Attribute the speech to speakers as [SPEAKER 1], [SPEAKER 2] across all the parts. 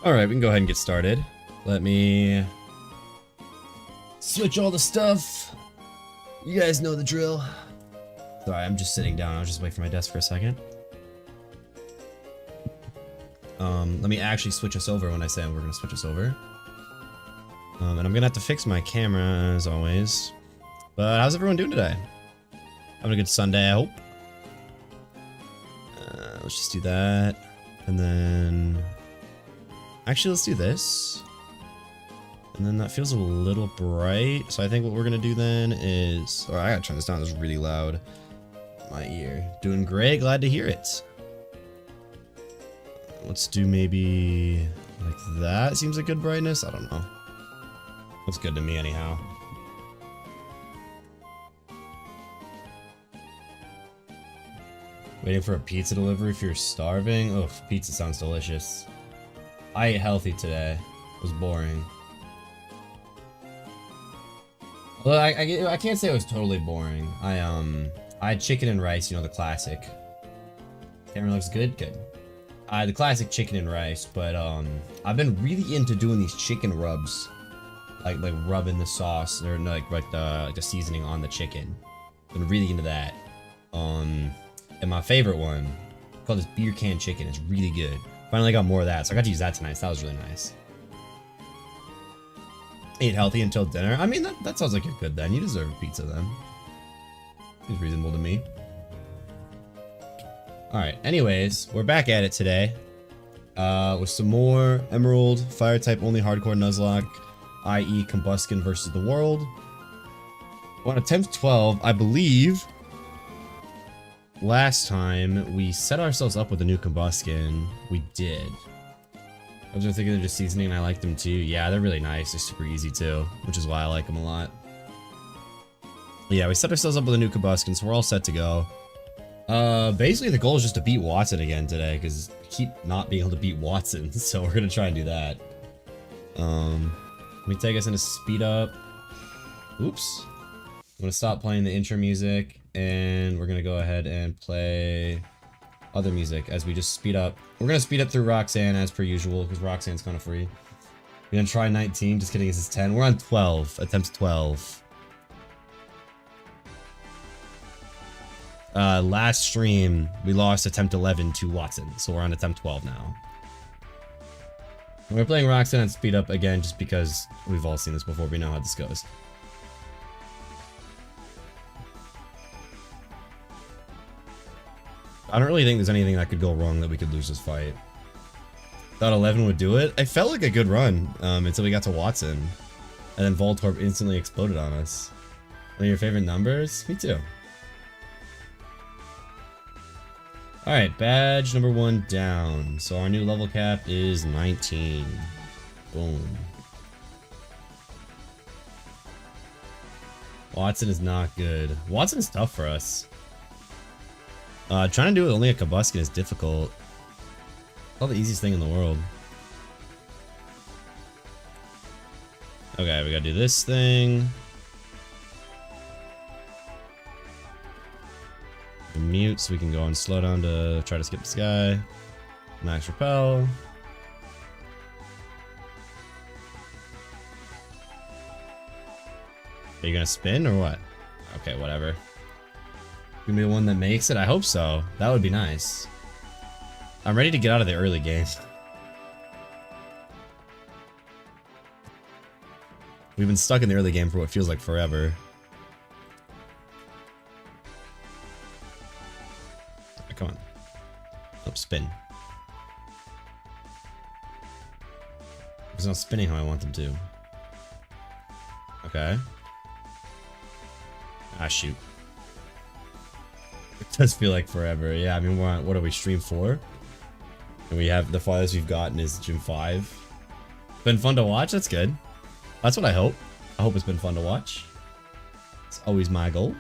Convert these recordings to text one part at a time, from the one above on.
[SPEAKER 1] Alright, we can go ahead and get started. Let me switch all the stuff. You guys know the drill. Sorry, I'm just sitting down. I was just waiting for my desk for a second. Let me actually switch us over when I say we're gonna switch us over. And I'm gonna have to fix my camera as always. But how's everyone doing today? Having a good Sunday, I hope. Let's just do that. And then... Actually, let's do this. And then that feels a little bright. So I think what we're gonna do then is... Oh, I gotta turn this down. This is really loud. My ear. Doing great. Glad to hear it. Let's do maybe like that. Seems like good brightness. I don't know. Looks good to me anyhow. Waiting for a pizza delivery if you're starving. Oh, pizza sounds delicious. I ate healthy today. It was boring. Well, I can't say it was totally boring. I had chicken and rice, you know, the classic. Camera looks good? Good. The classic chicken and rice, but I've been really into doing these chicken rubs. Like rubbing the sauce, or like the seasoning on the chicken. Been really into that. And my favorite one, called this beer can chicken. It's really good. Finally got more of that, so I got to use that tonight. So that was really nice. Ate healthy until dinner. I mean, that sounds like you're good then. You deserve a pizza then. Seems reasonable to me. Alright, anyways, we're back at it today. With some more Emerald, Fire type only hardcore Nuzlocke, i.e. Combusken versus the world. On attempt 12, I believe... Last time, we set ourselves up with a new Combusken. We did. I was thinking they're just seasoning and I like them too. Yeah, they're really nice. They're super easy too, which is why I like them a lot. But yeah, we set ourselves up with a new Combusken, so we're all set to go. Basically the goal is just to beat Watson again today, because we keep not being able to beat Watson, so we're gonna try and do that. Let me take us into speed up. Oops. I'm gonna stop playing the intro music, and we're gonna go ahead and play other music as we just speed up. We're gonna speed up through Roxanne as per usual, because Roxanne's kind of free. We're gonna try 19, just kidding, this is 10. We're on 12, attempt 12. Last stream, we lost attempt 11 to Watson, so we're on attempt 12 now. And we're playing Roxanne at speed up again, just because we've all seen this before, we know how this goes. I don't really think there's anything that could go wrong that we could lose this fight. Thought 11 would do it. I felt like a good run until we got to Watson. And then Voltorb instantly exploded on us. One of your favorite numbers? Me too. Alright, badge number 1 down. So our new level cap is 19. Boom. Watson is not good. Watson is tough for us. Trying to do it with only a Combusken is difficult. It's not the easiest thing in the world. Okay, we gotta do this thing. Mute so we can go and slow down to try to skip this guy. Max repel. Are you gonna spin or what? Okay, whatever. Gonna be the one that makes it? I hope so. That would be nice. I'm ready to get out of the early game. We've been stuck in the early game for what feels like forever. Right, come on. Oh, spin. It's not spinning how I want them to. Okay. Ah, shoot. It does feel like forever. Yeah, I mean, we're on, what are we, stream 4? And we have, the farthest we've gotten is Gym 5. Been fun to watch? That's good. That's what I hope. I hope it's been fun to watch. It's always my goal.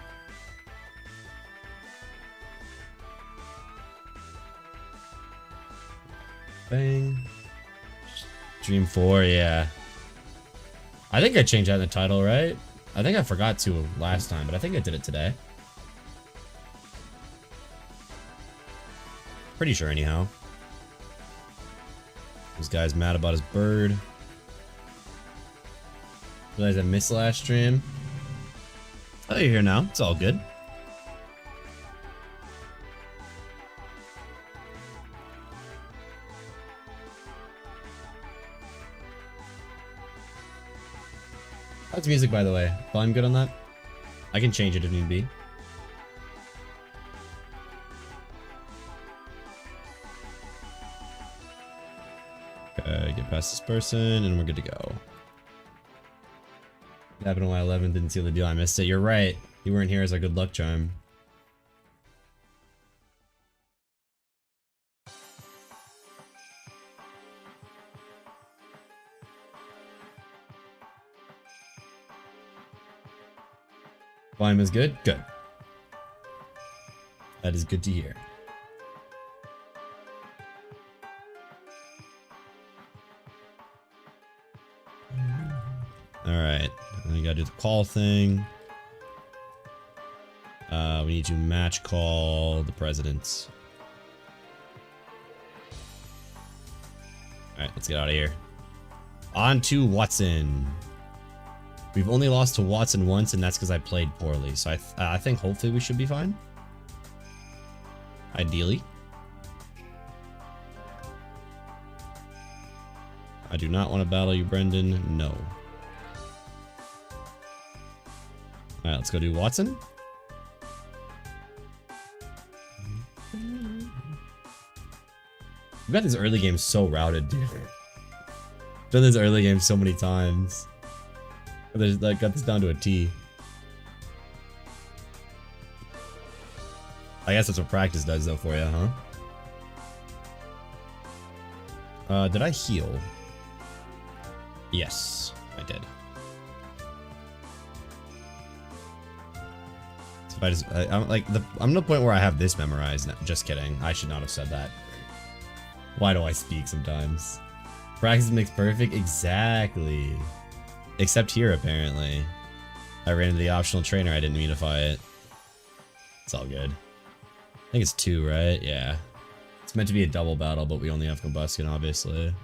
[SPEAKER 1] Bang. Stream 4, yeah. I think I changed that in the title, right? I think I forgot to last time, but I think I did it today. Pretty sure anyhow. This guy's mad about his bird. Realized I missed last stream. Oh, you're here now. It's all good. How's music, by the way? Volume good on that? I can change it if need be. Okay, get past this person, and we're good to go. It happened on my 11th, didn't seal the deal, I missed it. You're right. You weren't here as our good luck charm. Volume is good? Good. That is good to hear. Alright, we gotta do the call thing. We need to match call the presidents. Alright, let's get out of here. On to Watson. We've only lost to Watson once, and that's because I played poorly. So I think hopefully we should be fine. Ideally. I do not want to battle you, Brendan. No. Alright, let's go do Watson. We've got these early games so routed, dude. Done this early game so many times. I got this down to a T. I guess that's what practice does though for you, huh? Did I heal? Yes, I did. So if I just, I'm to the point where I have this memorized. No, just kidding. I should not have said that. Why do I speak sometimes? Practice makes perfect. Exactly. Except here, apparently. I ran into the optional trainer. I didn't unify it. It's all good. I think it's 2, right? Yeah. It's meant to be a double battle, but we only have Combustion, obviously.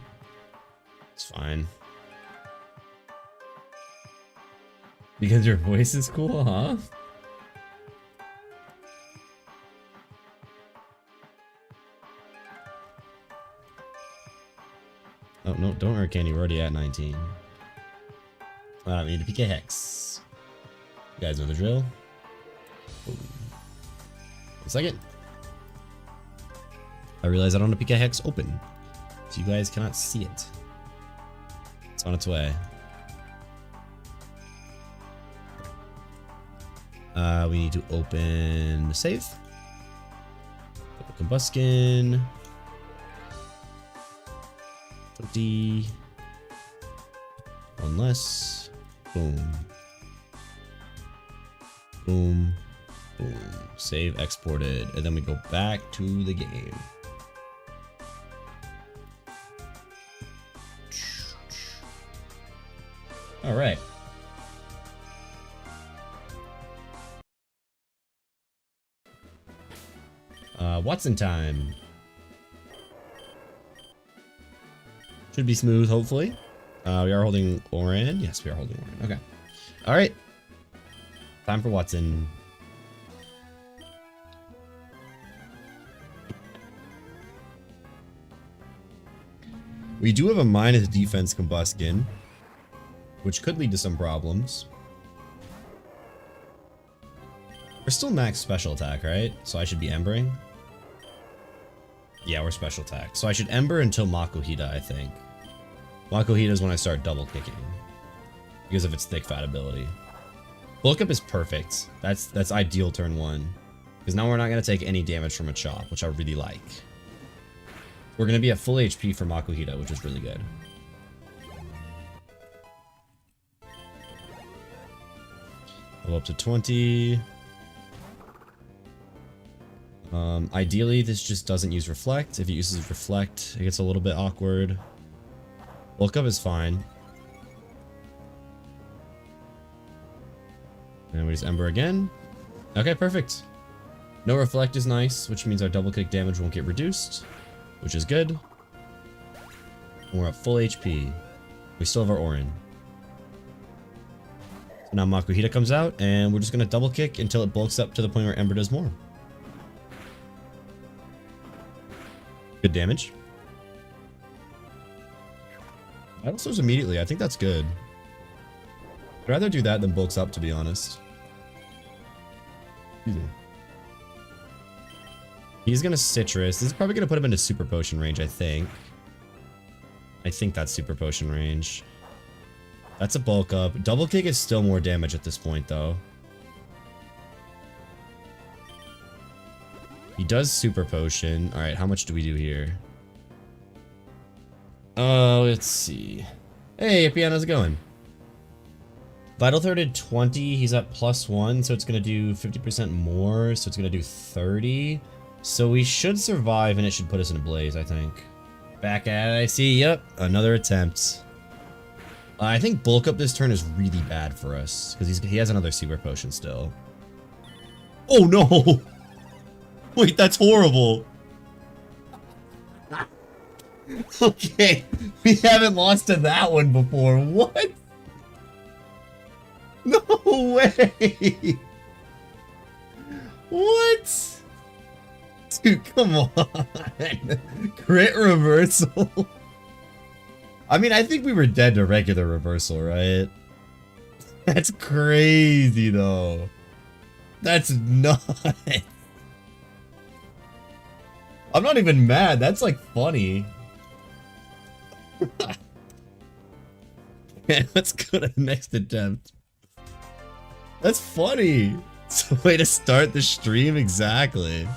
[SPEAKER 1] It's fine. Because your voice is cool, huh? Oh, no, don't Arcane. You're already at 19. We need a PK Hex. You guys know the drill. Boom. 1 second. I realize I don't have PK Hex open, so you guys cannot see it. It's on its way. We need to open the save. Open Combustion. 20. One less. Boom. Boom. Boom. Save exported. And then we go back to the game. Alright. Watson time. Should be smooth, hopefully. We are holding Oran. Yes, we are holding Oran. Okay. Alright. Time for Watson. We do have a minus defense Combustion, which could lead to some problems. We're still max special attack, right? So I should be Embering. Yeah, we're special attack. So I should Ember until Makuhita, I think. Makuhita is when I start double kicking because of its thick fat ability. Bulk up is perfect. That's ideal turn 1 because now we're not going to take any damage from a chop, which I really like. We're going to be at full HP for Makuhita, which is really good. Go up to 20. Ideally, this just doesn't use Reflect. If it uses Reflect, it gets a little bit awkward. Bulk up is fine. And we just Ember again. Okay, perfect. No Reflect is nice, which means our double kick damage won't get reduced, which is good. We're at full HP. We still have our Orin. So now Makuhita comes out, and we're just gonna double kick until it bulks up to the point where Ember does more. Good damage. Battle Swords immediately. I think that's good. I'd rather do that than bulks up, to be honest. Excuse me. He's gonna Citrus. This is probably gonna put him into Super Potion range, I think. I think that's Super Potion range. That's a bulk up. Double kick is still more damage at this point, though. He does Super Potion. Alright, how much do we do here? Let's see. Hey, Piano, how's it going? Vital Third at 20, he's at +1, so it's gonna do 50% more, so it's gonna do 30. So we should survive, and it should put us in a blaze, I think. Back at it, I see, yep, another attempt. I think bulk up this turn is really bad for us, because he has another Super Potion still. Oh no! Wait, that's horrible! Okay, we haven't lost to that one before, what? No way! What? Dude, come on! Crit reversal? I mean, I think we were dead to regular reversal, right? That's crazy, though. That's nuts. I'm not even mad. That's, like, funny. Okay, let's go to the next attempt. That's funny. It's a way to start the stream, exactly.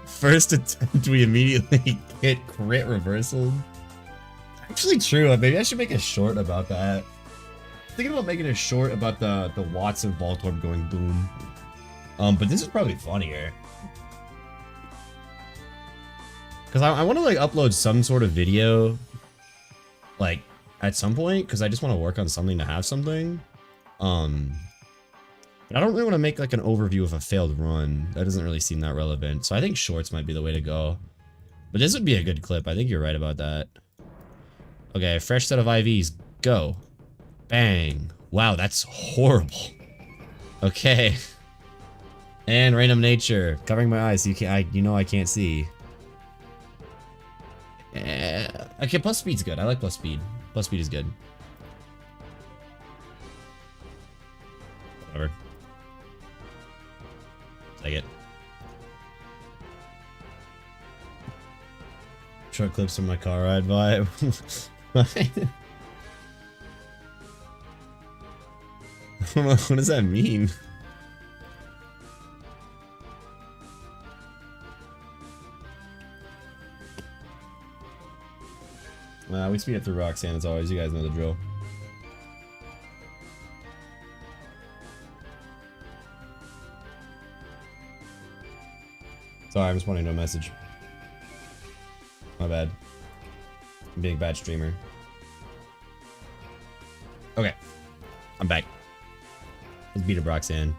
[SPEAKER 1] First attempt, we immediately get crit reversal. Actually true, maybe I should make a short about that. I'm thinking about making a short about the Watts of Voltorb going boom. But this is probably funnier. Because I want to like upload some sort of video, like, at some point, because I just want to work on something to have something. But I don't really want to make like an overview of a failed run. That doesn't really seem that relevant. So I think shorts might be the way to go. But this would be a good clip. I think you're right about that. Okay, fresh set of IVs. Go. Bang. Wow, that's horrible. Okay. And random nature. Covering my eyes so you can't, you know I can't see. Okay, plus speed's good. I like plus speed. Plus speed is good. Whatever. Take it. Short clips from my car ride vibe. I don't know, what does that mean? We speed it through Roxanne as always, you guys know the drill. Sorry, I'm responding to a message. My bad. I'm being a bad streamer. Okay. I'm back. Let's beat a Roxanne.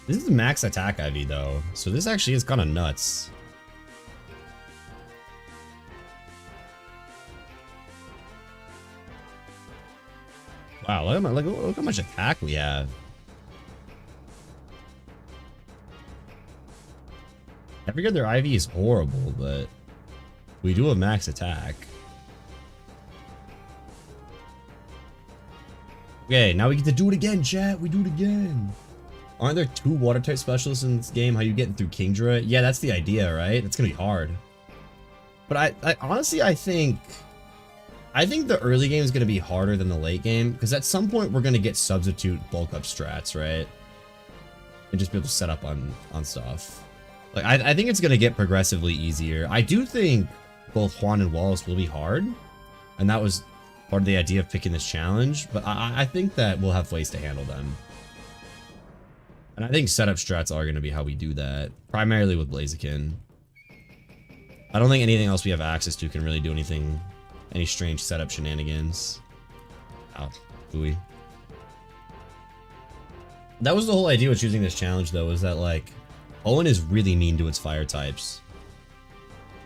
[SPEAKER 1] This is the max attack IV though, so this actually is kind of nuts. Wow, look how much attack we have. I figured their IV is horrible, but we do have max attack. Okay, now we get to do it again, chat. We do it again. Aren't there 2 water type specialists in this game? How you getting through Kingdra? Yeah, that's the idea, right? It's gonna be hard. But I honestly, I think the early game is gonna be harder than the late game, because at some point we're gonna get substitute bulk up strats, right? And just be able to set up on stuff. Like I think it's gonna get progressively easier. I do think both Juan and Wallace will be hard, and that was part of the idea of picking this challenge. But I think that we'll have ways to handle them. And I think setup strats are gonna be how we do that, primarily with Blaziken. I don't think anything else we have access to can really do anything, any strange setup shenanigans. Ow, booey. That was the whole idea with choosing this challenge, though, is that like Owen is really mean to its fire types.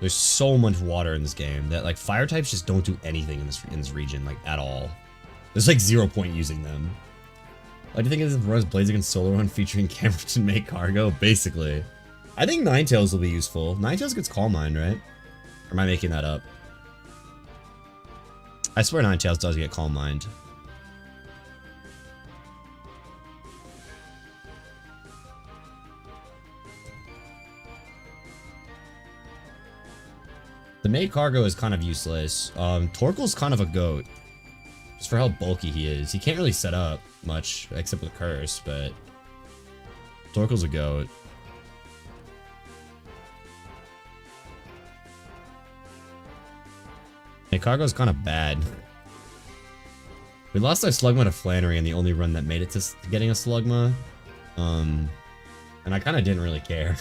[SPEAKER 1] There's so much water in this game that like fire types just don't do anything in this region like at all. There's like 0 point using them. I do think this runs Blades Against Solar Run featuring cameras to make cargo, basically. I think Ninetales will be useful. Ninetales gets Calm Mind, right? Or am I making that up? I swear Ninetales does get Calm Mind. The Make Cargo is kind of useless. Torkoal's kind of a goat. Just for how bulky he is. He can't really set up much, except with Curse, but... Torkoal's a goat. Make Cargo's kind of bad. We lost our Slugma to Flannery in the only run that made it to getting a Slugma. And I kind of didn't really care.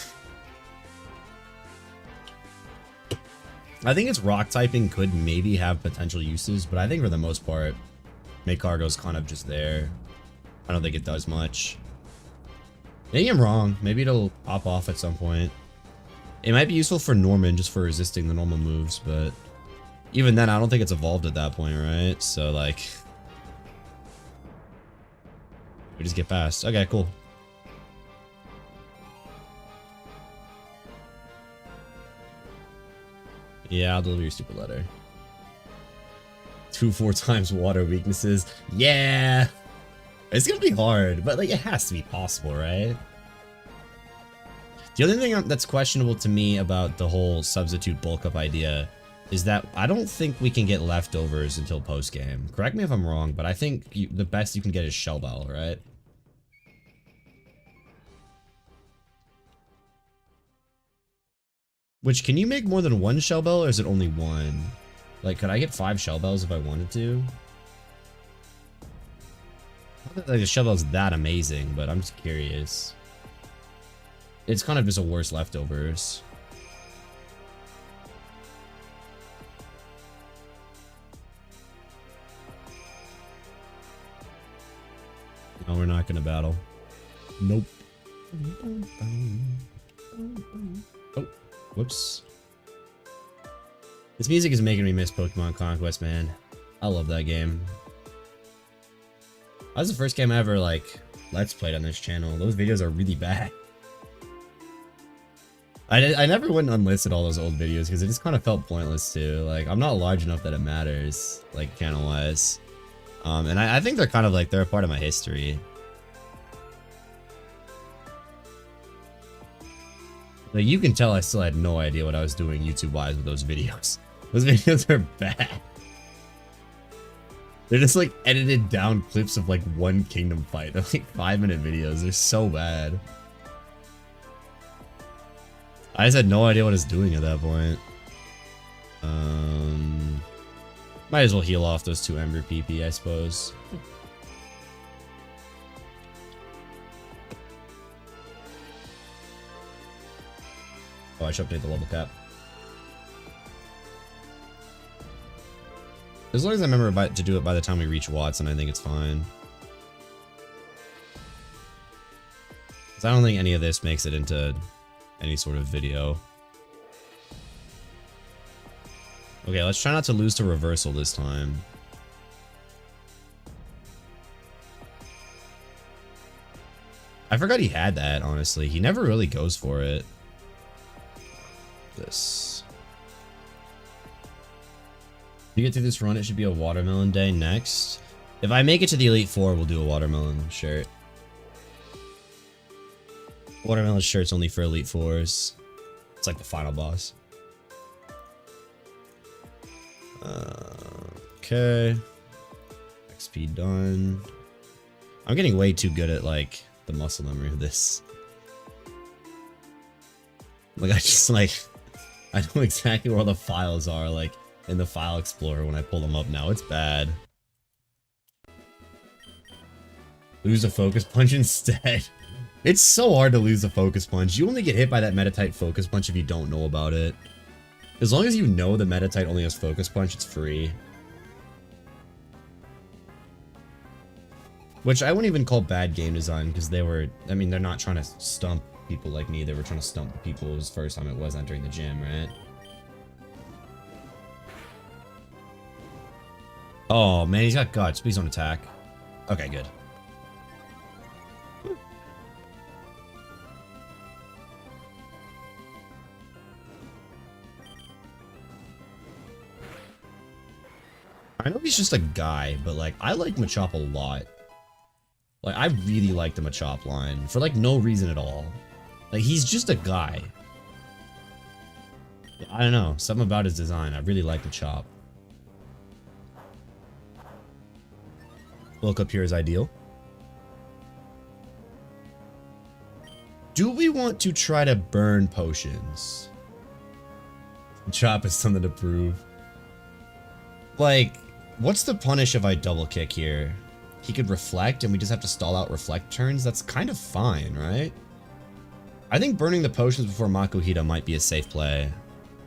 [SPEAKER 1] I think its rock typing could maybe have potential uses, but I think for the most part, Make Cargo's kind of just there. I don't think it does much. Maybe I'm wrong. Maybe it'll pop off at some point. It might be useful for Norman just for resisting the normal moves, but even then, I don't think it's evolved at that point, right? So, like, we just get past. Okay, cool. Yeah, I'll deliver your stupid letter. 2-4 times water weaknesses. Yeah! It's gonna be hard, but like it has to be possible, right? The other thing that's questionable to me about the whole substitute bulk up idea is that I don't think we can get leftovers until post-game. Correct me if I'm wrong, but I think the best you can get is Shell Bell, right? Which, can you make more than 1 Shell Bell, or is it only 1? Like, could I get 5 Shell Bells if I wanted to? Not that like, the Shell Bell's that amazing, but I'm just curious. It's kind of just a worse leftovers. No, we're not gonna battle. Nope. Oh. Whoops. This music is making me miss Pokemon Conquest, man. I love that game. That was the first game I ever, like, Let's Played on this channel. Those videos are really bad. I never went and unlisted all those old videos because it just kind of felt pointless too. Like, I'm not large enough that it matters, like, channel-wise. And I think they're kind of like, they're a part of my history. Like, you can tell I still had no idea what I was doing YouTube-wise with those videos. Those videos are bad. They're just, like, edited down clips of, like, one kingdom fight. They're, like, 5-minute videos. They're so bad. I just had no idea what I was doing at that point. Might as well heal off those 2 Ember PP, I suppose. Oh, I should update the level cap. As long as I remember to do it by the time we reach Watson, I think it's fine. Because I don't think any of this makes it into any sort of video. Okay, let's try not to lose to Reversal this time. I forgot he had that, honestly. He never really goes for it. This. If you get through this run, it should be a watermelon day next. If I make it to the Elite Four, we'll do a watermelon shirt. Watermelon shirt's only for Elite Fours. It's like the final boss. Okay. XP done. I'm getting way too good at, like, the muscle memory of this. Like, I just, like, I know exactly where all the files are, like, in the file explorer when I pull them up now. It's bad. Lose a focus punch instead. It's so hard to lose a focus punch. You only get hit by that meta-type focus punch if you don't know about it. As long as you know the meta-type only has focus punch, it's free. Which I wouldn't even call bad game design, because they were, I mean, they're not trying to stump people like me, they were trying to stump the people whose first time it was entering the gym, right? Oh man, he's got guts. Please don't attack. Okay, good. I know he's just a guy, but like, I like Machop a lot. Like, I really like the Machop line for like no reason at all. Like, he's just a guy. I don't know, something about his design. I really like Machop. Bulk up here is ideal. Do we want to try to burn potions? Machop is something to prove. Like, what's the punish if I double kick here? He could reflect and we just have to stall out reflect turns? That's kind of fine, right? I think burning the potions before Makuhita might be a safe play.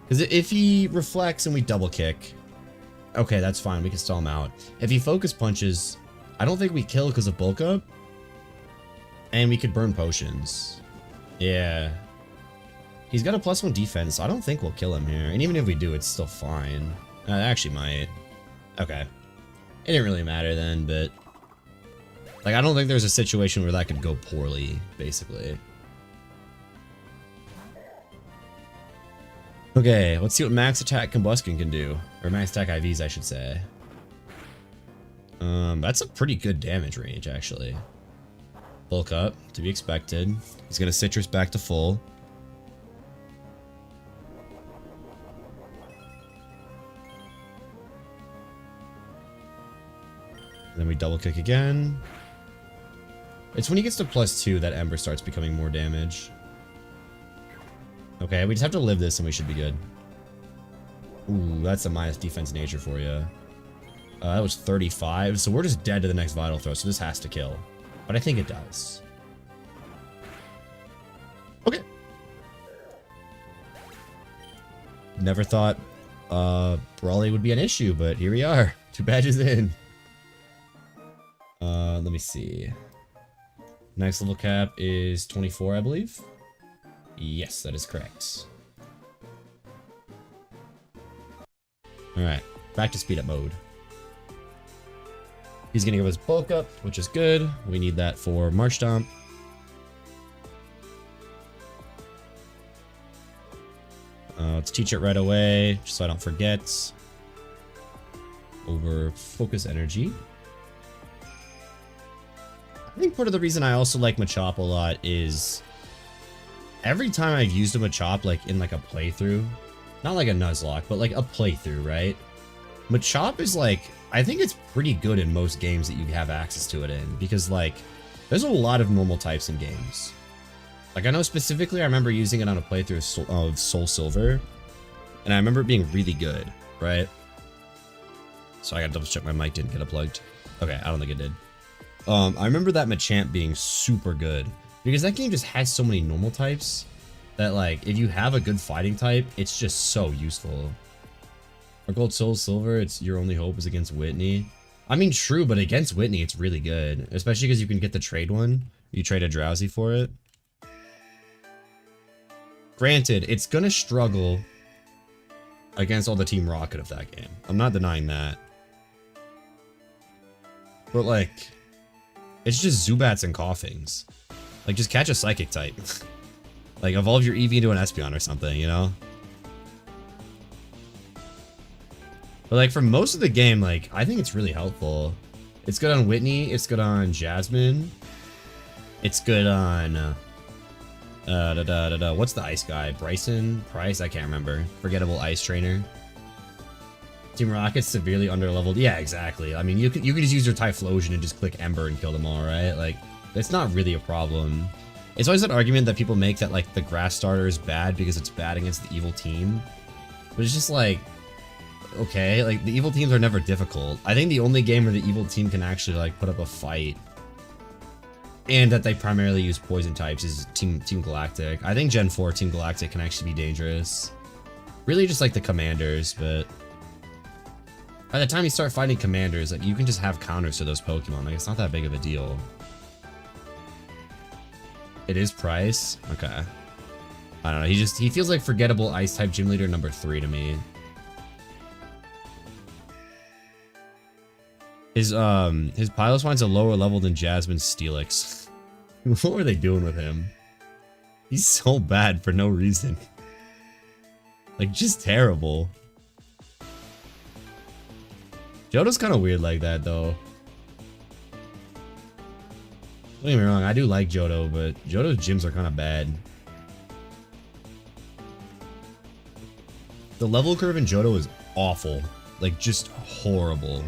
[SPEAKER 1] Because if he reflects and we double kick, okay, that's fine. We can stall him out. If he focus punches, I don't think we kill because of bulk up. And we could burn potions. Yeah. He's got a +1 defense, so I don't think we'll kill him here. And even if we do, it's still fine. It actually might. Okay. It didn't really matter then, but... like, I don't think there's a situation where that could go poorly, basically. Okay, let's see what max attack Combustion can do. Or max attack IVs, I should say. That's a pretty good damage range, actually. Bulk up, to be expected. He's gonna Citrus back to full. Then we double kick again. It's when he gets to +2 that Ember starts becoming more damage. Okay, we just have to live this and we should be good. Ooh, that's a minus defense nature for you. That was 35, so we're just dead to the next Vital Throw, so this has to kill. But I think it does. Okay. Never thought Brawly would be an issue, but here we are. 2 badges in. Let me see. Next level cap is 24, I believe. Yes, that is correct. Alright, back to speed up mode. He's gonna give us bulk up, which is good. We need that for March Stomp. Let's teach it right away, just so I don't forget. Over Focus Energy. I think part of the reason I also like Machop a lot is every time I've used a Machop, like in like a playthrough, not like a Nuzlocke, but like a playthrough, right? Machop is like, I think it's pretty good in most games that you have access to it in, because like, there's a lot of normal types in games. Like I know specifically I remember using it on a playthrough of Soul Silver, and I remember it being really good, right? So I gotta double check my mic didn't get unplugged. Okay, I don't think it did. I remember that Machamp being super good, because that game just has so many normal types that like, if you have a good fighting type, it's just so useful. Our Gold Soul Silver, it's your only hope is against Whitney. I mean, true, but against Whitney, it's really good, especially because you can get the trade one. You trade a Drowsy for it. Granted, it's gonna struggle against all the Team Rocket of that game. I'm not denying that. But like, it's just Zubats and Coughings. Like, just catch a Psychic type. Like, evolve your Eevee into an Espeon or something, you know? But like, for most of the game, like, I think it's really helpful. It's good on Whitney, it's good on Jasmine. It's good on... what's the ice guy? Bryson? Price? I can't remember. Forgettable ice trainer. Team Rocket's severely underleveled. Yeah, exactly. I mean, you could just use your Typhlosion and just click Ember and kill them all, right? Like, it's not really a problem. It's always that argument that people make that, like, the grass starter is bad because it's bad against the evil team. But it's just like, okay, like, the evil teams are never difficult. I think the only game where the evil team can actually, like, put up a fight and that they primarily use poison types is Team Galactic. I think Gen 4 Team Galactic can actually be dangerous. Really just like the commanders, but by the time you start fighting commanders, like, you can just have counters to those Pokemon. Like, it's not that big of a deal. It is Price? Okay. I don't know, he feels like forgettable ice type gym leader number 3 to me. His Pilot Wine's a lower level than Jasmine Steelix. What were they doing with him? He's so bad for no reason. Like, just terrible. Johto's kind of weird like that, though. Don't get me wrong, I do like Johto, but Johto's gyms are kind of bad. The level curve in Johto is awful. Like, just horrible.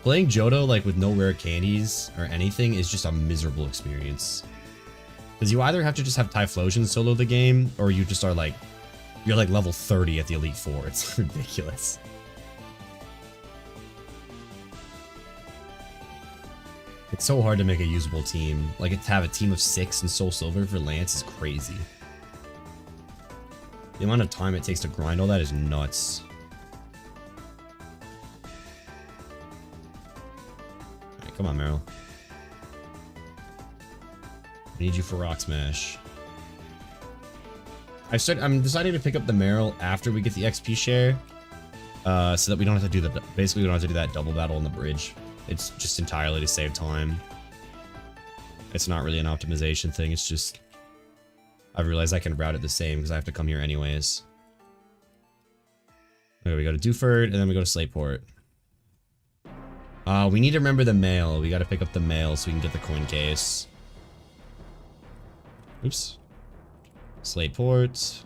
[SPEAKER 1] Playing Johto, like, with no rare candies or anything is just a miserable experience. Because you either have to just have Typhlosion solo the game, or you just are, like, you're, like, level 30 at the Elite Four. It's ridiculous. It's so hard to make a usable team. Like, to have a team of 6 in Soul Silver for Lance is crazy. The amount of time it takes to grind all that is nuts. Alright, come on, Meryl. I need you for Rock Smash. I'm deciding to pick up the Meryl after we get the XP share. So that we don't have to do the... Basically, we don't have to do that double battle on the bridge. It's just entirely to save time. It's not really an optimization thing, it's just... I realized I can route it the same because I have to come here anyways. Okay, we go to Dewford, and then we go to Slateport. We need to remember the mail. We gotta pick up the mail so we can get the coin case. Oops. Slateport.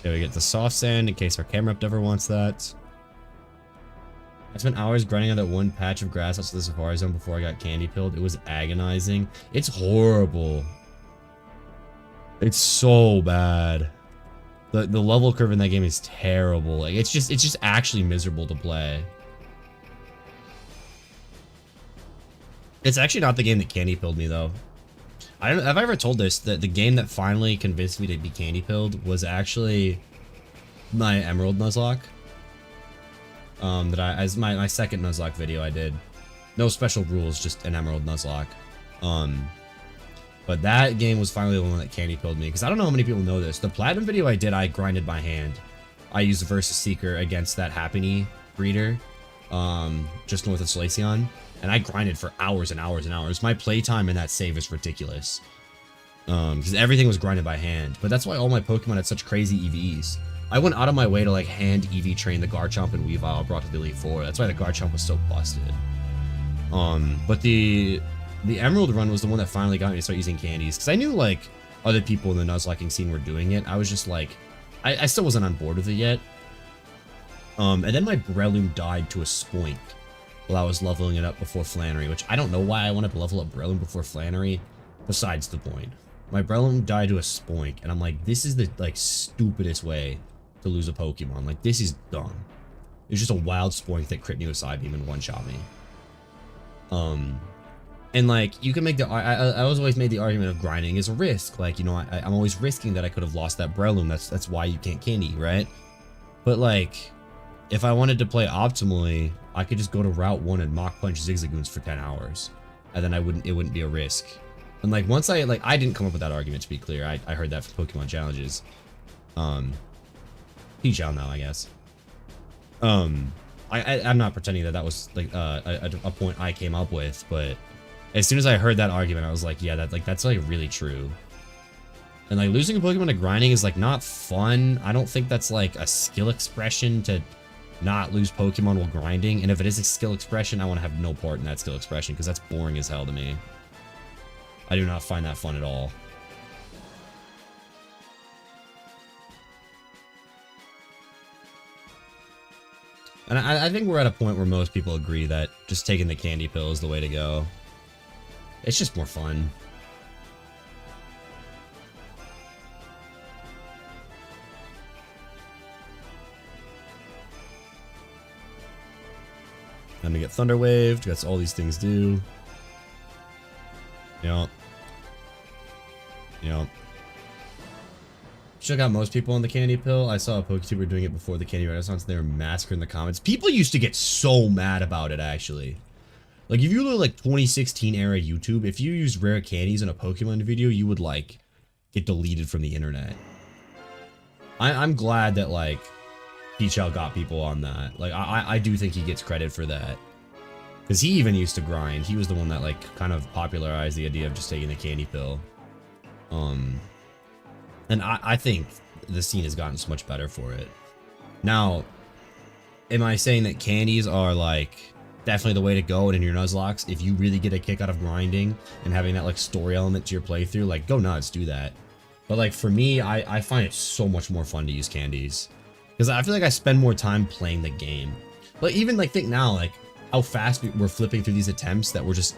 [SPEAKER 1] Okay, we get the soft sand in case our camera up ever wants that. I spent hours grinding on that one patch of grass outside the Safari Zone before I got candy pilled. It was agonizing. It's horrible. It's so bad. The level curve in that game is terrible. Like, it's just actually miserable to play. It's actually not the game that candy pilled me though. I don't have I ever told this that the game that finally convinced me to be candy pilled was actually my Emerald Nuzlocke. That as my second Nuzlocke video I did. No special rules, just an Emerald Nuzlocke. But that game was finally the one that candy pilled me, because I don't know how many people know this. The Platinum video I did, I grinded by hand. I used Versus Seeker against that Happiny breeder, just north of Solaceon, and I grinded for hours and hours and hours. My playtime in that save is ridiculous. Because everything was grinded by hand. But that's why all my Pokemon had such crazy EVs. I went out of my way to like hand EV train the Garchomp and Weavile I brought to the Elite Four. That's why the Garchomp was so busted. But the Emerald run was the one that finally got me to start using candies. Because I knew like other people in the Nuzlocking scene were doing it. I was just like, I still wasn't on board with it yet. And then my Breloom died to a Spoink while I was leveling it up before Flannery, which I don't know why I wanted to level up Breloom before Flannery. Besides the point. My Breloom died to a Spoink, and I'm like, this is the like stupidest way to lose a Pokemon. Like, this is dumb. It's just a wild Spoink that crit me with Psybeam and one-shot me. And like, you can make the, I always made the argument of grinding is a risk. Like, you know, I'm always risking that I could have lost that Breloom. That's why you can't candy, right? But like, if I wanted to play optimally, I could just go to Route 1 and Mach Punch Zigzagoons for 10 hours. And then it wouldn't be a risk. And like, once I didn't come up with that argument, to be clear. I heard that from Pokemon Challenges. P-Chow now, I guess. I'm not pretending that was like a point I came up with, but as soon as I heard that argument, I was like, yeah, that's like really true. And like, losing a Pokemon to grinding is like not fun. I don't think that's like a skill expression to not lose Pokemon while grinding. And if it is a skill expression, I want to have no part in that skill expression because that's boring as hell to me. I do not find that fun at all. And I think we're at a point where most people agree that just taking the candy pill is the way to go. It's just more fun. Time to get Thunder Waved. That's all these things do. Yep. Yep. Should got most people on the candy pill. I saw a PokeTuber doing it before the candy renaissance. They were massacring the comments. People used to get so mad about it, actually. Like, if you look like 2016 era YouTube, if you used rare candies in a Pokemon video, you would like get deleted from the internet. I'm glad that like Peachel got people on that. Like I do think he gets credit for that. Because he even used to grind. He was the one that like kind of popularized the idea of just taking the candy pill. And I think the scene has gotten so much better for it. Now, am I saying that candies are like definitely the way to go, and in your Nuzlocks, if you really get a kick out of grinding and having that like story element to your playthrough, like go nuts, do that. But like for me, I find it so much more fun to use candies. Because I feel like I spend more time playing the game. But even like think now, like how fast we're flipping through these attempts that we're just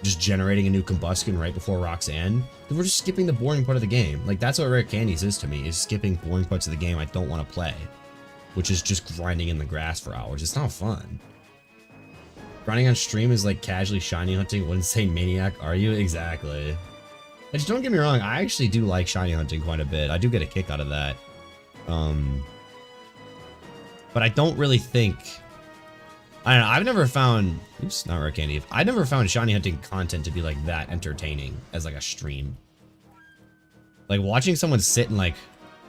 [SPEAKER 1] generating a new combustion right before Roxanne. We're just skipping the boring part of the game. Like that's what Rare Candies is to me, is skipping boring parts of the game I don't want to play. Which is just grinding in the grass for hours. It's not fun. Grinding on stream is like casually shiny hunting. What insane maniac are you? Exactly. And just don't get me wrong, I actually do like shiny hunting quite a bit. I do get a kick out of that. But I don't really think... I don't know, I've never found... Oops, not Rare Candy. I've never found shiny hunting content to be like that entertaining as like a stream. Like watching someone sit and like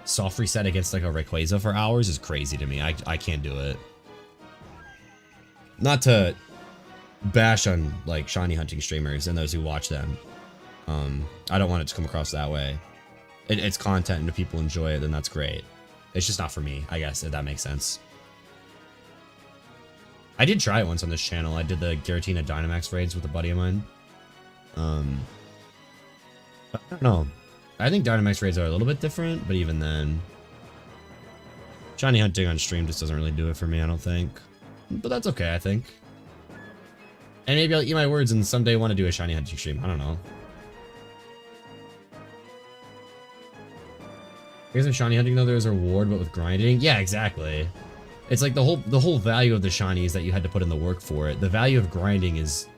[SPEAKER 1] soft reset against like a Rayquaza for hours is crazy to me. I can't do it. Not to bash on like shiny hunting streamers and those who watch them. I don't want it to come across that way. It's content, and if people enjoy it, then that's great. It's just not for me, I guess, if that makes sense. I did try it once on this channel. I did the Giratina Dynamax raids with a buddy of mine. I don't know. I think Dynamax raids are a little bit different, but even then... Shiny hunting on stream just doesn't really do it for me, I don't think. But that's okay, I think. And maybe I'll eat my words and someday want to do a shiny hunting stream. I don't know. I guess with shiny hunting though, there's a reward, but with grinding, yeah, exactly. It's like the whole value of the shiny is that you had to put in the work for it. The value of grinding is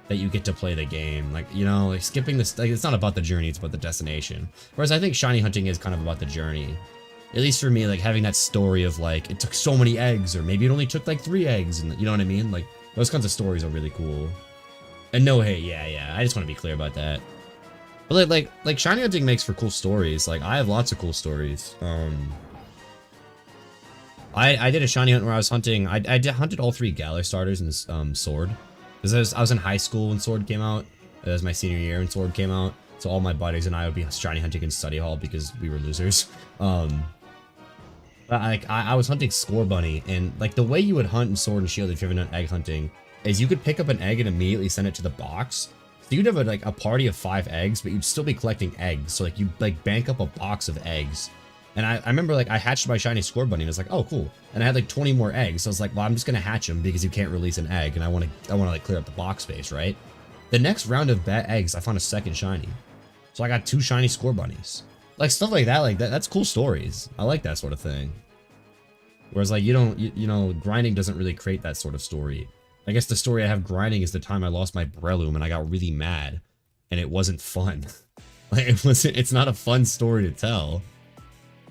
[SPEAKER 1] that you get to play the game. Like, you know, like skipping this, like, it's not about the journey, it's about the destination. Whereas I think shiny hunting is kind of about the journey. At least for me, like having that story of like, it took so many eggs, or maybe it only took like 3 eggs, and you know what I mean? Like, those kinds of stories are really cool. And no hate, yeah, I just want to be clear about that. But like shiny hunting makes for cool stories. Like, I have lots of cool stories. I did a shiny hunt where I was hunting. I hunted all 3 Galar starters in Sword. Because I was in high school when Sword came out. That was my senior year when Sword came out. So all my buddies and I would be shiny hunting in study hall because we were losers. But I was hunting Score Bunny, and like the way you would hunt in Sword and Shield if you haven't done egg hunting is you could pick up an egg and immediately send it to the box. So you'd have a party of 5 eggs, but you'd still be collecting eggs. So like you like bank up a box of eggs. And I remember like I hatched my shiny Score Bunny and it's like, oh cool. And I had like 20 more eggs. So I was like, well, I'm just gonna hatch them because you can't release an egg, and I wanna like clear up the box space, right? The next round of eggs, I found a second shiny. So I got 2 shiny Score Bunnies. Like stuff like that, that's cool stories. I like that sort of thing. Whereas like you know, grinding doesn't really create that sort of story. I guess the story I have grinding is the time I lost my Breloom and I got really mad, and it wasn't fun. Like it's not a fun story to tell.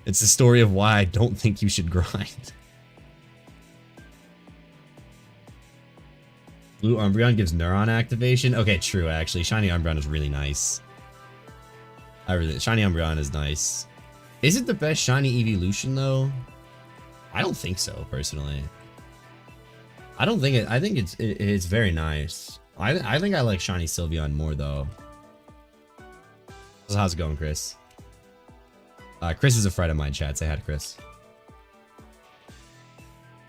[SPEAKER 1] It's the story of why I don't think you should grind. Blue Umbreon gives Neuron activation. Okay, true actually. Shiny Umbreon is really nice. Shiny Umbreon is nice. Is it the best shiny evolution though? I don't think so, personally. I don't think it. I think it's very nice. I think I like shiny Sylveon more though. So how's it going, Chris? Chris is a friend of mine, chat. Say hi to Chris.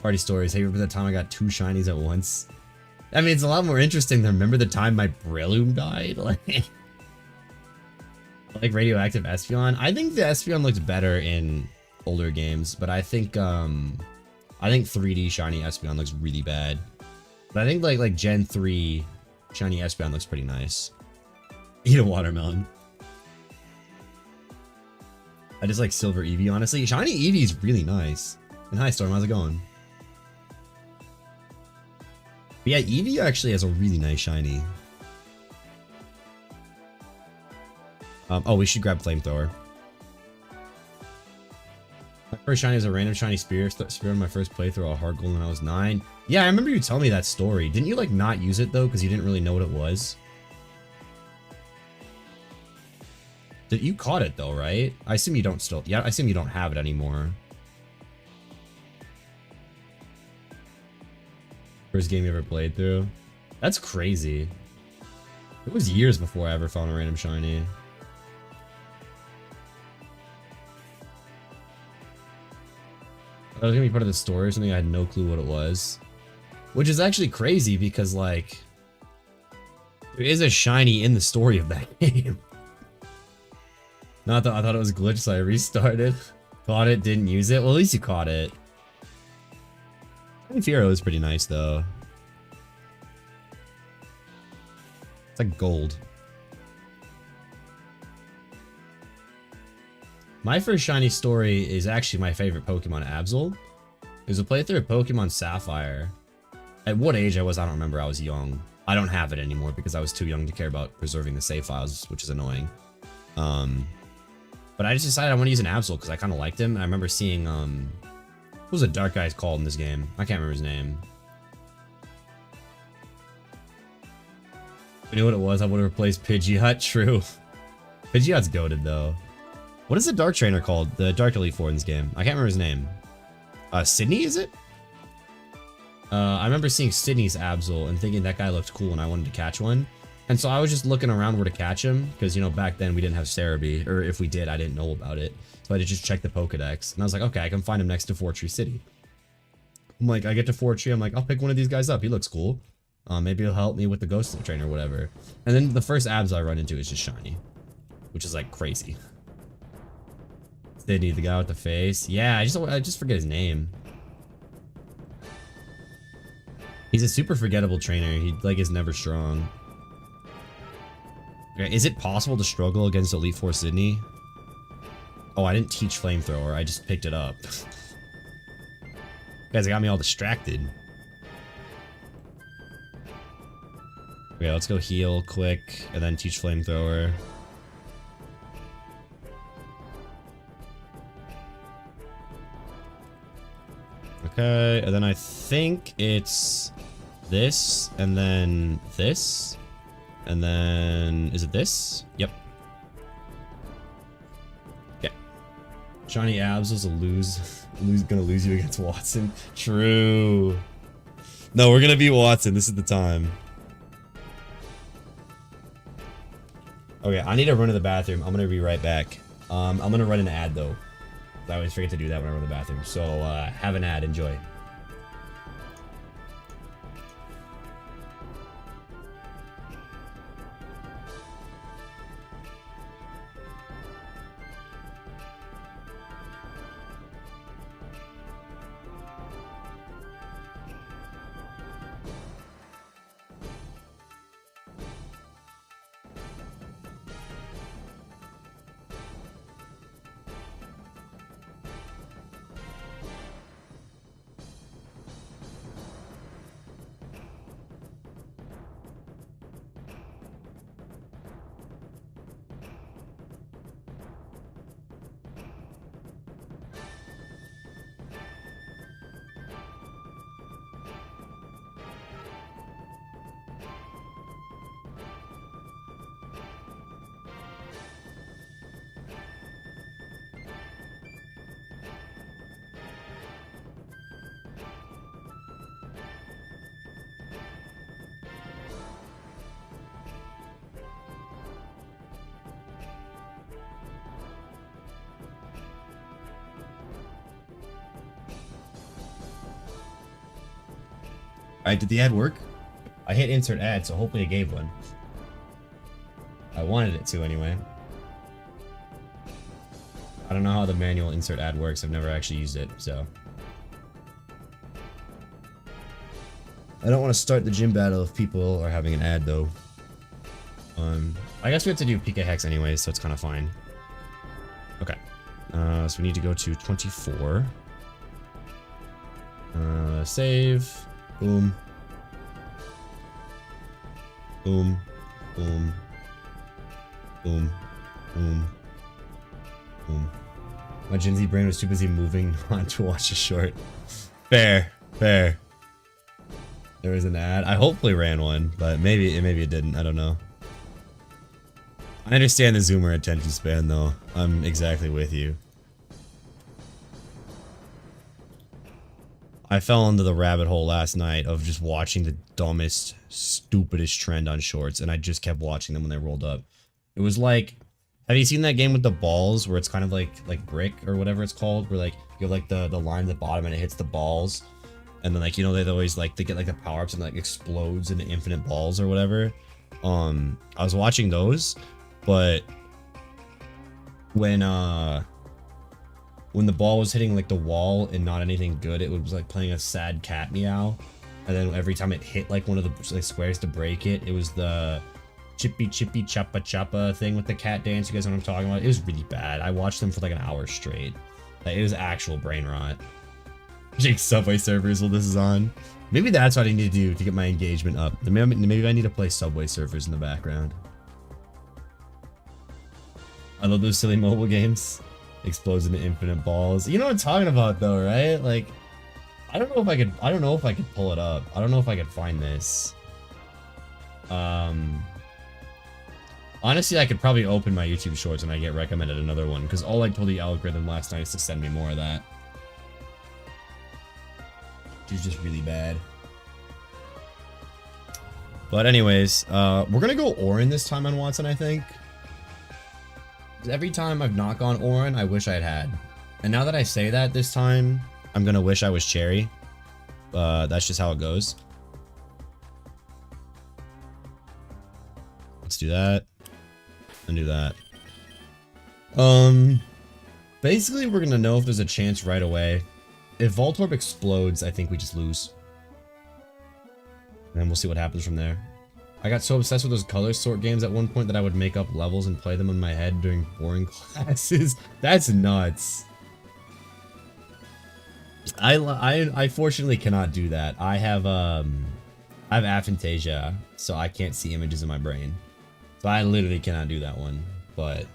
[SPEAKER 1] Party stories. Hey, remember the time I got 2 shinies at once? I mean, it's a lot more interesting than remember the time my Breloom died. Like radioactive Espeon. I think the Espeon looks better in older games, but I think 3D shiny Espeon looks really bad. But I think like Gen 3 shiny Espeon looks pretty nice. Eat a watermelon. I just like Silver Eevee, honestly. Shiny Eevee is really nice. And hi Storm, how's it going? But yeah, Eevee actually has a really nice shiny. Oh, we should grab Flamethrower. My first shiny was a random shiny Spirit on my first playthrough on Hard Gold when I was 9. Yeah, I remember you telling me that story. Didn't you like not use it though because you didn't really know what it was? You caught it though, right? I assume you don't still. Yeah, I assume you don't have it anymore. First game you ever played through? That's crazy. It was years before I ever found a random shiny. I was gonna be part of the story or something. I had no clue what it was, which is actually crazy because like there is a shiny in the story of that game. Not that I thought it was glitched, so I restarted. Caught it, didn't use it. Well, at least you caught it. I think Fiero is pretty nice though. It's like gold. My first shiny story is actually my favorite Pokemon, Absol. It was a playthrough of Pokemon Sapphire. At what age I was, I don't remember. I was young. I don't have it anymore because I was too young to care about preserving the save files, which is annoying. But I just decided I want to use an Absol because I kind of liked him. And I remember seeing, what was the dark guy called in this game? I can't remember his name. You know what it was? I would have replaced Pidgeot. True. Pidgeot's goated though. What is the Dark Trainer called? The Dark Elite Four in this game? I can't remember his name. Sydney, is it? I remember seeing Sydney's Absol and thinking that guy looked cool and I wanted to catch one. And so I was just looking around where to catch him because, you know, back then we didn't have Cerebi, or if we did, I didn't know about it. So I had to just check the Pokedex. And I was like, okay, I can find him next to Fortree City. I'm like, I get to Fortree, I'm like, I'll pick one of these guys up. He looks cool. Maybe he'll help me with the Ghost Trainer or whatever. And then the first Absol I run into is just shiny, which is like crazy. Sydney, the guy with the face. Yeah, I just forget his name. He's a super forgettable trainer. He like is never strong. Okay, is it possible to struggle against Elite Four Sydney? Oh, I didn't teach Flamethrower. I just picked it up. Guys, it got me all distracted. Okay, let's go heal quick and then teach Flamethrower. Okay, and then I think it's this, and then this, and then is it this? Yep. Okay. Shiny Absol's gonna lose you against Watson. True. No, we're gonna beat Watson. This is the time. Okay, I need to run to the bathroom. I'm gonna be right back. I'm gonna run an ad though. I always forget to do that when I run to the bathroom. So, have an ad. Enjoy. Alright, did the ad work? I hit insert ad, so hopefully it gave one. I wanted it to anyway. I don't know how the manual insert ad works. I've never actually used it, so. I don't want to start the gym battle if people are having an ad though. I guess we have to do Pika Hex anyway, so it's kind of fine. Okay. So we need to go to 24. Save. Boom. Boom. Boom. Boom. Boom. Boom. My Gen Z brain was too busy moving on to watch a short. Fair. Fair. There was an ad. I hopefully ran one, but maybe it didn't. I don't know. I understand the zoomer attention span though. I'm exactly with you. I fell into the rabbit hole last night of just watching the dumbest, stupidest trend on shorts, and I just kept watching them when they rolled up. It was like, have you seen that game with the balls where it's kind of like brick or whatever it's called, where like you have like the line at the bottom and it hits the balls, and then like, you know, they always like they get like the power-ups and like explodes into infinite balls or whatever. I was watching those, but when the ball was hitting like the wall and not anything good, it was like playing a sad cat meow. And then every time it hit like one of the like, squares to break it, it was the chippy chippy choppa choppa thing with the cat dance. You guys know what I'm talking about? It was really bad. I watched them for like an hour straight. Like, it was actual brain rot. Jake Subway Surfers while this is on. Maybe that's what I need to do to get my engagement up. Maybe I need to play Subway Surfers in the background. I love those silly mobile games. Explodes into infinite balls. You know what I'm talking about though, right? Like, I don't know if I could pull it up. I don't know if I could find this. Honestly, I could probably open my YouTube shorts and I get recommended another one, because all I told the algorithm last night is to send me more of that. She's just really bad. But anyways, we're gonna go Orin this time on Watson, I think. Every time I've not gone Orin, I wish I had. And now that I say that this time, I'm gonna wish I was Cherry. That's just how it goes. Let's do that. And do that. Basically, we're gonna know if there's a chance right away. If Voltorb explodes, I think we just lose. And then we'll see what happens from there. I got so obsessed with those color sort games at one point that I would make up levels and play them in my head during boring classes. That's nuts. I fortunately cannot do that. I have aphantasia, so I can't see images in my brain. So I literally cannot do that one. But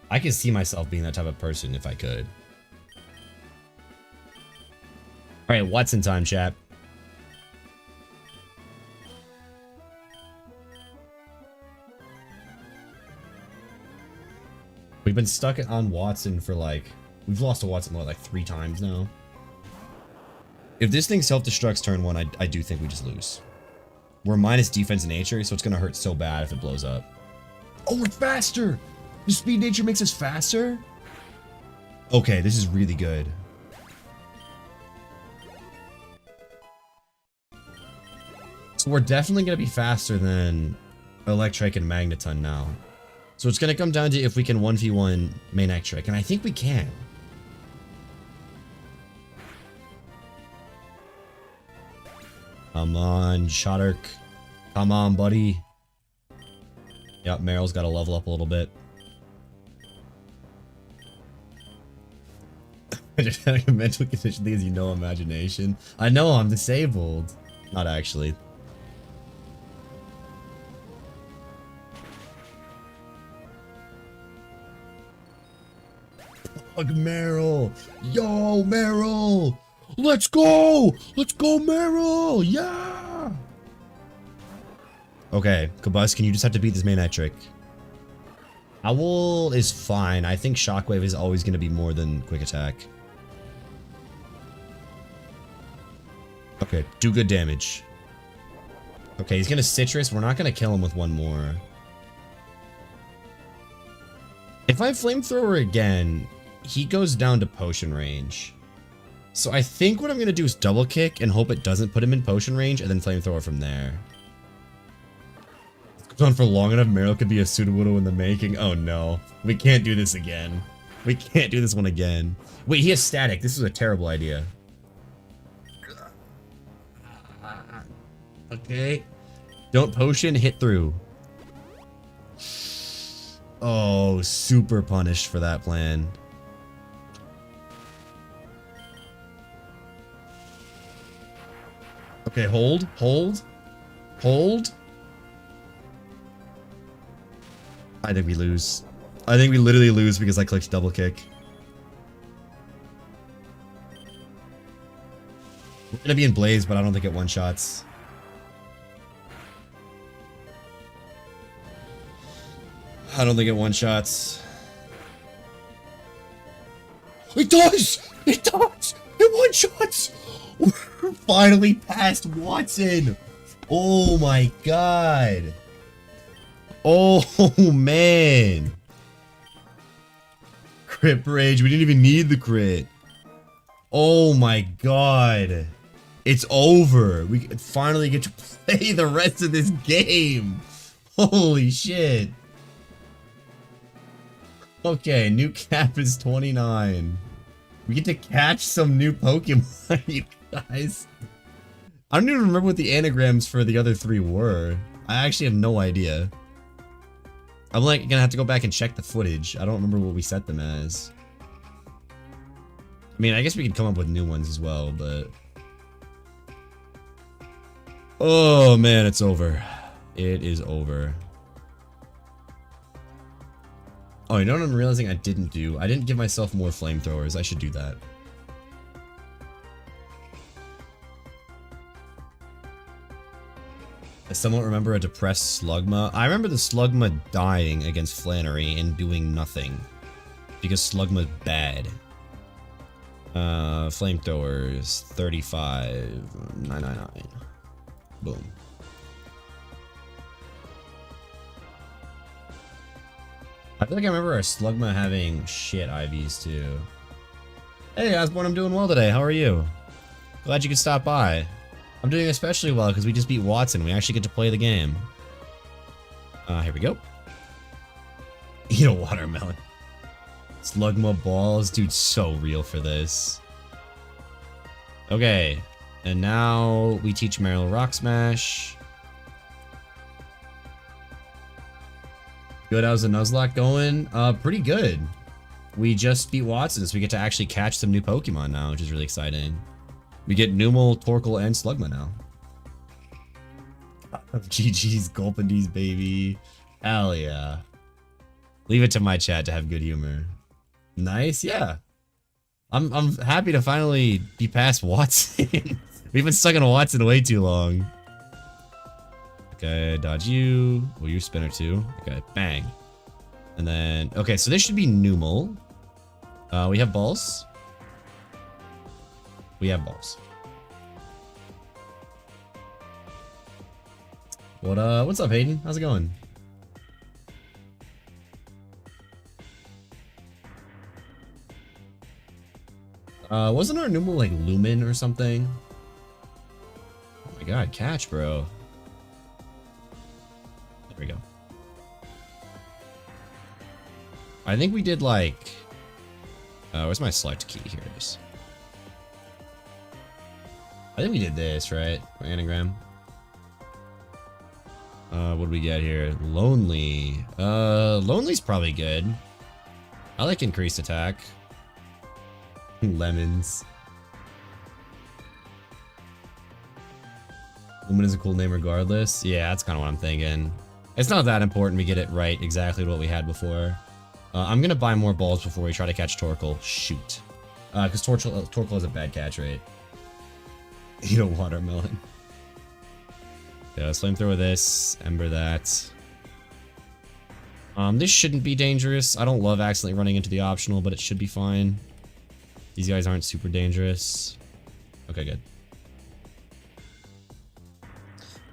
[SPEAKER 1] I can see myself being that type of person if I could. Alright, Watson time, chat. We've been stuck on Watson for like... We've lost to Watson like 3 times now. If this thing self-destructs turn 1, I do think we just lose. We're minus defense nature, so it's gonna hurt so bad if it blows up. Oh, we're faster! The speed nature makes us faster? Okay, this is really good. So we're definitely gonna be faster than Electric and Magneton now. So it's gonna come down to if we can 1v1 Manectric, and I think we can. Come on, Shotterk. Come on, buddy. Yep, Meryl's gotta level up a little bit. Just having a mental condition leaves you no imagination. I know, I'm disabled. Not actually. Meryl! Yo, Meryl! Let's go! Let's go, Meryl! Yeah! Okay, Kabus, can you just have to beat this Manectric? Owl is fine. I think Shockwave is always going to be more than Quick Attack. Okay, do good damage. Okay, he's going to Citrus. We're not going to kill him with one more. If I Flamethrower again... he goes down to potion range. So I think what I'm going to do is double kick and hope it doesn't put him in potion range and then flamethrower from there. If it goes on for long enough, Meryl could be a Sudowoodo in the making. Oh no. We can't do this again. We can't do this one again. Wait, he has static. This is a terrible idea. Okay. Don't potion, hit through. Oh, super punished for that plan. Okay, hold, hold, hold. I think we lose. I think we literally lose because I clicked double kick. We're gonna be in Blaze, but I don't think it one-shots. I don't think it one-shots. It does! It does! It one-shots! We're finally past Watson! Oh my god! Oh man! Crit rage, we didn't even need the crit. Oh my god. It's over. We finally get to play the rest of this game. Holy shit. Okay, new cap is 29. We get to catch some new Pokemon, you guys. I don't even remember what the anagrams for the other 3 were. I actually have no idea. I'm like gonna have to go back and check the footage. I don't remember what we set them as. I mean, I guess we could come up with new ones as well, but... Oh man, it's over. It is over. Oh, you know what I'm realizing I didn't do? I didn't give myself more flamethrowers. I should do that. I somewhat remember a depressed Slugma. I remember the Slugma dying against Flannery and doing nothing. Because Slugma's bad. Flamethrowers, 35, 999. Boom. I feel like I remember our Slugma having shit IVs too. Hey Osborne, I'm doing well today. How are you? Glad you could stop by. I'm doing especially well because we just beat Watson. We actually get to play the game. Here we go. Eat a watermelon. Slugma balls. Dude, so real for this. Okay. And now we teach Meryl Rock Smash. Good, how's the Nuzlocke going? Pretty good. We just beat Watson, so we get to actually catch some new Pokemon now, which is really exciting. We get Numel, Torkoal, and Slugma now. GG's Gulpindies, baby. Hell yeah. Leave it to my chat to have good humor. Nice, yeah. I'm happy to finally be past Watson. We've been stuck in Watson way too long. Okay, dodge you. Well, you spinner too. Okay, bang. And then, okay, so this should be Numel. We have balls. We have balls. What's up, Hayden? How's it going? Wasn't our Numel like Lumen or something? Oh my god, catch, bro. There we go. I think we did like... where's my select key? Here it is. I think we did this, right? For anagram. What do we get here? Lonely. Lonely's probably good. I like increased attack. Lemons. Lumen is a cool name regardless. Yeah, that's kind of what I'm thinking. It's not that important we get it right exactly what we had before. I'm gonna buy more balls before we try to catch Torkoal. Shoot. Because Torkoal has a bad catch rate. Eat a watermelon. Yeah, let's flamethrower this, ember that. This shouldn't be dangerous. I don't love accidentally running into the optional, but it should be fine. These guys aren't super dangerous. Okay, good.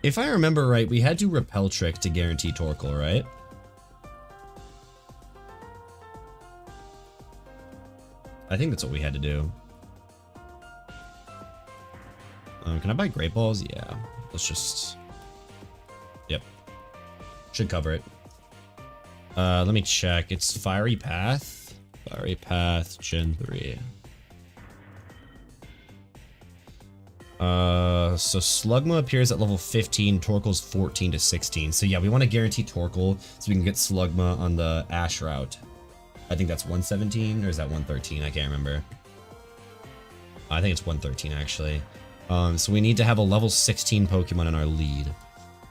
[SPEAKER 1] If I remember right, we had to repel trick to guarantee Torkoal, right? I think that's what we had to do. Can I buy great balls? Yeah. Let's just... Yep. Should cover it. Let me check. It's Fiery Path. Fiery Path, Gen 3. So Slugma appears at level 15, Torkoal's 14 to 16. So yeah, we want to guarantee Torkoal so we can get Slugma on the Ash route. I think that's 117, or is that 113? I can't remember. I think it's 113 actually. So we need to have a level 16 Pokemon in our lead.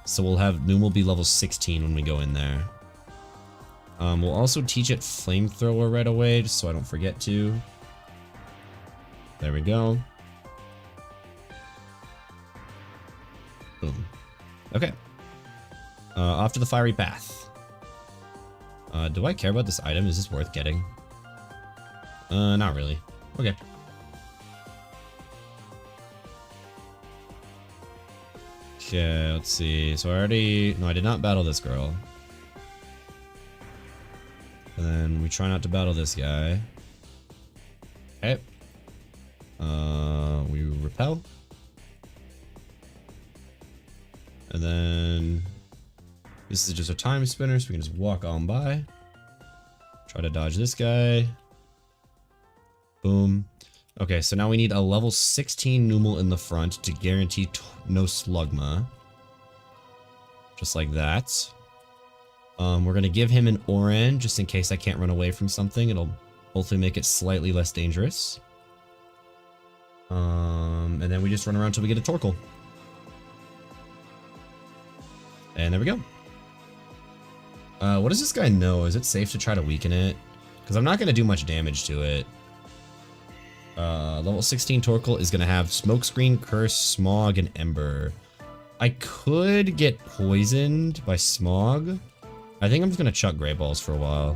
[SPEAKER 1] So we'll have Numel be level 16 when we go in there. We'll also teach it Flamethrower right away, just so I don't forget to. There we go. Boom. Okay. Off to the Fiery Path. Do I care about this item? Is this worth getting? Not really. Okay. Okay, let's see. So I did not battle this girl. And then we try not to battle this guy. Okay. We repel. And then this is just a time spinner, so we can just walk on by. Try to dodge this guy. Boom. Okay, so now we need a level 16 Numal in the front to guarantee no Slugma. Just like that. We're gonna give him an Oran just in case I can't run away from something. It'll hopefully make it slightly less dangerous. And then we just run around until we get a Torkoal. And there we go. What does this guy know? Is it safe to try to weaken it? Because I'm not gonna do much damage to it. Level 16 Torkoal is gonna have Smokescreen, Curse, Smog, and Ember. I could get poisoned by Smog. I think I'm just gonna chuck Grey Balls for a while.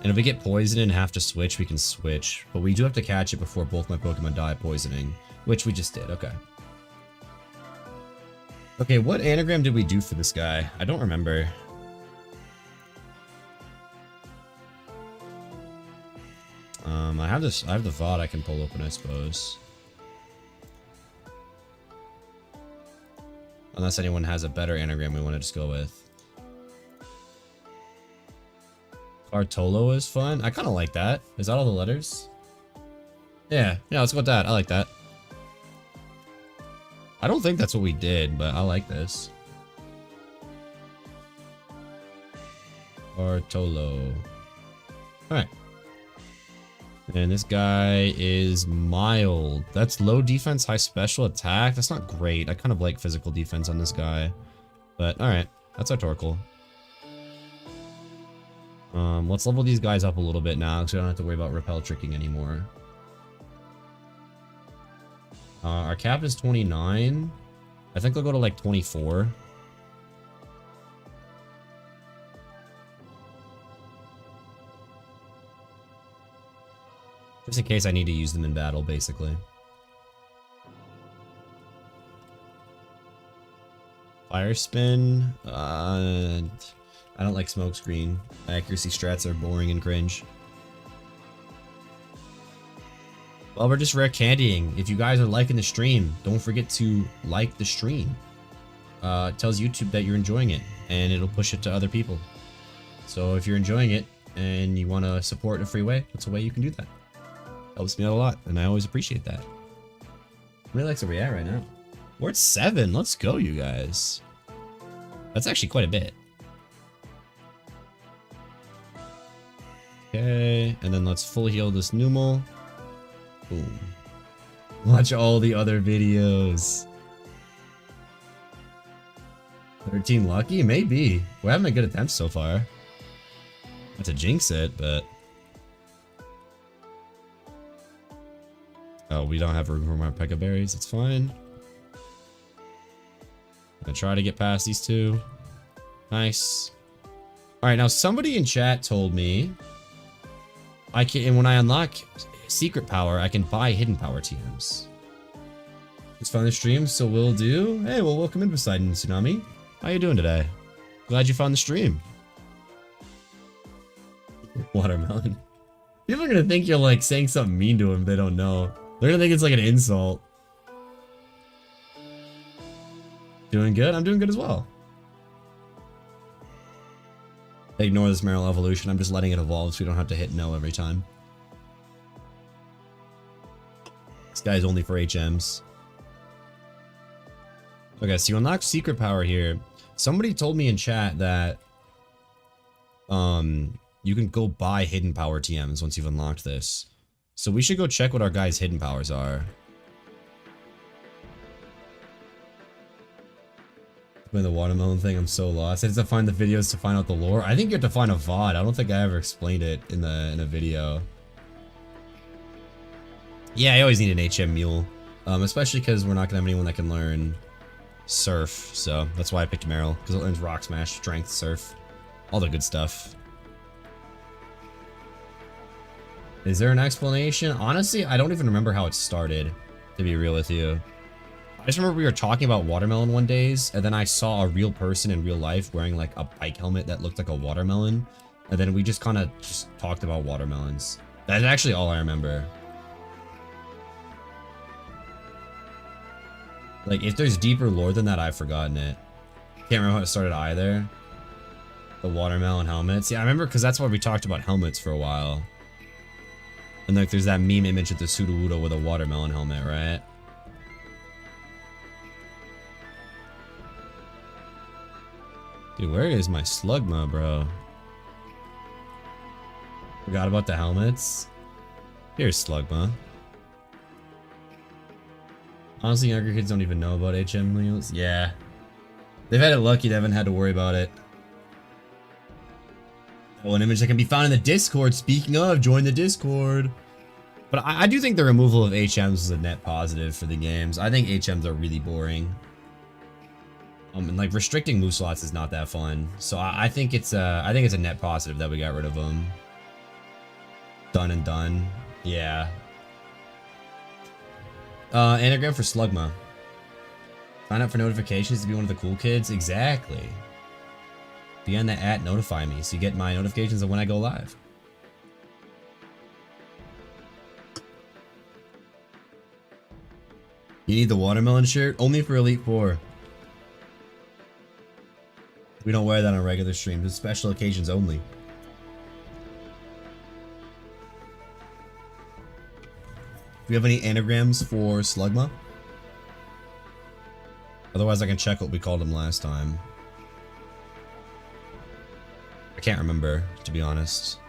[SPEAKER 1] And if we get poisoned and have to switch, we can switch. But we do have to catch it before both my Pokemon die poisoning, which we just did. Okay. Okay, what anagram did we do for this guy? I don't remember. I have the VOD I can pull open, I suppose. Unless anyone has a better anagram we want to just go with. Bartolo is fun. I kind of like that. Is that all the letters? Yeah, let's go with that. I like that. I don't think that's what we did, but I like this. Bartolo. Alright. And this guy is mild. That's low defense, high special attack. That's not great. I kind of like physical defense on this guy. But alright, that's our Torkoal. Let's level these guys up a little bit now, so we don't have to worry about repel tricking anymore. Our cap is 29. I think they'll go to like 24. Just in case I need to use them in battle, basically. Fire Spin. I don't like Smokescreen. Accuracy strats are boring and cringe. Well, we're just rare candying. If you guys are liking the stream, don't forget to like the stream. It tells YouTube that you're enjoying it, and it'll push it to other people. So if you're enjoying it and you want to support in a free way, that's a way you can do that. Helps me out a lot, and I always appreciate that. Really likes where we're at right now. We're at 7. Let's go, you guys. That's actually quite a bit. Okay, and then let's full heal this Numal. Boom. Watch all the other videos. 13 lucky? Maybe. We're having a good attempt so far. Not to jinx it, but... Oh, we don't have room for more Pekka Berries. It's fine. I'm gonna try to get past these two. Nice. Alright, now somebody in chat told me I can, and when I unlock secret power, I can buy hidden power TMs. Just found the stream, so we'll do. Hey, well, welcome in, Poseidon Tsunami. How you doing today? Glad you found the stream. Watermelon. People are gonna think you're like saying something mean to them. They don't know. They're gonna think it's like an insult. Doing good? I'm doing good as well. Ignore this Meryl evolution. I'm just letting it evolve so we don't have to hit no every time. This guy's only for HMs. Okay, so you unlock secret power here. Somebody told me in chat that you can go buy hidden power TMs once you've unlocked this. So we should go check what our guys' hidden powers are. With the watermelon thing, I'm so lost. I have to find the videos to find out the lore. I think you have to find a VOD. I don't think I ever explained it in a video. Yeah, I always need an HM mule. Especially because we're not gonna have anyone that can learn Surf, so that's why I picked Meryl, because it learns Rock Smash, Strength, Surf, all the good stuff. Is there an explanation? Honestly, I don't even remember how it started, to be real with you. I just remember we were talking about watermelon one days, and then I saw a real person in real life wearing like a bike helmet that looked like a watermelon, and then we just kind of just talked about watermelons. That's actually all I remember. Like, if there's deeper lore than that, I've forgotten it. Can't remember how it started either. The watermelon helmets. Yeah, I remember because that's why we talked about helmets for a while. And like, there's that meme image of the Sudowoodo with a watermelon helmet, right? Dude, where is my Slugma, bro? Forgot about the helmets. Here's Slugma. Honestly, younger kids don't even know about HM wheels. Yeah. They've had it lucky they haven't had to worry about it. Oh, an image that can be found in the Discord. Speaking of, join the Discord. But I do think the removal of HMs is a net positive for the games. I think HMs are really boring. And like restricting move slots is not that fun. So I think it's a net positive that we got rid of them. Done and done. Yeah. Anagram for Slugma. Sign up for notifications to be one of the cool kids. Exactly. Be on the notify me so you get my notifications of when I go live. You need the watermelon shirt? Only for Elite Four. We don't wear that on regular streams. It's special occasions only. Do we have any anagrams for Slugma? Otherwise I can check what we called him last time. I can't remember, to be honest.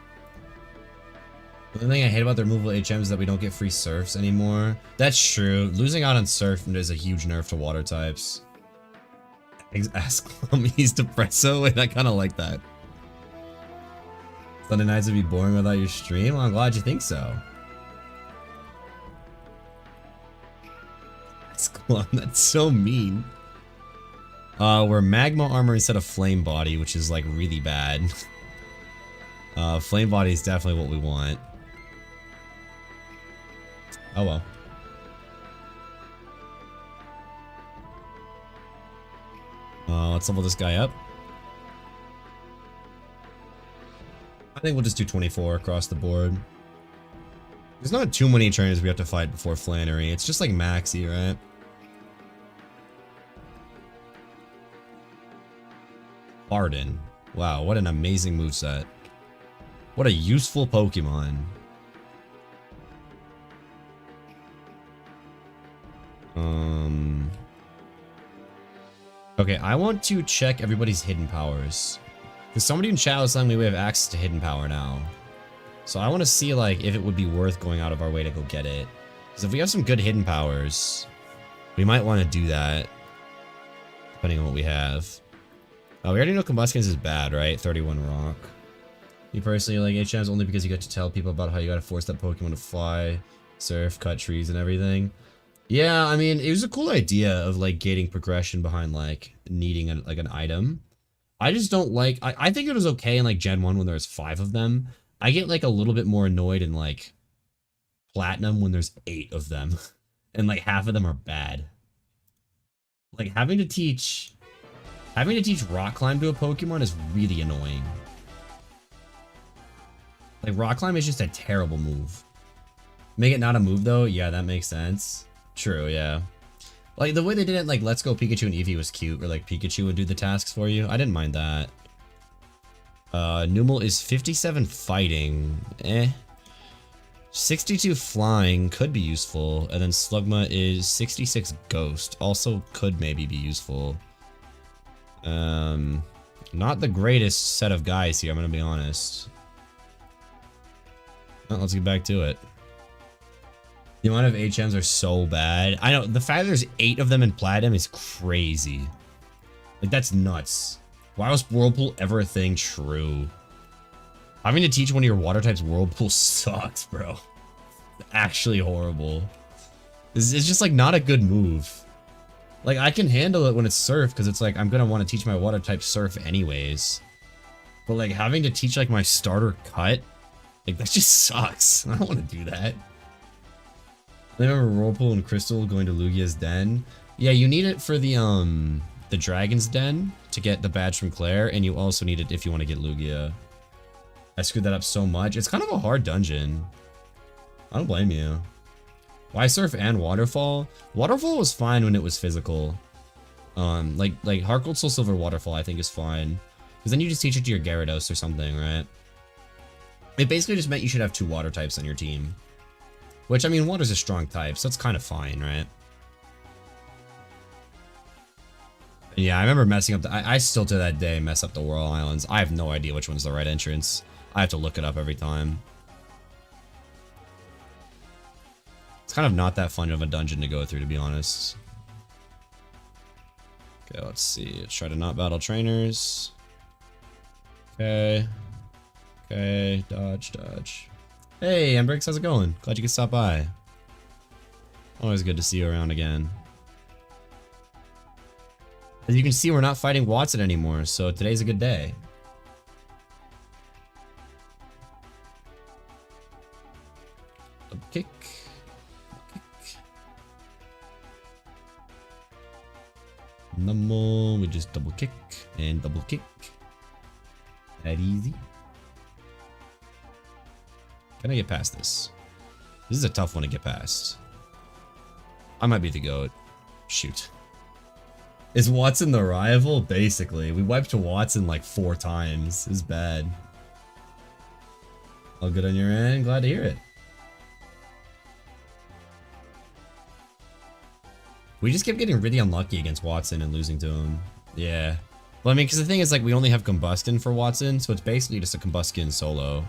[SPEAKER 1] The only thing I hate about the removal of HM is that we don't get free surfs anymore. That's true. Losing out on surf is a huge nerf to water types. Ask he's depresso, and I kind of like that. Sunday nights would be boring without your stream? Well, I'm glad you think so. That's so mean. We're magma armor instead of flame body, which is like really bad. Flame body is definitely what we want. Oh well. Let's level this guy up. I think we'll just do 24 across the board. There's not too many trainers we have to fight before Flannery. It's just like Maxi, right? Arden. Wow, what an amazing moveset. What a useful Pokemon. Okay, I want to check everybody's hidden powers. Because somebody in chat was telling me we have access to hidden power now. So I want to see like if it would be worth going out of our way to go get it. Because if we have some good hidden powers, we might want to do that. Depending on what we have. We already know Combustions is bad, right? 31 rock. You personally like HMs only because you get to tell people about how you gotta force that Pokemon to fly, surf, cut trees, and everything. Yeah, I mean, it was a cool idea of like gating progression behind like needing like an item. I just don't like. I think it was okay in like Gen 1 when there was 5 of them. I get like a little bit more annoyed in like Platinum when there's 8 of them, and like half of them are bad. Like having to teach Rock Climb to a Pokemon is really annoying. Like Rock Climb is just a terrible move. Make it not a move though? Yeah, that makes sense. True, yeah. Like the way they did it, like Let's Go Pikachu and Eevee was cute, or like Pikachu would do the tasks for you. I didn't mind that. Numel is 57 fighting. 62 flying could be useful, and then Slugma is 66 ghost. Also could maybe be useful. Not the greatest set of guys here, I'm gonna be honest. Well, let's get back to it. The amount of HMs are so bad. I know, the fact that there's 8 of them in Platinum is crazy. Like, that's nuts. Why was Whirlpool ever a thing? True. Having to teach one of your water types Whirlpool sucks, bro. It's actually horrible. It's just, like, not a good move. Like, I can handle it when it's surf, because it's like, I'm gonna want to teach my water type surf anyways. But like, having to teach like my starter cut, like, that just sucks. I don't want to do that. I remember Whirlpool and Crystal going to Lugia's den. Yeah, you need it for the Dragon's Den to get the badge from Claire, and you also need it if you want to get Lugia. I screwed that up so much. It's kind of a hard dungeon. I don't blame you. Why surf and waterfall? Waterfall was fine when it was physical. Like Heart Gold Soul Silver Waterfall I think is fine. Because then you just teach it to your Gyarados or something, right? It basically just meant you should have 2 water types on your team. Which, I mean, water's a strong type, so it's kind of fine, right? Yeah, I remember messing up I still to that day mess up the Whirl Islands. I have no idea which one's the right entrance. I have to look it up every time. It's kind of not that fun of a dungeon to go through, to be honest. Okay, let's see. Let's try to not battle trainers. Okay. Okay, dodge, dodge. Hey, Embrix, how's it going? Glad you could stop by. Always good to see you around again. As you can see, we're not fighting Watson anymore, so today's a good day. Double kick. Number, we just double kick and double kick. That easy. Can I get past this? This is a tough one to get past. I might be the GOAT. Shoot. Is Watson the rival? Basically. We wiped Watson like 4 times. It's bad. All good on your end? Glad to hear it. We just kept getting really unlucky against Watson and losing to him. Yeah. Well, I mean, because the thing is, like, we only have Combustion for Watson, so it's basically just a Combustion solo.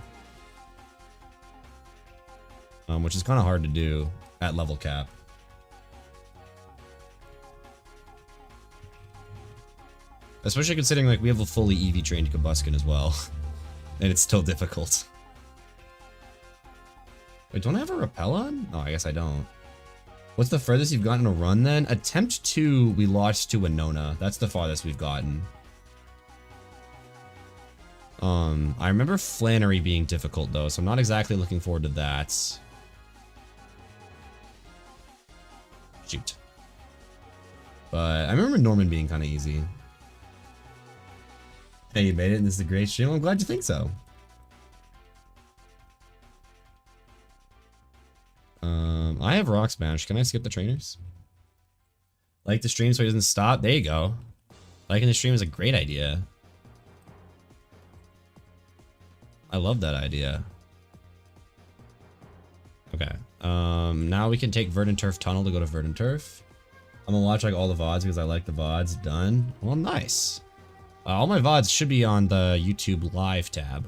[SPEAKER 1] Which is kind of hard to do at level cap. Especially considering, like, we have a fully EV trained Combustion as well. And it's still difficult. Wait, don't I have a Repel on? Oh, I guess I don't. What's the furthest you've gotten a run then? Attempt 2, we lost to Winona. That's the farthest we've gotten. I remember Flannery being difficult though, so I'm not exactly looking forward to that. Shoot. But I remember Norman being kind of easy. Hey, you made it and this is a great stream. I'm glad you think so. I have Rock Smash. Can I skip the trainers? Like the stream so he doesn't stop? There you go. Liking the stream is a great idea. I love that idea. Okay. Now we can take Verdant Turf Tunnel to go to Verdant Turf. I'm gonna watch like all the VODs because I like the VODs. Done. Well, nice. All my VODs should be on the YouTube Live tab.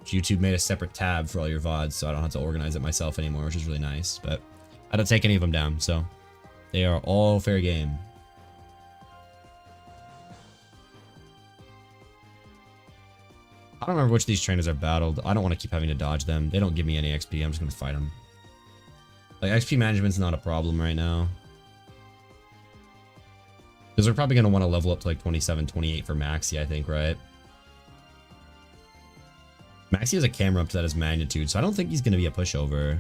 [SPEAKER 1] YouTube made a separate tab for all your VODs, so I don't have to organize it myself anymore, which is really nice. But I don't take any of them down, so they are all fair game. I don't remember which of these trainers are battled. I don't want to keep having to dodge them. They don't give me any XP. I'm just going to fight them. Like, XP management's not a problem right now. Because we're probably going to want to level up to like 27, 28 for Maxi, I think, right? Maxi has a camera up to that as magnitude, so I don't think he's going to be a pushover.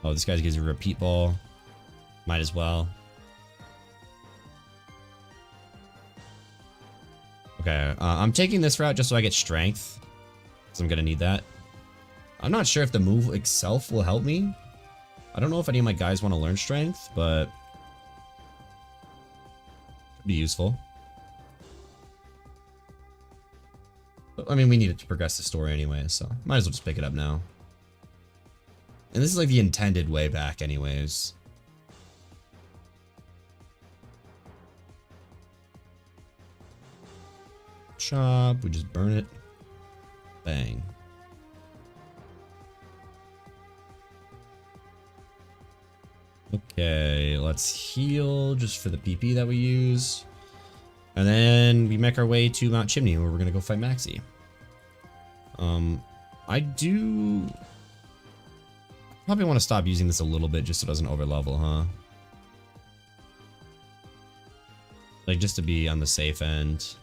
[SPEAKER 1] Oh, this guy gives you a repeat ball. Might as well. Okay, I'm taking this route just so I get strength. Because I'm going to need that. I'm not sure if the move itself will help me. I don't know if any of my guys want to learn strength, but could be useful. But, I mean, we need it to progress the story anyway, so might as well just pick it up now. And this is like the intended way back anyways. Chop, we just burn it. Bang. Okay, let's heal just for the PP that we use. And then we make our way to Mount Chimney where we're gonna go fight Maxi. I do probably want to stop using this a little bit just so it doesn't overlevel, huh? Like, just to be on the safe end.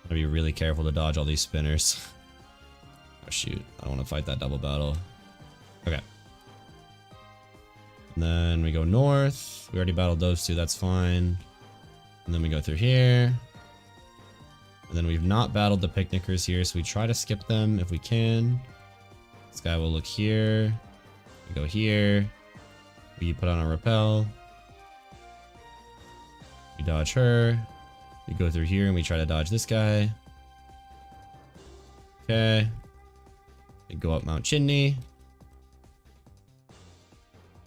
[SPEAKER 1] Gotta be really careful to dodge all these spinners. Oh shoot, I don't want to fight that double battle. Okay. And then we go north. We already battled those two, that's fine. And then we go through here. And then we've not battled the picnickers here, so we try to skip them if we can. This guy will look here. We go here. We put on our rappel. We dodge her. We go through here and we try to dodge this guy. Okay. We go up Mount Chimney.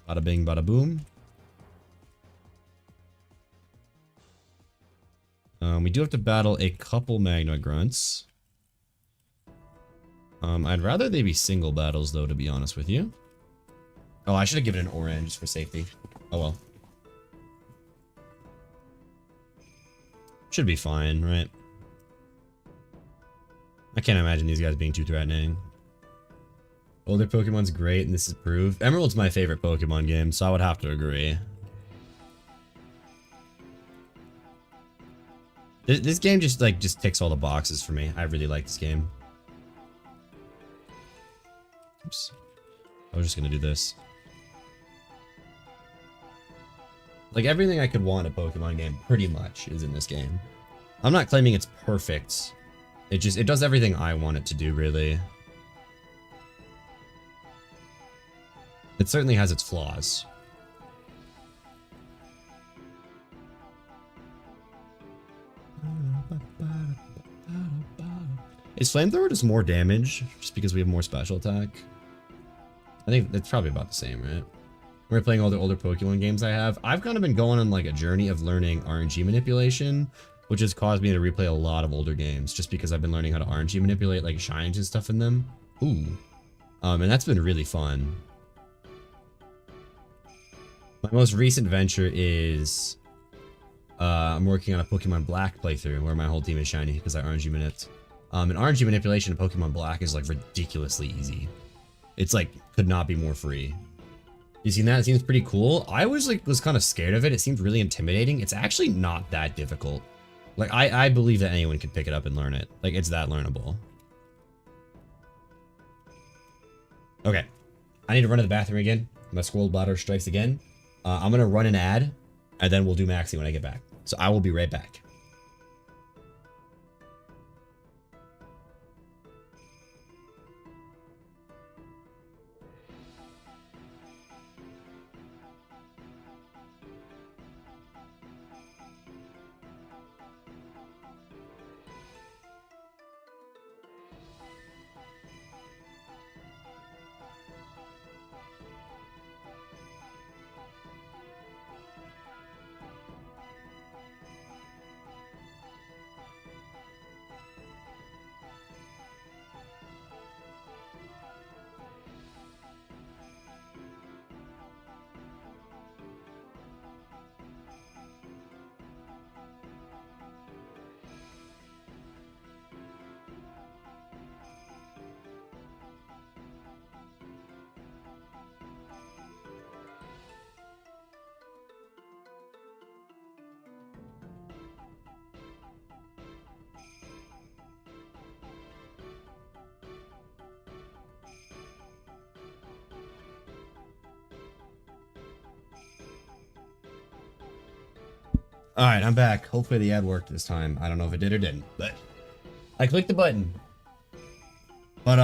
[SPEAKER 1] Bada bing, bada boom. We do have to battle a couple Magma Grunts. I'd rather they be single battles though, to be honest with you. Oh, I should have given it an orange just for safety. Oh well. Should be fine, right? I can't imagine these guys being too threatening. Older Pokemon's great, and this is proof. Emerald's my favorite Pokemon game, so I would have to agree. This game just ticks all the boxes for me. I really like this game. Oops. I was just gonna do this. Like, everything I could want in a Pokemon game pretty much is in this game. I'm not claiming it's perfect. It does everything I want it to do, really. It certainly has its flaws. Is Flamethrower just more damage just because we have more special attack? I think it's probably about the same, right? We're playing all the older Pokemon games I've kind of been going on like a journey of learning RNG manipulation, which has caused me to replay a lot of older games just because I've been learning how to RNG manipulate like shines and stuff in them. Ooh. And that's been really fun. My most recent venture is I'm working on a Pokemon Black playthrough where my whole team is shiny because I RNG maniped. And RNG manipulation in Pokemon Black is like ridiculously easy. It's like could not be more free. You seen that? It seems pretty cool. I was kind of scared of it. It seemed really intimidating. It's actually not that difficult. Like I believe that anyone could pick it up and learn it. Like it's that learnable. Okay, I need to run to the bathroom again. My squirrel bladder strikes again. I'm gonna run an ad, and then we'll do Maxi when I get back. So I will be right back. Alright, I'm back. Hopefully the ad worked this time. I don't know if it did or didn't, but I clicked the button. But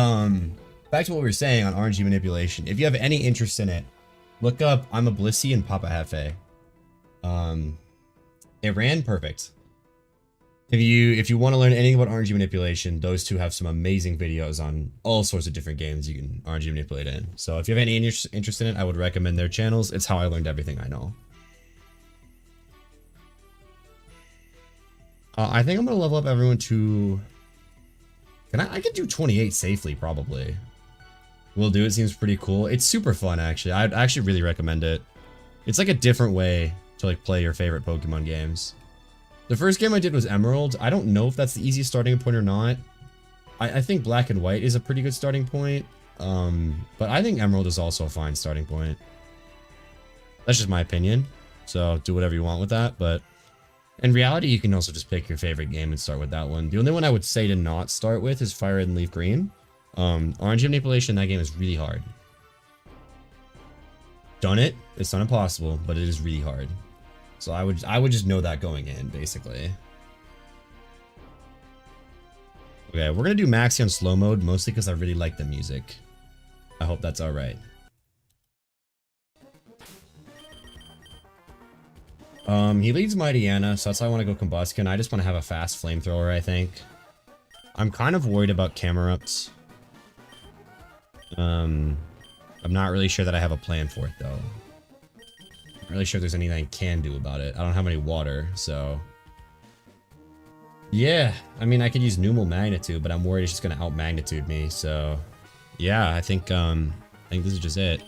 [SPEAKER 1] back to what we were saying on RNG manipulation. If you have any interest in it, look up I'm a Blissey and Papa Hefe. It ran perfect. If you want to learn anything about RNG manipulation, those two have some amazing videos on all sorts of different games you can RNG manipulate in. So if you have any interest in it, I would recommend their channels. It's how I learned everything I know. I think I'm gonna level up everyone to. I could do 28 safely, probably. Will do. It seems pretty cool. It's super fun, actually. I'd actually really recommend it. It's like a different way to like play your favorite Pokemon games. The first game I did was Emerald. I don't know if that's the easiest starting point or not. I think Black and White is a pretty good starting point. But I think Emerald is also a fine starting point. That's just my opinion. So do whatever you want with that. But in reality, you can also just pick your favorite game and start with that one. The only one I would say to not start with is Fire Red and Leaf Green. RNG manipulation in that game is really hard. Done it. It's not impossible, but it is really hard. So I would just know that going in, basically. Okay, we're gonna do Maxi on slow mode, mostly because I really like the music. I hope that's alright. He leads Mightyana, so that's why I want to go Combustion. I just want to have a fast flamethrower, I think. I'm kind of worried about Camerupts. I'm not really sure that I have a plan for it, though. I'm really sure there's anything I can do about it. I don't have any water, so... Yeah, I mean, I could use Numal Magnitude, but I'm worried it's just gonna out-magnitude me, so... Yeah, I think this is just it.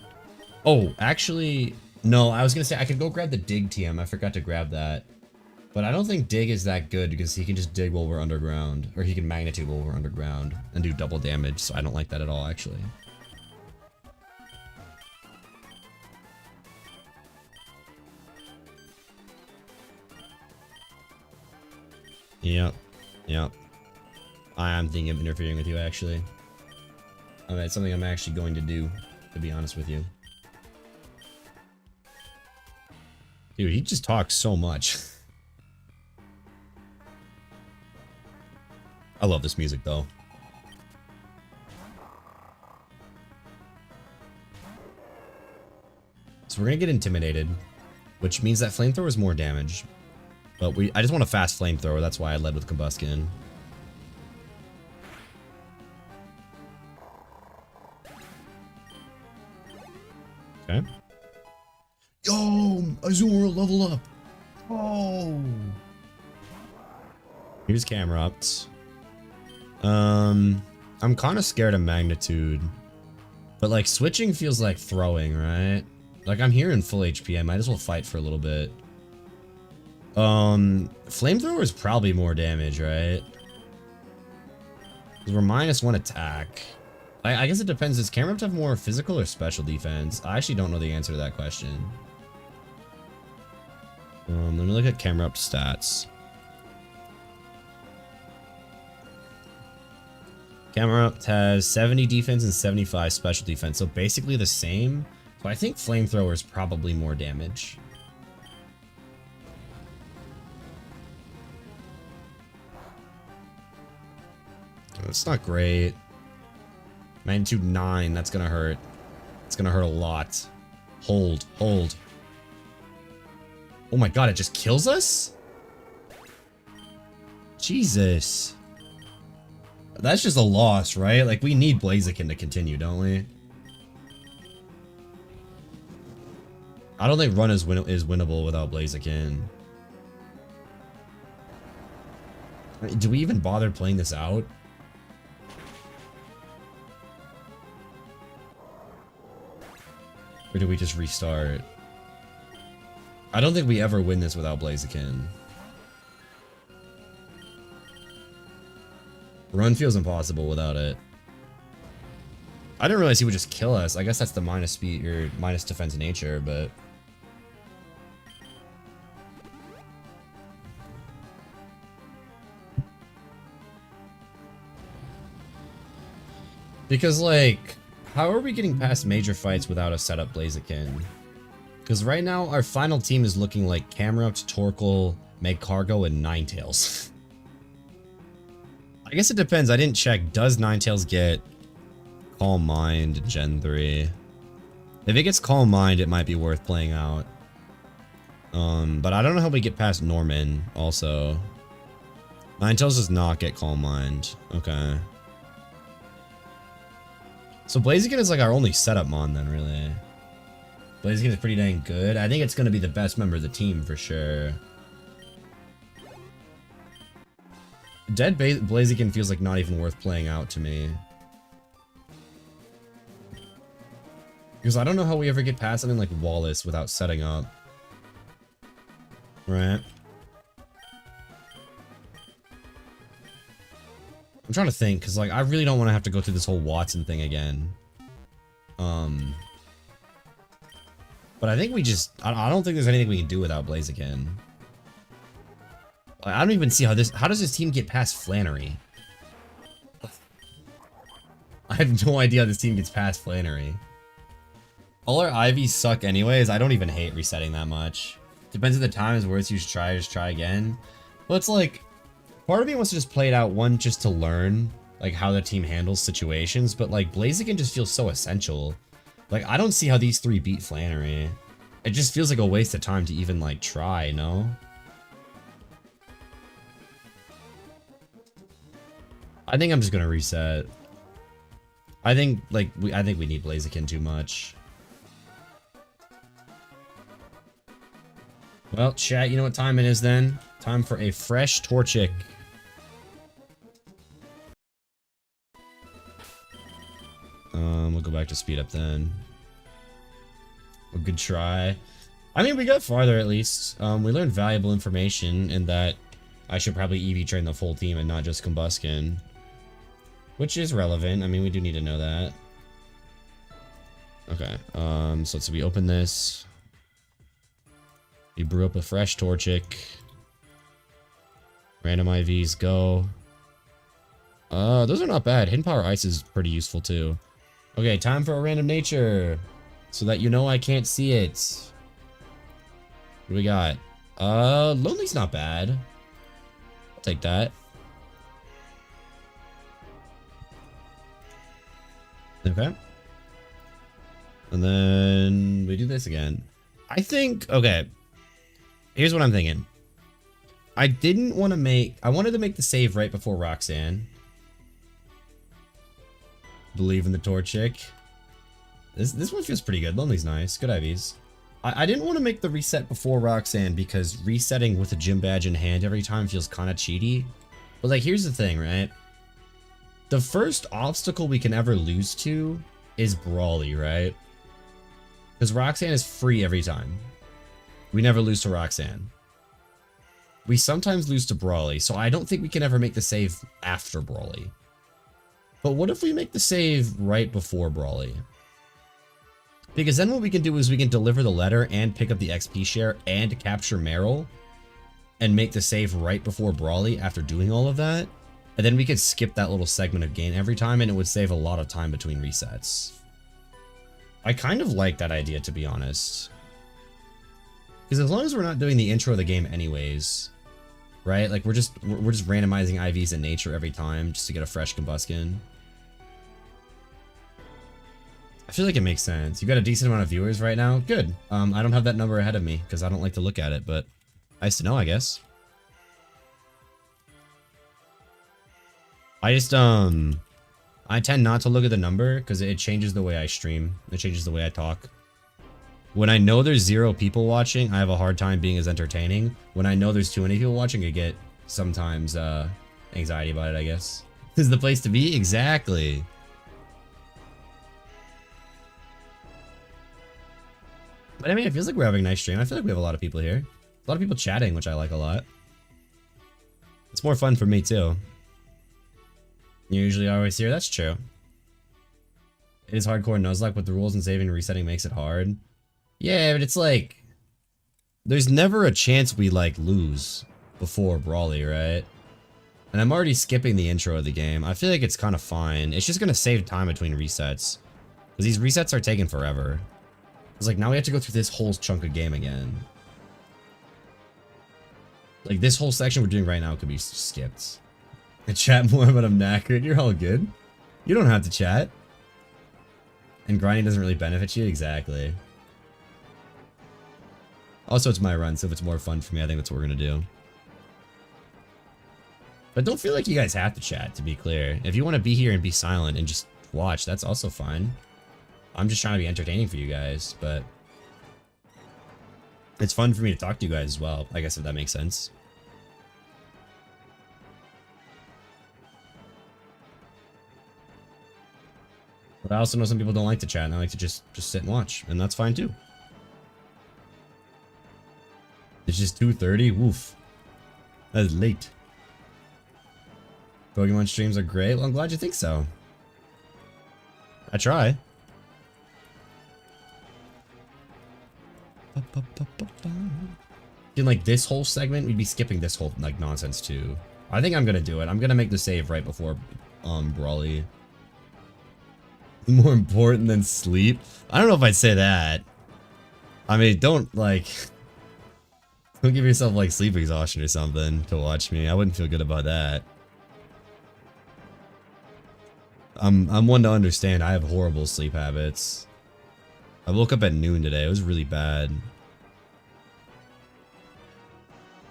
[SPEAKER 1] Oh, actually... No, I was gonna say I could go grab the Dig TM. I forgot to grab that. But I don't think Dig is that good, because he can just dig while we're underground. Or he can Magnitude while we're underground, and do double damage, so I don't like that at all, actually. Yep. Yep. I am thinking of interfering with you, actually. I mean, it's something I'm actually going to do, to be honest with you. Dude, he just talks so much. I love this music, though. So we're gonna get intimidated, which means that flamethrower is more damage. But I just want a fast flamethrower, that's why I led with Combustion. Okay. Yo, Azure level up. Oh. Here's Camerupts. I'm kind of scared of Magnitude. But like switching feels like throwing, right? Like I'm here in full HP, I might as well fight for a little bit. Flamethrower is probably more damage, right? Because we're -1 attack. I guess it depends. Does Camerupt have more physical or special defense? I actually don't know the answer to that question. Let me look at Camerupt stats. Camerupt has 70 defense and 75 special defense, so basically the same. So I think Flamethrower is probably more damage. That's not great. Magnitude 9, that's gonna hurt. It's gonna hurt a lot. Hold, hold. Oh my god, it just kills us? Jesus. That's just a loss, right? Like, we need Blaziken to continue, don't we? I don't think Run is winnable without Blaziken. Do we even bother playing this out? Or do we just restart? I don't think we ever win this without Blaziken. Run feels impossible without it. I didn't realize he would just kill us. I guess that's the minus speed or minus defense nature, but... Because, like, how are we getting past major fights without a setup Blaziken? Because right now, our final team is looking like Camerupt, Torkoal, Magcargo, and Ninetales. I guess it depends. I didn't check. Does Ninetales get Calm Mind in Gen 3? If it gets Calm Mind, it might be worth playing out. But I don't know how we get past Norman, also. Ninetales does not get Calm Mind. Okay. So Blaziken is like our only setup mon then, really. Blaziken is pretty dang good. I think it's going to be the best member of the team for sure. Dead Blaziken feels like not even worth playing out to me. Because I don't know how we ever get past something like Wallace without setting up. Right? I'm trying to think, because like I really don't want to have to go through this whole Watson thing again. But I think we just, I don't think there's anything we can do without Blaziken. I don't even see how does this team get past Flannery? I have no idea how this team gets past Flannery. All our Ivies suck anyways. I don't even hate resetting that much. Depends if the time is worth you should try, just try again. But it's like, part of me wants to just play it out, one, just to learn, like, how the team handles situations, but, like, Blaziken just feels so essential. Like, I don't see how these three beat Flannery. It just feels like a waste of time to even, like, try, no? I think I'm just gonna reset. I think we need Blaziken too much. Well, chat, you know what time it is then? Time for a fresh Torchic. We'll go back to speed up then. A good try. I mean, we got farther at least. We learned valuable information in that I should probably EV train the full team and not just Combuskin. Which is relevant. I mean, we do need to know that. Okay, so let's see, we open this. We brew up a fresh Torchic. Random IVs, go. Those are not bad. Hidden Power Ice is pretty useful too. Okay, time for a random nature. So that you know I can't see it. What do we got? Lonely's not bad. I'll take that. Okay. And then we do this again. I think, okay. Here's what I'm thinking. I wanted to make the save right before Roxanne. Believe in the Torchic. This one feels pretty good. Lonely's nice. Good IVs. I didn't want to make the reset before Roxanne because resetting with a gym badge in hand every time feels kind of cheaty. But like, here's the thing, right? The first obstacle we can ever lose to is Brawly, right? Because Roxanne is free every time. We never lose to Roxanne. We sometimes lose to Brawly, so I don't think we can ever make the save after Brawly. But what if we make the save right before Brawly? Because then what we can do is we can deliver the letter and pick up the XP share and capture Meryl and make the save right before Brawly after doing all of that. And then we could skip that little segment of game every time and it would save a lot of time between resets. I kind of like that idea, to be honest. Because as long as we're not doing the intro of the game anyways, right? Like we're just randomizing IVs in nature every time just to get a fresh Combuskin. I feel like it makes sense. You got a decent amount of viewers right now? Good. I don't have that number ahead of me because I don't like to look at it, but nice to know, I guess. I just, I tend not to look at the number because it changes the way I stream. It changes the way I talk. When I know there's 0 people watching, I have a hard time being as entertaining. When I know there's too many people watching, I get sometimes, anxiety about it, I guess. This is the place to be? Exactly. But I mean, it feels like we're having a nice stream. I feel like we have a lot of people here. A lot of people chatting, which I like a lot. It's more fun for me, too. You're usually always here. That's true. It is hardcore Nuzlocke, but the rules and saving and resetting makes it hard. Yeah, but it's like... There's never a chance we, like, lose before Brawly, right? And I'm already skipping the intro of the game. I feel like it's kind of fine. It's just gonna save time between resets. Because these resets are taking forever. It's like, now we have to go through this whole chunk of game again. Like, this whole section we're doing right now could be skipped. I chat more, but I'm knackered. You're all good. You don't have to chat. And grinding doesn't really benefit you? Exactly. Also, it's my run, so if it's more fun for me, I think that's what we're gonna do. But don't feel like you guys have to chat, to be clear. If you want to be here and be silent and just watch, that's also fine. I'm just trying to be entertaining for you guys, but... It's fun for me to talk to you guys as well, I guess, if that makes sense. But I also know some people don't like to chat and I like to just sit and watch, and that's fine too. It's just 2:30? Woof. That is late. Pokemon streams are great? Well, I'm glad you think so. I try. In like this whole segment, we'd be skipping this whole like nonsense too. I think I'm gonna do it. I'm gonna make the save right before Brawly. More important than sleep? I don't know if I'd say that. I mean, don't like don't give yourself like sleep exhaustion or something to watch me. I wouldn't feel good about that. I'm one to understand. I have horrible sleep habits. I woke up at noon today. It was really bad.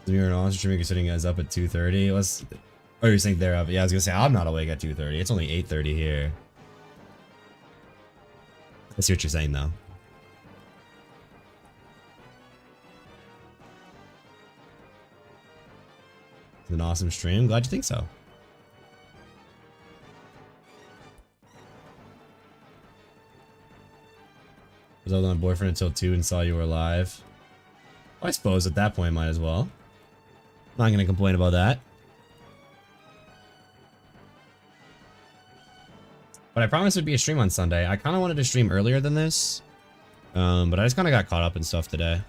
[SPEAKER 1] You're an awesome streamer sitting guys up at 2:30. Let's. Oh, you're saying they're up? Yeah, I was gonna say I'm not awake at 2:30. It's only 8:30 here. I see what you're saying though. It's an awesome stream. Glad you think so. I was with my boyfriend until 2 and saw you were live. Well, I suppose at that point might as well. Not gonna complain about that. But I promised it'd be a stream on Sunday. I kind of wanted to stream earlier than this. But I just kind of got caught up in stuff today.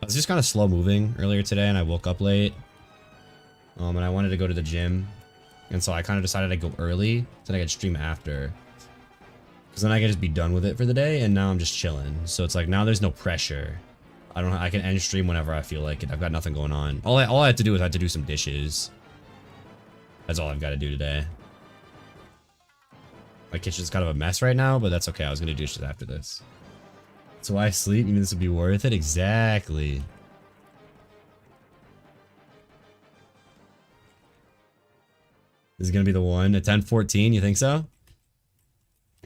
[SPEAKER 1] I was just kind of slow moving earlier today and I woke up late. And I wanted to go to the gym. And so I kind of decided I'd go early so that I could stream after. Because then I could just be done with it for the day and now I'm just chilling. So it's like now there's no pressure. I can end stream whenever I feel like it. I've got nothing going on. All I have to do is I have to do some dishes. That's all I've got to do today. My kitchen's kind of a mess right now, but that's okay. I was gonna do dishes after this. So I sleep. You mean this would be worth it? Exactly. This is gonna be the one at 10:14. You think so?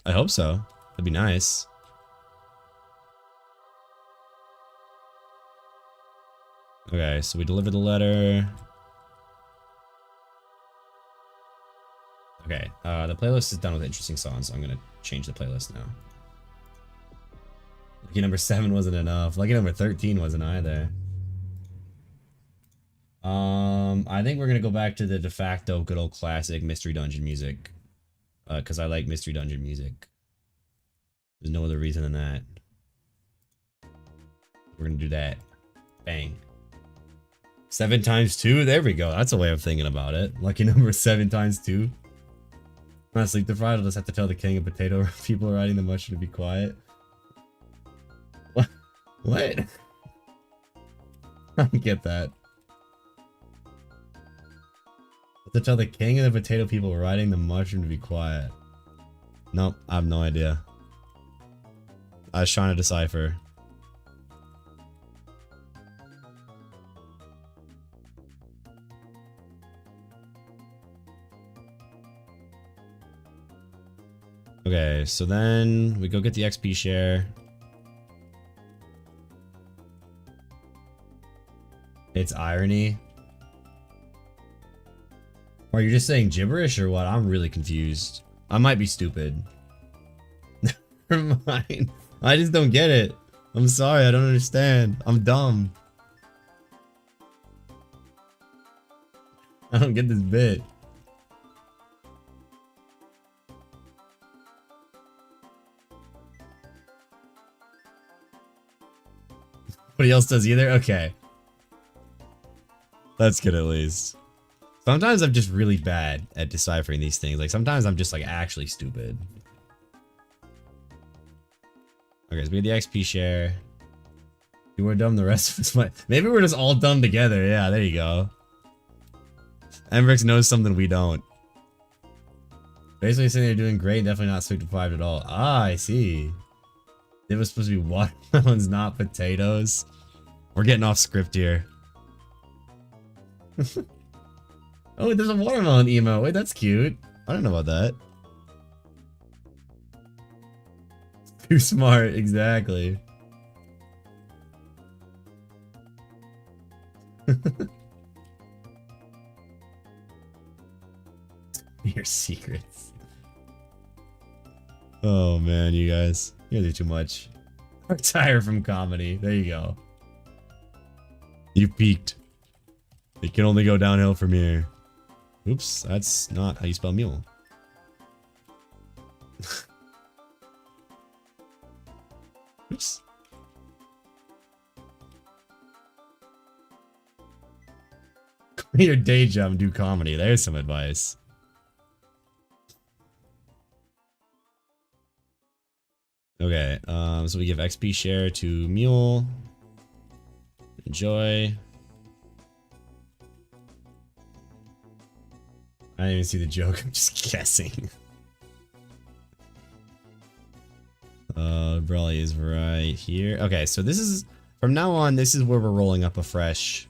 [SPEAKER 1] I hope so. That'd be nice. Okay, so we delivered the letter. Okay, the playlist is done with interesting songs, so I'm gonna change the playlist now. Lucky number 7 wasn't enough. Lucky number 13 wasn't either. I think we're gonna go back to the de facto good old classic Mystery Dungeon music. Because I like Mystery Dungeon music. There's no other reason than that. We're gonna do that. Bang. 7 times 2? There we go. That's a way of thinking about it. Lucky number 7 times 2. Not sleep deprived, I'll just have to tell the king of potato people riding the mushroom to be quiet. What? What? I don't get that. I have to tell the king of the potato people riding the mushroom to be quiet. Nope, I have no idea. I was trying to decipher. Okay, so then we go get the XP share. It's irony. Are you just saying gibberish or what? I'm really confused. I might be stupid. Never mind. I just don't get it. I'm sorry, I don't understand. I'm dumb. I don't get this bit. Nobody else does either? Okay. That's good at least. Sometimes I'm just really bad at deciphering these things. Like sometimes I'm just like actually stupid. Okay, so we have the XP share. You were dumb, the rest of us might. Maybe we're just all dumb together. Yeah, there you go. Embrix knows something we don't. Basically saying they're doing great, definitely not sleep deprived at all. Ah, I see. It was supposed to be watermelons, not potatoes. We're getting off script here. Oh, there's a watermelon emote. Wait, that's cute. I don't know about that. Too smart, exactly. Your secrets. Oh man, you guys do too much. Retire from comedy. There you go. You peaked. It can only go downhill from here. Oops, that's not how you spell mule. Oops. Your day job, do comedy. There's some advice. Okay, so we give XP share to Mule. Enjoy. I didn't even see the joke, I'm just guessing. Brawly is right here. Okay, so this is, from now on, this is where we're rolling up a fresh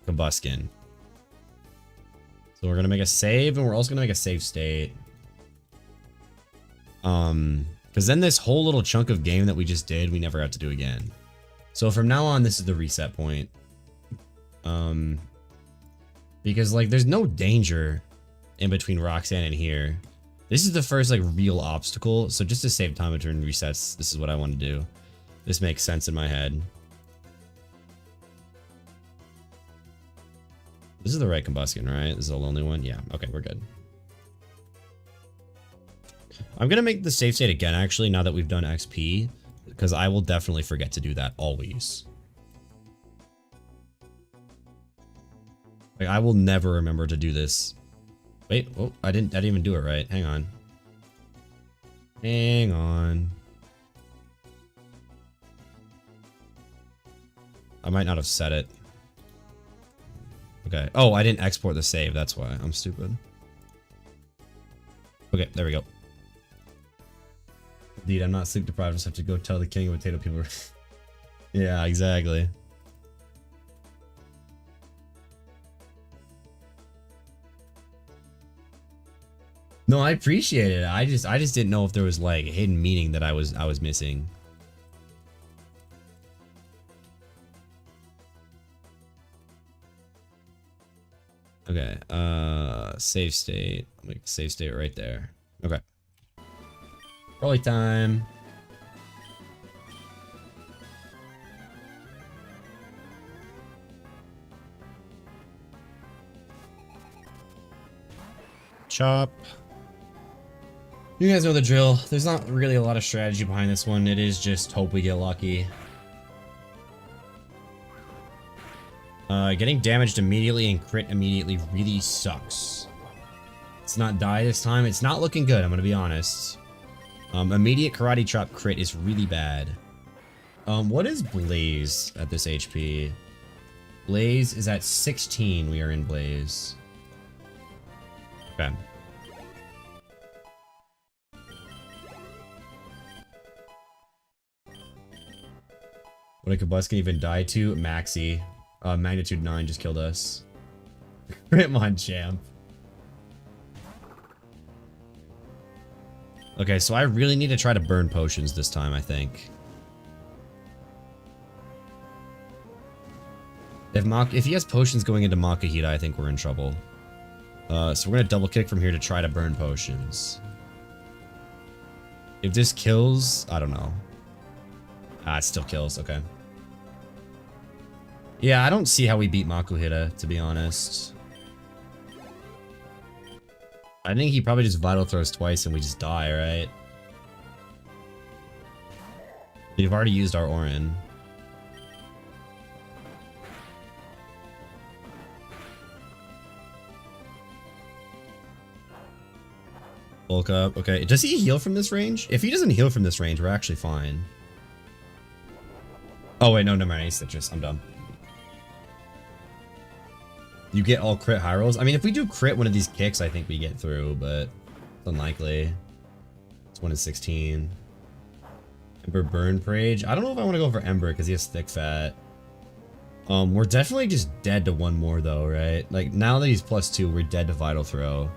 [SPEAKER 1] Combuskin. So we're gonna make a save, and we're also gonna make a save state. Because then this whole little chunk of game that we just did, we never have to do again. So from now on, this is the reset point. Because like there's no danger in between Roxanne and here. This is the first like real obstacle. So just to save time between resets, this is what I want to do. This makes sense in my head. This is the right Combuskin, right? This is a lonely one. Yeah. Okay, we're good. I'm gonna make the save state again, actually, now that we've done XP, because I will definitely forget to do that always. Like, I will never remember to do this. Wait, oh, I didn't even do it right. Hang on. Hang on. I might not have set it. Okay. Oh, I didn't export the save. That's why. I'm stupid. Okay, there we go. Indeed, I'm not sleep deprived. I just have to go tell the king of potato people. Yeah, exactly. No, I appreciate it. I just didn't know if there was like a hidden meaning that I was missing. Okay, save state. Make save state right there. Okay. Rolly time. Chop. You guys know the drill. There's not really a lot of strategy behind this one. It is just hope we get lucky. Getting damaged immediately and crit immediately really sucks. It's not die this time. It's not looking good, I'm gonna be honest. Immediate karate chop crit is really bad. What is Blaze at this HP? Blaze is at 16. We are in Blaze. Okay. What did Combuskin even die to? Maxi. Magnitude 9 just killed us. Critmon champ. Okay, so I really need to try to burn potions this time, I think. If he has potions going into Makahita, I think we're in trouble. So we're gonna double kick from here to try to burn potions. If this kills, I don't know. Ah, it still kills, okay. Yeah, I don't see how we beat Makuhita, to be honest. I think he probably just Vital Throws twice and we just die, right? We've already used our Orin. Bulk up, okay. Does he heal from this range? If he doesn't heal from this range, we're actually fine. Oh wait, no, never mind, Citrus, I'm dumb. You get all crit high rolls? I mean, if we do crit one of these kicks, I think we get through, but it's unlikely. It's 1 in 16. Ember Burn Prage. I don't know if I want to go for Ember because he has thick fat. We're definitely just dead to one more though, right? Like now that he's +2, we're dead to Vital Throw.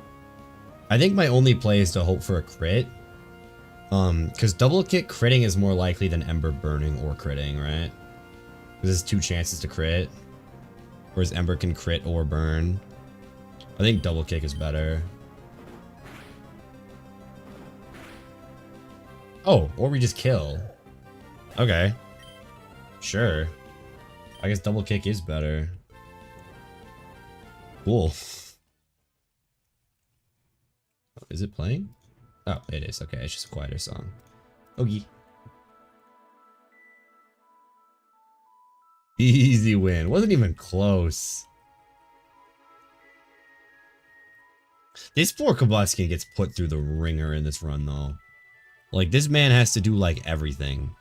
[SPEAKER 1] I think my only play is to hope for a crit. Because double kick critting is more likely than Ember burning or critting, right? Because there's 2 chances to crit. Whereas Ember can crit or burn. I think double kick is better. Oh, or we just kill. Okay. Sure. I guess double kick is better. Cool. Is it playing? Oh, it is. Okay, it's just a quieter song. Okay. Easy win. Wasn't even close. This poor Kobuskin gets put through the ringer in this run, though. Like, this man has to do, like, everything.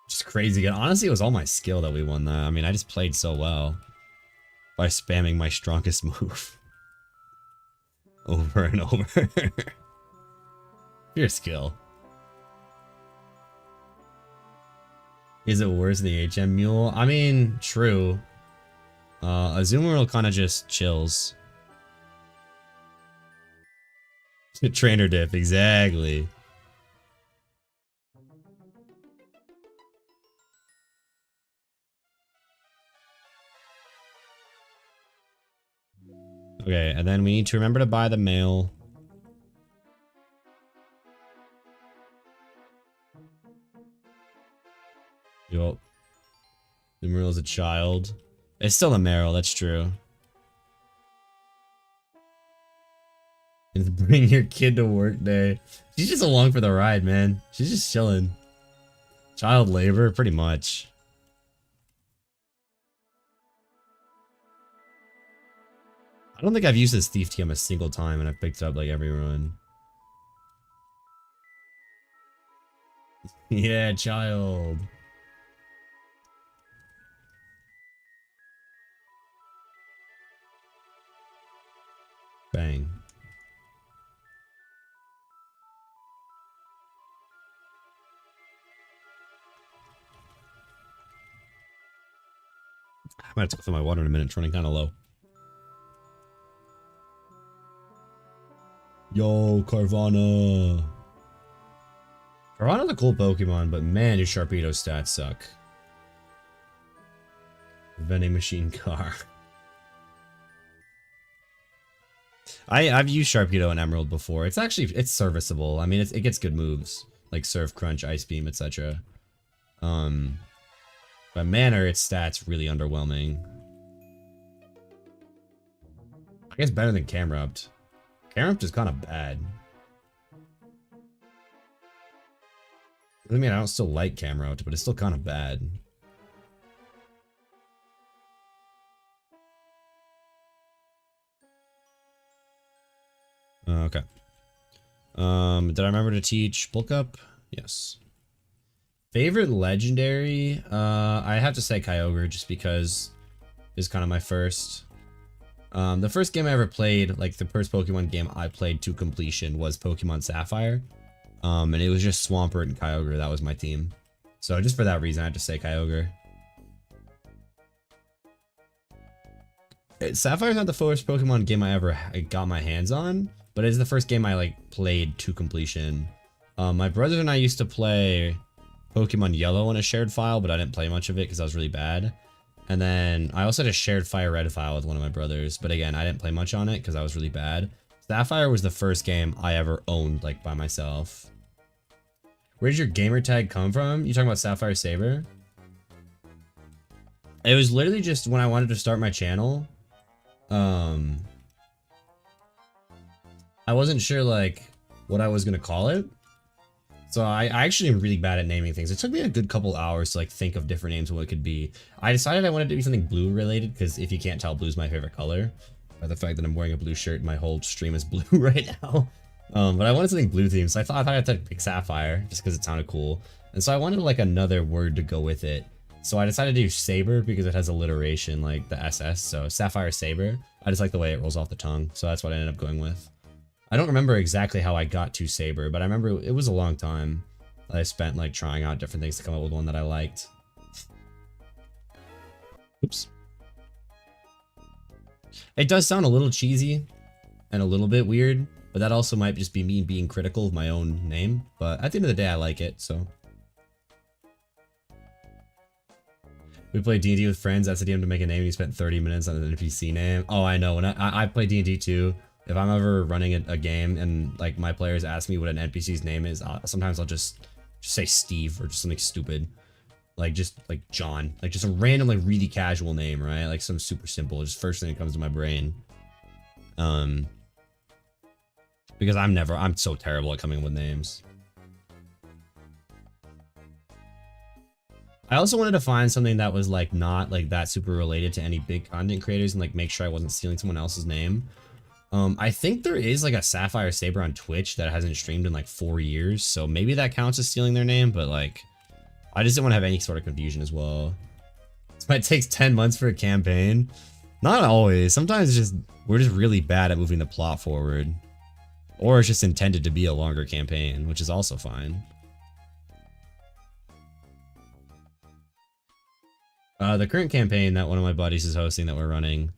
[SPEAKER 1] Just crazy good. Honestly, it was all my skill that we won that. I mean, I just played so well. By spamming my strongest move. Over and over. Pure skill. Is it worse than the HM Mule? I mean, true. Azumarill kind of just chills. Trainer diff, exactly. Okay, and then we need to remember to buy the mail. Yup. Azumarill is a child. It's still a Meryl, that's true. And bring your kid to work day. She's just along for the ride, man. She's just chilling. Child labor, pretty much. I don't think I've used this Thief TM a single time, and I've picked it up like every run. Yeah, child. Bang. I might have to go through my water in a minute. It's running kind of low. Yo, Carvana. Carvana's a cool Pokemon, but man, your Sharpedo stats suck. Vending machine car. I've used Sharpedo and Emerald before. It's serviceable. I mean, it gets good moves like Surf, Crunch, Ice Beam, etc. But Manner, its stats really underwhelming. I guess better than Camerupt. Camerupt is kind of bad. I mean, I don't still like Camerupt, but it's still kind of bad. Okay. Did I remember to teach Bulk Up? Yes. Favorite legendary? I have to say Kyogre just because it's kind of my first. The first game I ever played, like the first Pokemon game I played to completion was Pokemon Sapphire. And it was just Swampert and Kyogre, that was my team. So just for that reason, I have to say Kyogre. Sapphire's not the first Pokemon game I ever got my hands on, but it's the first game I like played to completion. My brother and I used to play Pokemon Yellow in a shared file, but I didn't play much of it because I was really bad. And then I also had a shared Fire Red file with one of my brothers, but again, I didn't play much on it because I was really bad. Sapphire was the first game I ever owned like by myself. Where'd your gamer tag come from? You talking about Sapphire Saber? It was literally just when I wanted to start my channel. I wasn't sure like what I was gonna call it. So I actually am really bad at naming things. It took me a good couple hours to like think of different names of what it could be. I decided I wanted to be something blue related because if you can't tell, blue is my favorite color. By the fact that I'm wearing a blue shirt, my whole stream is blue right now. But I wanted something blue themed, so I thought I had to pick Sapphire just because it sounded cool. And so I wanted like another word to go with it. So I decided to do Saber because it has alliteration like the SS. So Sapphire Saber. I just like the way it rolls off the tongue. So that's what I ended up going with. I don't remember exactly how I got to Saber, but I remember it was a long time that I spent like trying out different things to come up with one that I liked. Oops. It does sound a little cheesy and a little bit weird, but that also might just be me being critical of my own name. But at the end of the day, I like it, so. We played D&D with friends, asked the DM to make a name, and he spent 30 minutes on an NPC name. Oh, I know, when I play D&D too. If I'm ever running a game and like my players ask me what an NPC's name is, sometimes I'll just say Steve or just something stupid. Like just like John, like just a random, like really casual name, right? Like something super simple, just first thing that comes to my brain. Because I'm so terrible at coming up with names. I also wanted to find something that was like not like that super related to any big content creators and like make sure I wasn't stealing someone else's name. I think there is like a Sapphire Saber on Twitch that hasn't streamed in like 4 years, so maybe that counts as stealing their name, but like, I just didn't want to have any sort of confusion as well. So it takes 10 months for a campaign. Not always. Sometimes it's just, we're just really bad at moving the plot forward. Or it's just intended to be a longer campaign, which is also fine. The current campaign that one of my buddies is hosting that we're running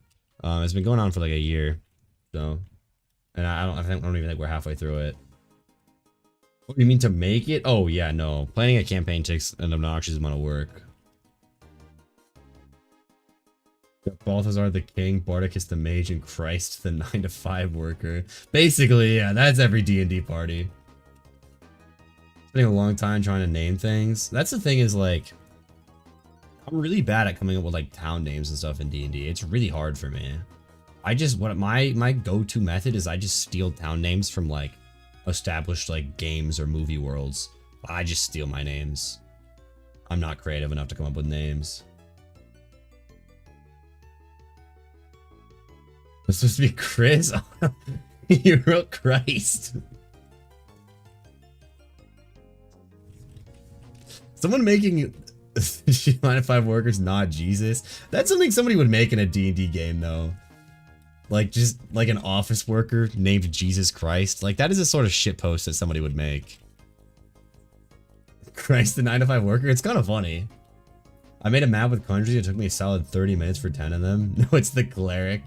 [SPEAKER 1] has been going on for like a year. So, and I don't even think we're halfway through it. What do you mean to make it? Oh yeah, no. Planning a campaign takes an obnoxious amount of work. Balthazar the king, Bardicus the mage, and Christ the 9-to-5 worker. Basically, yeah, that's every D&D party. Spending a long time trying to name things. That's the thing is like, I'm really bad at coming up with like town names and stuff in D&D. It's really hard for me. My go-to method is I just steal town names from like established like games or movie worlds. I just steal my names. I'm not creative enough to come up with names. It's supposed to be Chris? You wrote Christ. Someone making 9-to-5 workers not Jesus. That's something somebody would make in a D&D game though. Like just like an office worker named Jesus Christ. Like that is a sort of shitpost that somebody would make. Christ the 9-to-5 worker. It's kind of funny. I made a map with countries. It took me a solid 30 minutes for 10 of them. No, it's the cleric.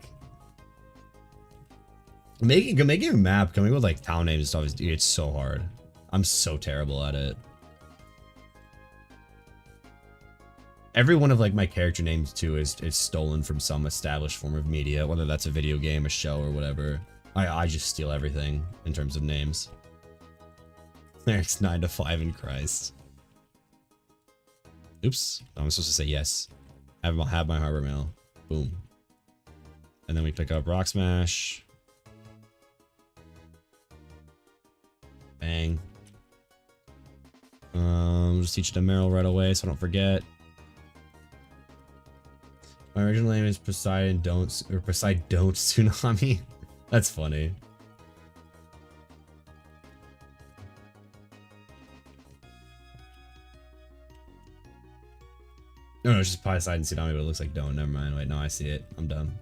[SPEAKER 1] Making a map, coming with like town names and stuff is, it's so hard. I'm so terrible at it. Every one of like my character names too is stolen from some established form of media, whether that's a video game, a show, or whatever. I just steal everything in terms of names. Cleric's 9-to-5 in Christ. Oops, I'm supposed to say yes. Have my harbor mail. Boom. And then we pick up Rock Smash. Bang. Just teach it to Meryl right away so I don't forget. My original name is Poseidon Don't Tsunami. That's funny. No, it's just Poseidon Tsunami, but it looks like Don't. Never mind. Wait, no, I see it. I'm dumb.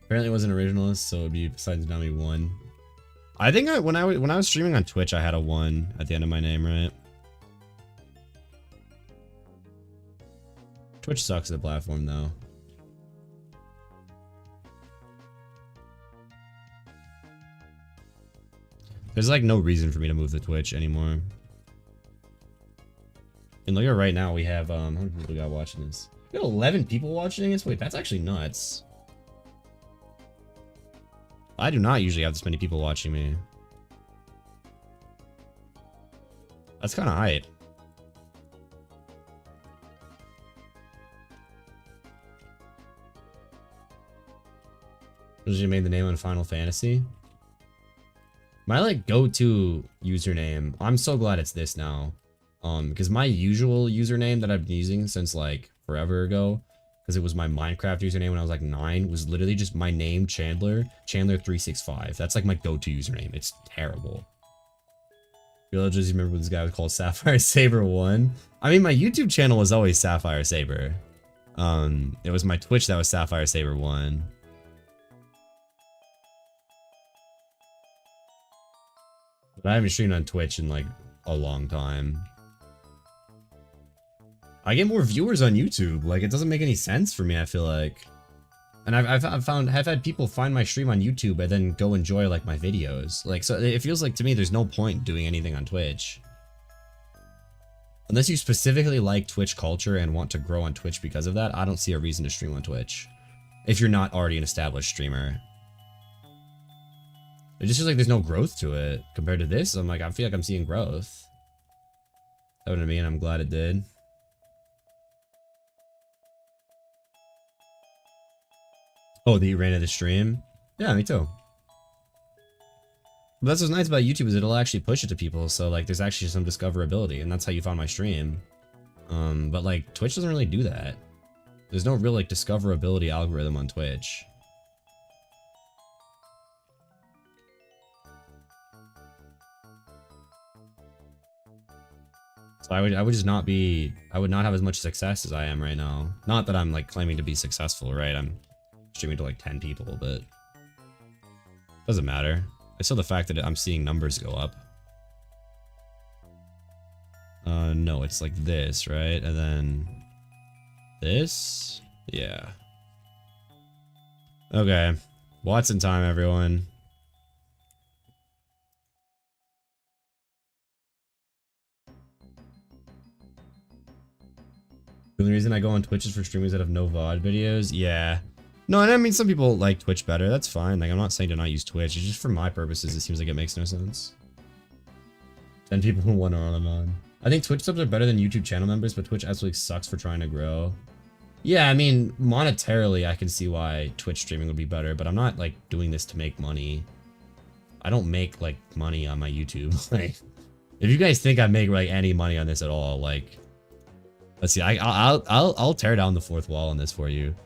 [SPEAKER 1] Apparently it wasn't originalist, so it'd be Poseidon Tsunami 1. I think when I was streaming on Twitch, I had a 1 at the end of my name, right? Twitch sucks as a platform, though. There's like no reason for me to move to Twitch anymore. And look at right now, we have how many people we got watching this? We got 11 people watching this. Wait, that's actually nuts. I do not usually have this many people watching me. That's kind of hype. Did you made the name on Final Fantasy? My like go-to username, I'm so glad it's this now. Because my usual username that I've been using since like forever ago, because it was my Minecraft username when I was like 9, was literally just my name, Chandler365. That's like my go-to username. It's terrible. Villagers, you remember when this guy was called Sapphire Saber 1? I mean, my YouTube channel was always Sapphire Saber. It was my Twitch that was Sapphire Saber 1. But I haven't streamed on Twitch in like a long time. I get more viewers on YouTube. Like, it doesn't make any sense for me, I feel like. And I've had people find my stream on YouTube and then go enjoy like my videos. Like, so it feels like to me there's no point doing anything on Twitch. Unless you specifically like Twitch culture and want to grow on Twitch because of that, I don't see a reason to stream on Twitch. If you're not already an established streamer. It just feels like there's no growth to it. Compared to this, I'm like, I feel like I'm seeing growth. That what I mean? I'm glad it did. Oh, that you ran into the stream? Yeah, me too. But that's what's nice about YouTube is it'll actually push it to people, so like there's actually some discoverability, and that's how you found my stream. But like Twitch doesn't really do that. There's no real like discoverability algorithm on Twitch. So I would just not be, I would not have as much success as I am right now. Not that I'm like claiming to be successful, right? I'm streaming to like 10 people, but doesn't matter. It's still the fact that I'm seeing numbers go up. No, it's like this, right? And then this? Yeah. Okay. Watson time, everyone. The only reason I go on Twitch is for streamers that have no VOD videos? Yeah. No, and I mean, some people like Twitch better. That's fine. Like, I'm not saying to not use Twitch. It's just for my purposes, it seems like it makes no sense. 10 people who want to run them on. I think Twitch subs are better than YouTube channel members, but Twitch absolutely sucks for trying to grow. Yeah, I mean, monetarily, I can see why Twitch streaming would be better, but I'm not, like, doing this to make money. I don't make, like, money on my YouTube. Like, if you guys think I make, like, any money on this at all, like... Let's see, I'll tear down the fourth wall on this for you.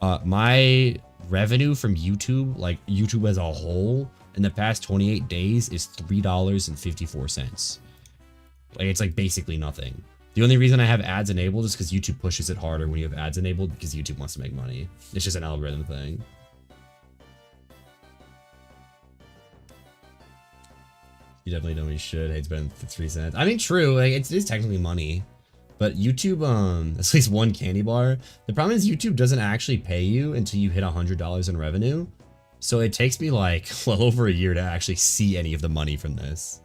[SPEAKER 1] My revenue from YouTube, like, YouTube as a whole, in the past 28 days is $3.54. Like, it's like basically nothing. The only reason I have ads enabled is because YouTube pushes it harder when you have ads enabled because YouTube wants to make money. It's just an algorithm thing. You definitely know you should. Hey, it's been 3 cents. I mean, true. Like, it is technically money. But YouTube, at least one candy bar. The problem is YouTube doesn't actually pay you until you hit $100 in revenue. So it takes me like well over a year to actually see any of the money from this.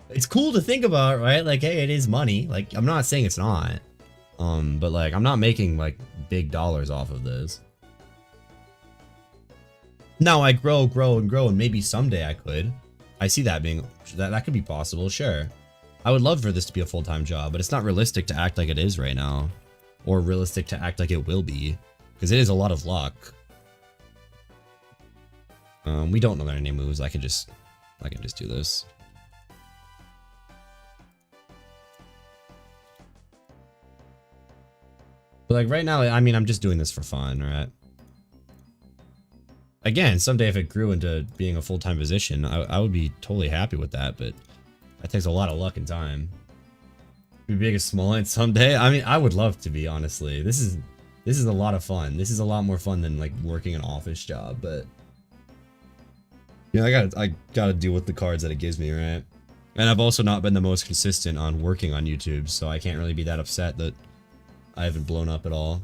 [SPEAKER 1] It's cool to think about, right? Like, hey, it is money. Like, I'm not saying it's not. But like, I'm not making like big dollars off of this. Now I grow, and maybe someday I could. I see that being, that could be possible, sure. I would love for this to be a full-time job, but it's not realistic to act like it is right now. Or realistic to act like it will be. Because it is a lot of luck. We don't know any moves. I can just do this. But like right now, I mean, I'm just doing this for fun, right? Again, someday if it grew into being a full-time position, I would be totally happy with that, but that takes a lot of luck and time. Be big as small and someday. I mean, I would love to be, honestly. This is a lot of fun. This is a lot more fun than like working an office job, but yeah, I gotta deal with the cards that it gives me, right? And I've also not been the most consistent on working on YouTube, so I can't really be that upset that I haven't blown up at all.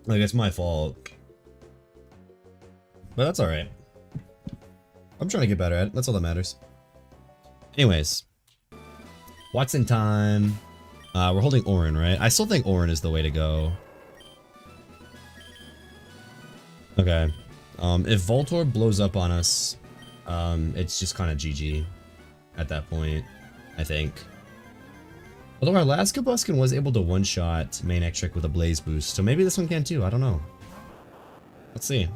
[SPEAKER 1] Like, it's my fault. But that's alright. I'm trying to get better at it. That's all that matters. Anyways. Watson time. We're holding Orin, right? I still think Orin is the way to go. Okay. If Voltorb blows up on us, it's just kind of GG at that point, I think. Although our last Kabuskin was able to one-shot main Electric with a Blaze Boost, so maybe this one can too, I don't know. Let's see.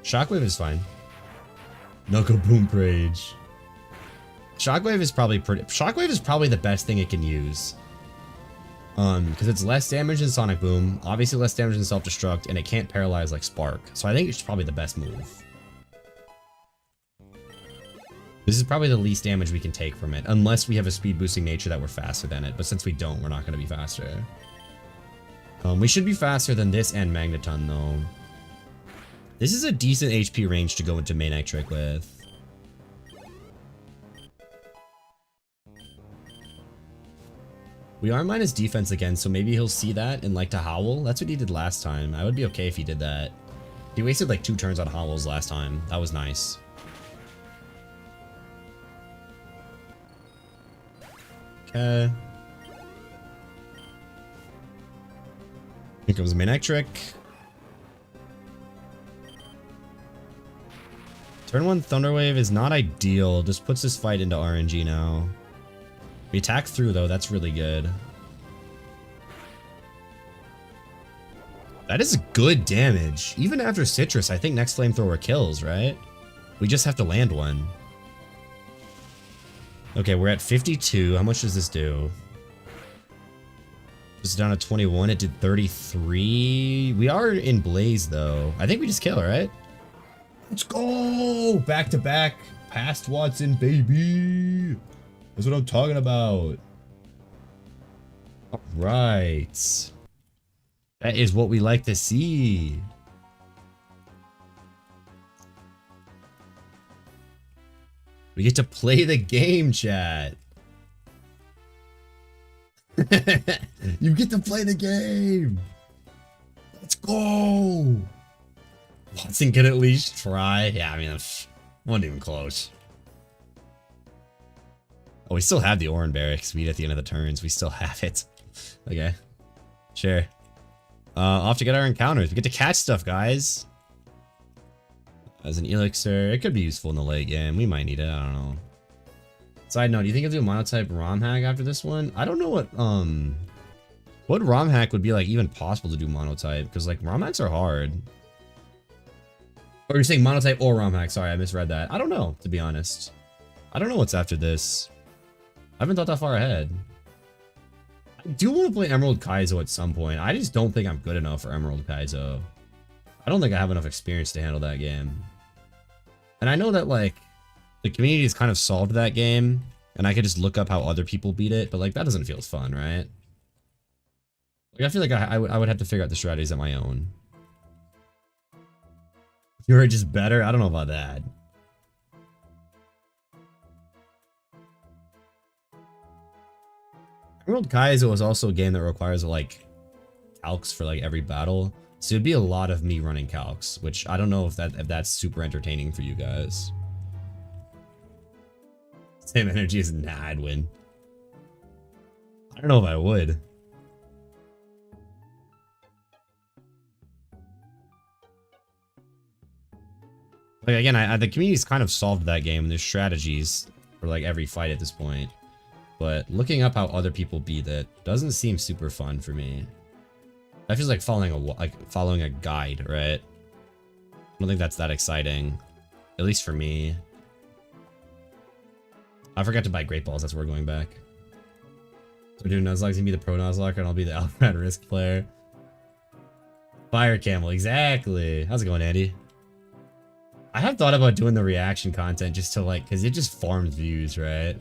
[SPEAKER 1] Shockwave is fine. No Boom Rage. Shockwave is probably the best thing it can use. Because it's less damage than Sonic Boom, obviously less damage than Self-Destruct, and it can't paralyze like Spark. So I think it's probably the best move. This is probably the least damage we can take from it, unless we have a speed boosting nature that we're faster than it. But since we don't, we're not going to be faster. We should be faster than this and Magneton, though. This is a decent HP range to go into main Electric with. We are minus defense again, so maybe he'll see that and like to Howl. That's what he did last time. I would be okay if he did that. He wasted like 2 turns on Howls last time. That was nice. Okay. Here comes main Electric. Turn 1 Thunder Wave is not ideal. Just puts this fight into RNG now. We attack through though, that's really good. That is good damage. Even after Citrus, I think next Flamethrower kills, right? We just have to land one. Okay, we're at 52. How much does this do? Just down to 21. It did 33. We are in Blaze, though. I think we just kill, right? Let's go! Back to back. Past Watson, baby. That's what I'm talking about. All right. That is what we like to see. We get to play the game, chat. You get to play the game. Let's go. Watson can at least try. Yeah, I mean, that wasn't even close. Oh, we still have the Oran Barracks. We at the end of the turns. We still have it. Okay. Sure. Off to get our encounters. We get to catch stuff, guys. As an elixir, it could be useful in the late game. We might need it. I don't know. Side note, do you think I'll do a monotype ROM hack after this one? I don't know what ROM hack would be like even possible to do monotype, because like ROM hacks are hard. Or you're saying monotype or ROM hack? Sorry, I misread that. I don't know, to be honest. I don't know what's after this. I haven't thought that far ahead. I do want to play Emerald Kaizo at some point. I just don't think I'm good enough for Emerald Kaizo. I don't think I have enough experience to handle that game. And I know that like the community has kind of solved that game, and I could just look up how other people beat it, but like that doesn't feel as fun, right? Like I feel like I would have to figure out the strategies on my own. You're just better? I don't know about that. Emerald Kaizo is also a game that requires like calcs for like every battle. So it'd be a lot of me running calcs, which I don't know if that's super entertaining for you guys. Same energy as nah, I'd win. I don't know if I would. Like again, the community's kind of solved that game. There's strategies for like every fight at this point. But looking up how other people beat it doesn't seem super fun for me. That feels like following a guide, right? I don't think that's that exciting, at least for me. I forgot to buy Great Balls. That's where we're going back. So dude, Nuzlocke's gonna be the pro Nuzlocke, and I'll be the Alfred Risk player. Fire Camel, exactly. How's it going, Andy? I have thought about doing the reaction content just to like, cause it just farms views, right?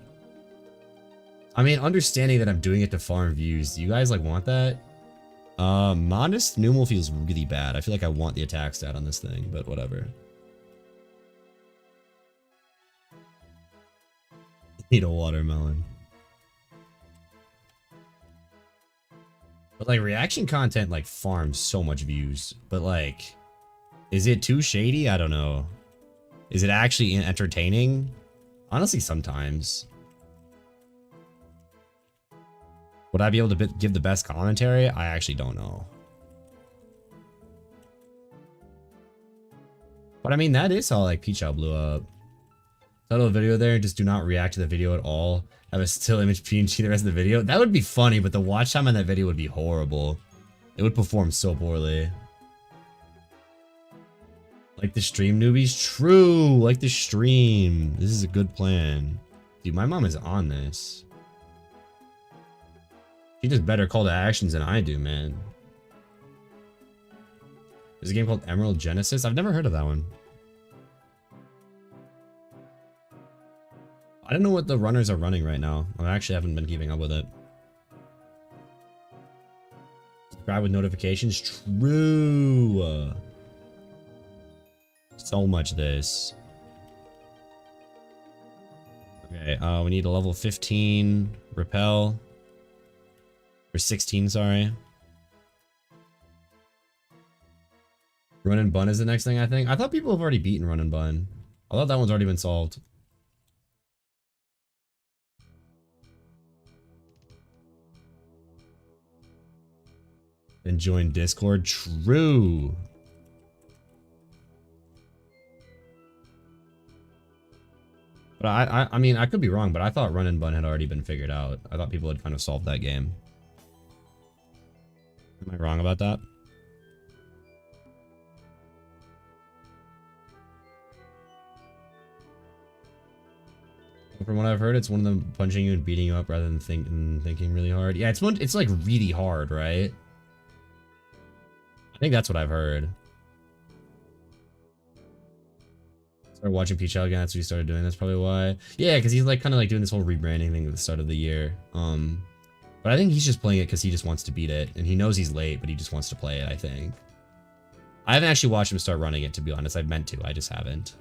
[SPEAKER 1] I mean, understanding that I'm doing it to farm views, do you guys like want that? Modest Numal feels really bad. I feel like I want the attack stat on this thing, but whatever. Need a watermelon. But like reaction content like farms so much views, but like, is it too shady? I don't know. Is it actually entertaining? Honestly, sometimes. Would I be able to give the best commentary? I actually don't know. But I mean, that is how like Peach Out blew up. Title of the video there, just do not react to the video at all. Have a still image PNG the rest of the video. That would be funny, but the watch time on that video would be horrible. It would perform so poorly. Like the stream, newbies? True, like the stream. This is a good plan. Dude, my mom is on this. She does better call to actions than I do, man. There's a game called Emerald Genesis. I've never heard of that one. I don't know what the runners are running right now. I actually haven't been keeping up with it. Subscribe with notifications. True. So much this. Okay, we need a level 15 repel. Or 16, sorry. Run and Bun is the next thing, I think. I thought people have already beaten Run and Bun. I thought that one's already been solved. And join Discord. True. But I mean, I could be wrong, but I thought Run and Bun had already been figured out. I thought people had kind of solved that game. Am I wrong about that? From what I've heard, it's one of them punching you and beating you up rather than thinking really hard. Yeah, it's like really hard, right? I think that's what I've heard. Started watching Peach Out again. That's what he started doing. That's probably why. Yeah, because he's like kind of like doing this whole rebranding thing at the start of the year. But I think he's just playing it because he just wants to beat it, and he knows he's late, but he just wants to play it. I think. I haven't actually watched him start running it, to be honest. I meant to. I just haven't.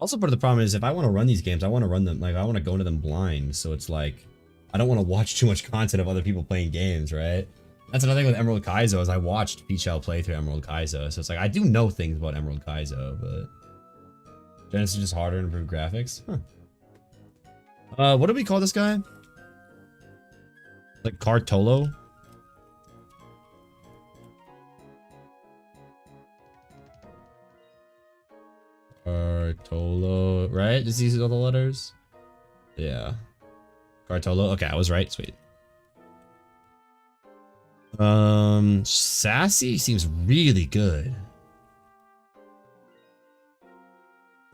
[SPEAKER 1] Also, part of the problem is if I want to run these games, I want to run them like I want to go into them blind. So it's like I don't want to watch too much content of other people playing games, right? That's another thing with Emerald Kaizo is I watched Peachel play through Emerald Kaizo, so it's like I do know things about Emerald Kaizo, but Genesis is just harder and improved graphics. Huh. What do we call this guy? Like Cartolo? Cartolo, right? Does he use all the letters? Yeah. Cartolo. Okay, I was right. Sweet. Sassy seems really good.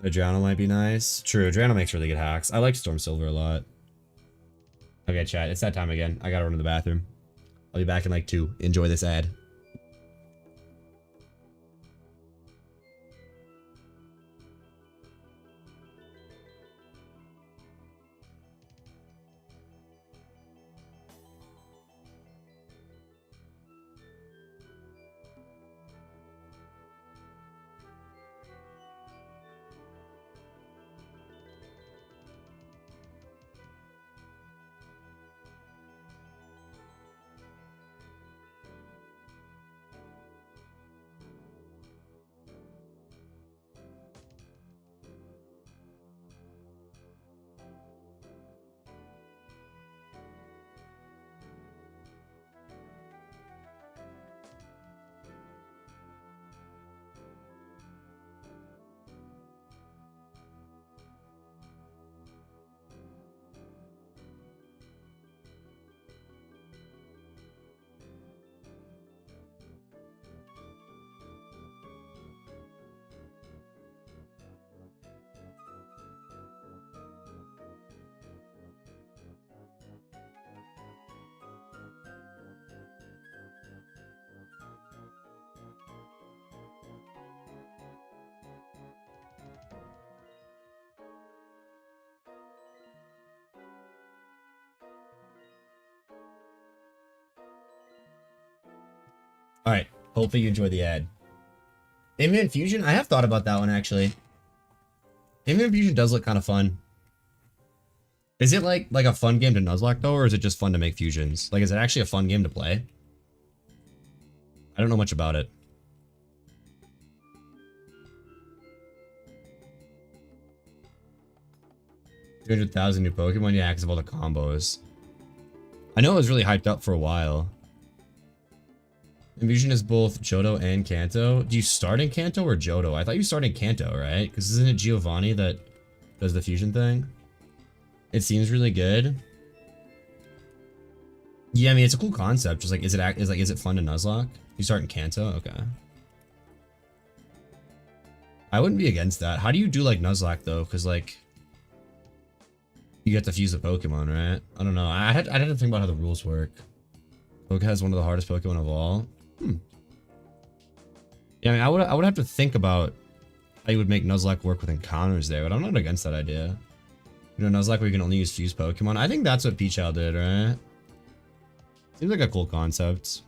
[SPEAKER 1] Adriano might be nice. True, Adriano makes really good hacks. I like Storm Silver a lot. Okay, chat, it's that time again. I gotta run to the bathroom. I'll be back in like 2. Enjoy this ad. Alright, hopefully you enjoy the ad. Infinite Fusion? I have thought about that one, actually. Infinite Fusion does look kind of fun. Is it like a fun game to Nuzlocke, though, or is it just fun to make fusions? Like, is it actually a fun game to play? I don't know much about it. $200,000 new Pokemon? Yeah, because of all the combos. I know it was really hyped up for a while. Infusion is both Johto and Kanto. Do you start in Kanto or Johto? I thought you start in Kanto, right? Because isn't it Giovanni that does the fusion thing? It seems really good. Yeah, I mean it's a cool concept. Just like, is it fun to Nuzlocke? You start in Kanto, okay. I wouldn't be against that. How do you do like Nuzlocke though? Because like, you get to fuse a Pokemon, right? I don't know. I had to think about how the rules work. Poke has one of the hardest Pokemon of all. Yeah, I mean, I would have to think about how you would make Nuzlocke work with encounters there, but I'm not against that idea. You know, Nuzlocke where you can only use fused Pokemon. I think that's what Peachel did, right? Seems like a cool concept.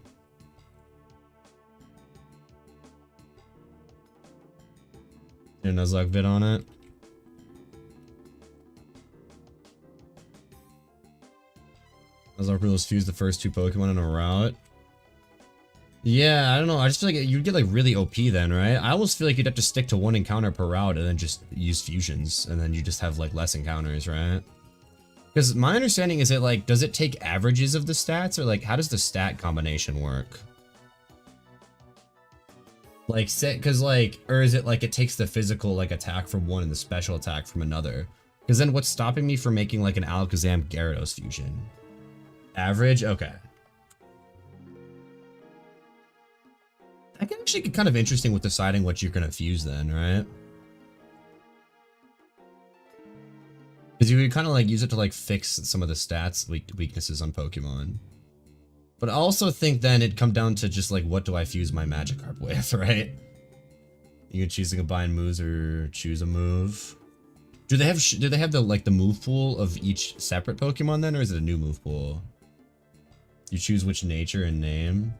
[SPEAKER 1] A Nuzlocke vid on it. Nuzlocke Rules fuse the first 2 Pokemon in a route. Yeah, I don't know. I just feel like you'd get like really OP then, right? I almost feel like you'd have to stick to 1 encounter per route and then just use fusions, and then you just have like less encounters, right? Because my understanding is it like, does it take averages of the stats, or like how does the stat combination work? Like, because like, or is it like it takes the physical like attack from one and the special attack from another? Because then what's stopping me from making like an Alakazam Gyarados fusion? Average? Okay. That can actually get kind of interesting with deciding what you're gonna fuse then, right? Because you could kind of like use it to like fix some of the stats weaknesses on Pokemon. But I also think then it'd come down to just like, what do I fuse my Magikarp with, right? You can choose to combine moves or choose a move. Do they have the like the move pool of each separate Pokemon then, or is it a new move pool? You choose which nature and name.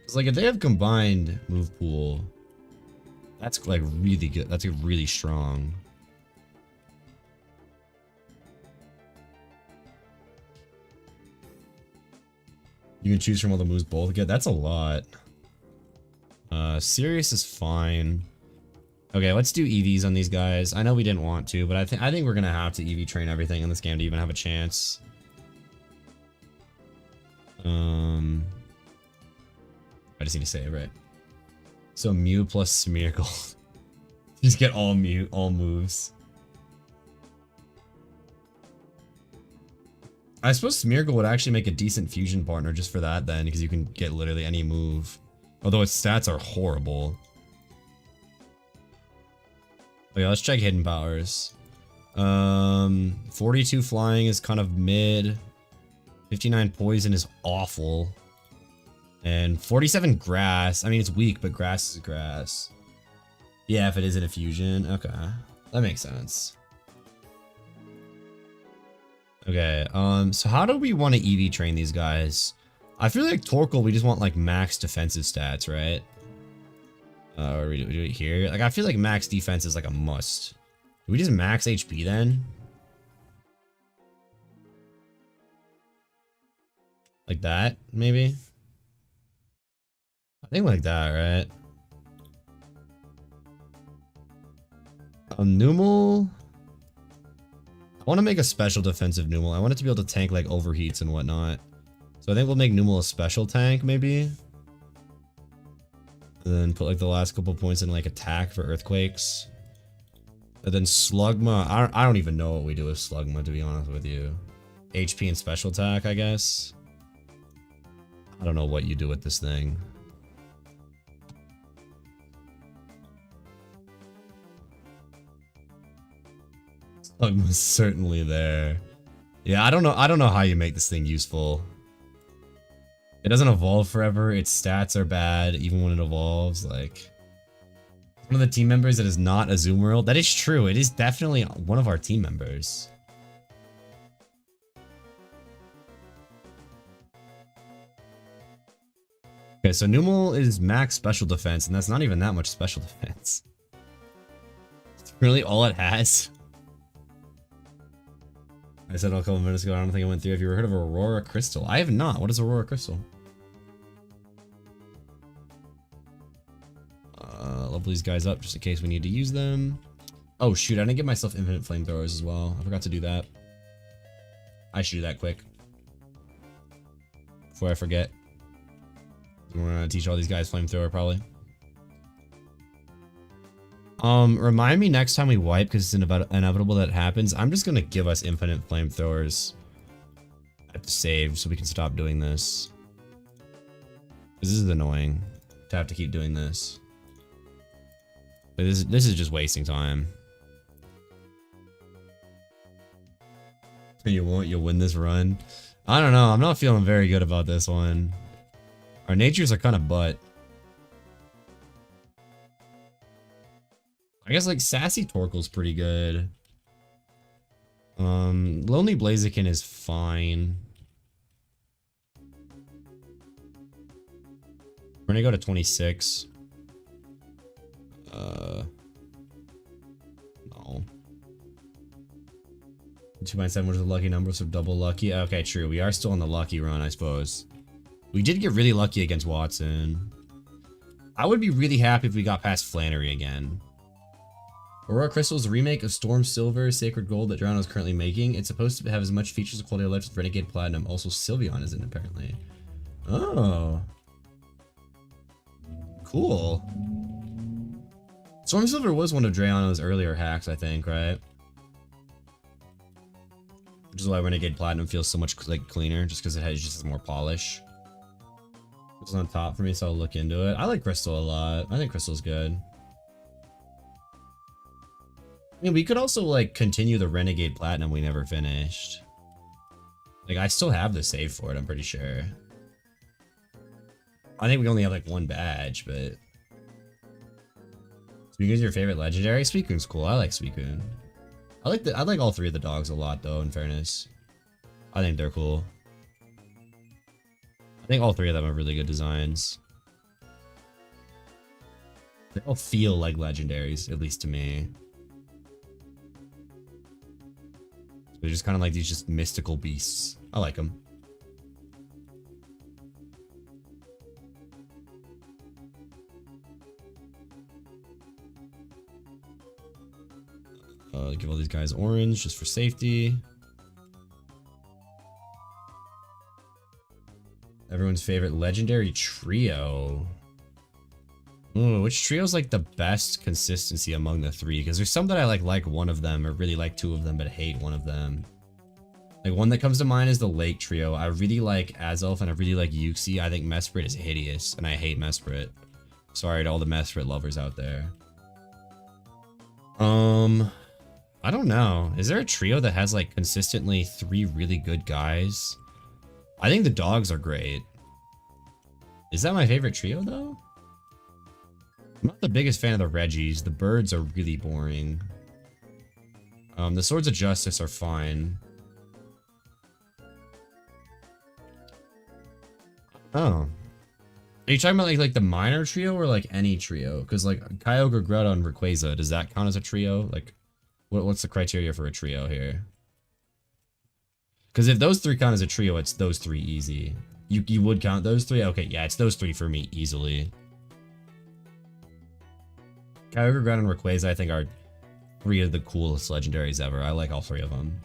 [SPEAKER 1] It's like if they have combined move pool, that's like really good. That's like really strong. You can choose from all the moves both get. That's a lot. Sirius is fine. Okay, let's do EVs on these guys. I know we didn't want to, but I think we're gonna have to EV train everything in this game to even have a chance. I just need to say it right. So Mew plus Smeargle. Just get all moves. I suppose Smeargle would actually make a decent fusion partner just for that then, because you can get literally any move. Although its stats are horrible. Okay, let's check hidden powers. 42 flying is kind of mid. 59 poison is awful. And 47 grass. I mean, it's weak, but grass is grass. Yeah, if it isn't a fusion. Okay, that makes sense. Okay, so how do we want to EV train these guys? I feel like Torkoal, we just want like max defensive stats, right? Or we do it here. Like, I feel like max defense is like a must. Do we just max HP then? Like that, maybe? I think like that, right? Numel. I want to make a special defensive Numel. I want it to be able to tank like overheats and whatnot. So I think we'll make Numel a special tank, maybe. And then put like the last couple points in like attack for earthquakes. And then Slugma. I don't even know what we do with Slugma, to be honest with you. HP and special attack, I guess. I don't know what you do with this thing. Slugma's certainly there. Yeah, I don't know how you make this thing useful. It doesn't evolve forever. Its stats are bad even when it evolves. Like, one of the team members that is not Azumarill. That is true. It is definitely one of our team members. Okay, so Numel is max special defense, and that's not even that much special defense. It's really all it has. I said a couple minutes ago, I don't think I went through. Have you ever heard of Aurora Crystal? I have not. What is Aurora Crystal? Level these guys up just in case we need to use them. Oh shoot, I didn't give myself infinite flamethrowers as well. I forgot to do that. I should do that quick before I forget. We're gonna teach all these guys flamethrower probably. Remind me next time we wipe, because it's inevitable that it happens. I'm just gonna give us infinite flamethrowers at the save so we can stop doing this. This is annoying to have to keep doing this. But this is just wasting time. You'll win this run. I don't know. I'm not feeling very good about this one. Our natures are kind of butt. I guess like Sassy Torkoal's pretty good. Lonely Blaziken is fine. We're gonna go to 26. No. 2.7 was a lucky number, so double lucky. Okay, true. We are still on the lucky run, I suppose. We did get really lucky against Watson. I would be really happy if we got past Flannery again. Aurora Crystal is a remake of Storm Silver, Sacred Gold that Drowno is currently making. It's supposed to have as much features of quality of life as Renegade Platinum. Also, Sylveon is in it, apparently. Oh. Cool. Storm Silver was one of Drowno's earlier hacks, I think, right? Which is why Renegade Platinum feels so much like cleaner, just because it has just more polish. It's on top for me, so I'll look into it. I like Crystal a lot. I think Crystal's good. I mean, we could also, like, continue the Renegade Platinum we never finished. Like, I still have the save for it, I'm pretty sure. I think we only have, like, one badge, but... Suicune's your favorite legendary? Suicune's cool. I like Suicune. I like all three of the dogs a lot, though, in fairness. I think they're cool. I think all three of them have really good designs. They all feel like legendaries, at least to me. They're just kind of like these just mystical beasts. I like them. Give all these guys orange just for safety. Everyone's favorite legendary trio. Ooh, which trio's like the best consistency among the three? Because there's some that I like one of them, or really like two of them, but hate one of them. Like, one that comes to mind is the Lake Trio. I really like Azelf and I really like Yuxi. I think Mesprit is hideous, and I hate Mesprit. Sorry to all the Mesprit lovers out there. I don't know. Is there a trio that has like consistently three really good guys? I think the dogs are great. Is that my favorite trio though? I'm not the biggest fan of the Reggies. The birds are really boring. The Swords of Justice are fine. Oh. Are you talking about like the minor trio or like any trio? Because like Kyogre, Greta, and Rayquaza, does that count as a trio? Like, what's the criteria for a trio here? Because if those three count as a trio, it's those three easy. You would count those three? Okay, yeah, it's those three for me easily. Kyogre, Greta, and Rayquaza, I think, are three of the coolest legendaries ever. I like all three of them.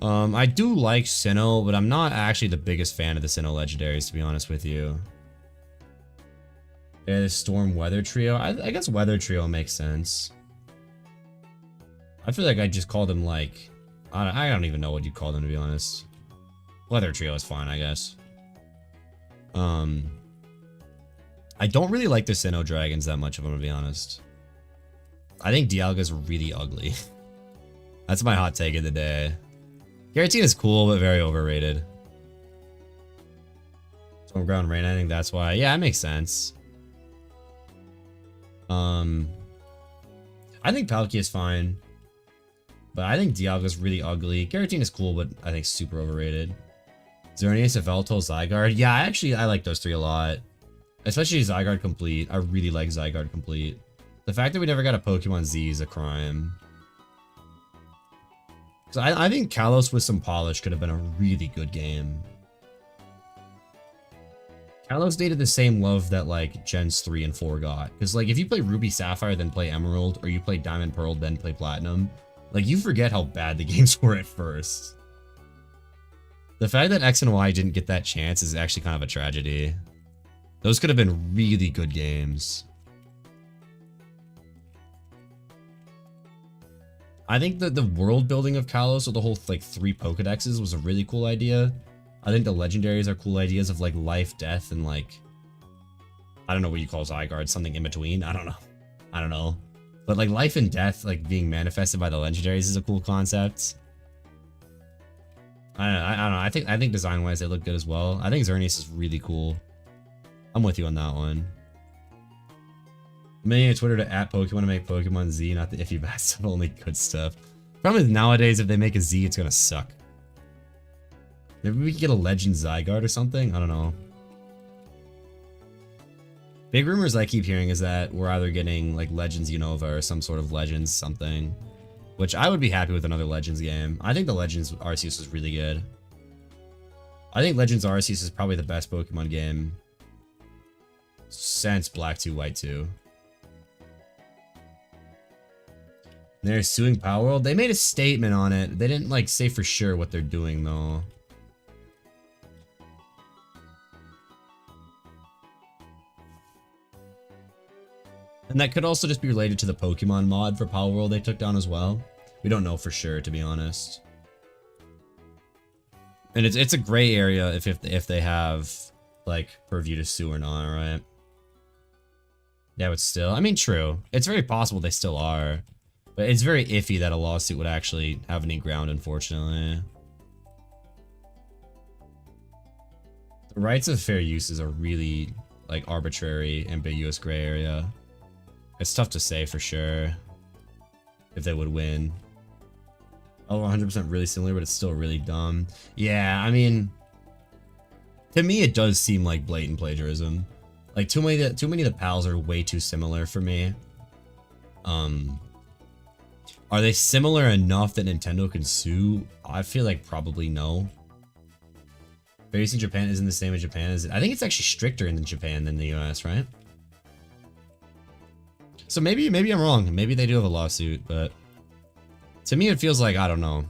[SPEAKER 1] I do like Sinnoh, but I'm not actually the biggest fan of the Sinnoh legendaries, to be honest with you. Yeah, the Storm Weather Trio. I guess Weather Trio makes sense. I feel like I just called them like... I don't even know what you'd call them, to be honest. Weather Trio is fine, I guess. I don't really like the Sinnoh Dragons that much, if I'm gonna be honest. I think Dialga's really ugly. That's my hot take of the day. Giratina is cool, but very overrated. Storm Ground Rain, I think that's why. Yeah, it makes sense. I think Palkia is fine. But I think Dialga's really ugly. Giratina is cool, but I think super overrated. Xerneas, Yveltal, Zygarde. Yeah, I like those three a lot. Especially Zygarde Complete. I really like Zygarde Complete. The fact that we never got a Pokemon Z is a crime. So I think Kalos with some polish could have been a really good game. Kalos needed the same love that like Gens 3 and 4 got. Because like if you play Ruby Sapphire then play Emerald, or you play Diamond Pearl then play Platinum, like you forget how bad the games were at first. The fact that X and Y didn't get that chance is actually kind of a tragedy. Those could have been really good games. I think that the world building of Kalos with the whole like 3 Pokedexes was a really cool idea. I think the legendaries are cool ideas of like life, death, and like, I don't know what you call Zygarde, something in between. I don't know. But like life and death like being manifested by the legendaries is a cool concept. I don't know. I think design wise they look good as well. I think Xerneas is really cool. I'm with you on that one. I'm making a Twitter to @Pokemon to make Pokemon Z, not the iffy bad stuff, only good stuff. Problem is nowadays if they make a Z, it's gonna suck. Maybe we could get a Legend Zygarde or something? I don't know. Big rumors I keep hearing is that we're either getting like Legends Unova or some sort of Legends something. Which I would be happy with another Legends game. I think the Legends Arceus is really good. I think Legends Arceus is probably the best Pokemon game since Black 2, White 2. They're suing Power World. They made a statement on it. They didn't like say for sure what they're doing though. And that could also just be related to the Pokemon mod for Power World they took down as well. We don't know for sure, to be honest. And it's a gray area if they have like purview to sue or not, right? Yeah, but still, I mean, true. It's very possible they still are, but it's very iffy that a lawsuit would actually have any ground, unfortunately. The rights of fair use is a really like arbitrary, ambiguous gray area. It's tough to say for sure if they would win. Oh, 100% really similar, but it's still really dumb. Yeah, I mean, to me, it does seem like blatant plagiarism. Like too many of the pals are way too similar for me. Are they similar enough that Nintendo can sue? I feel like probably no. Fair use in Japan isn't the same as Japan, is it? I think it's actually stricter in Japan than the US, right? So maybe I'm wrong. Maybe they do have a lawsuit, but to me it feels like, I don't know.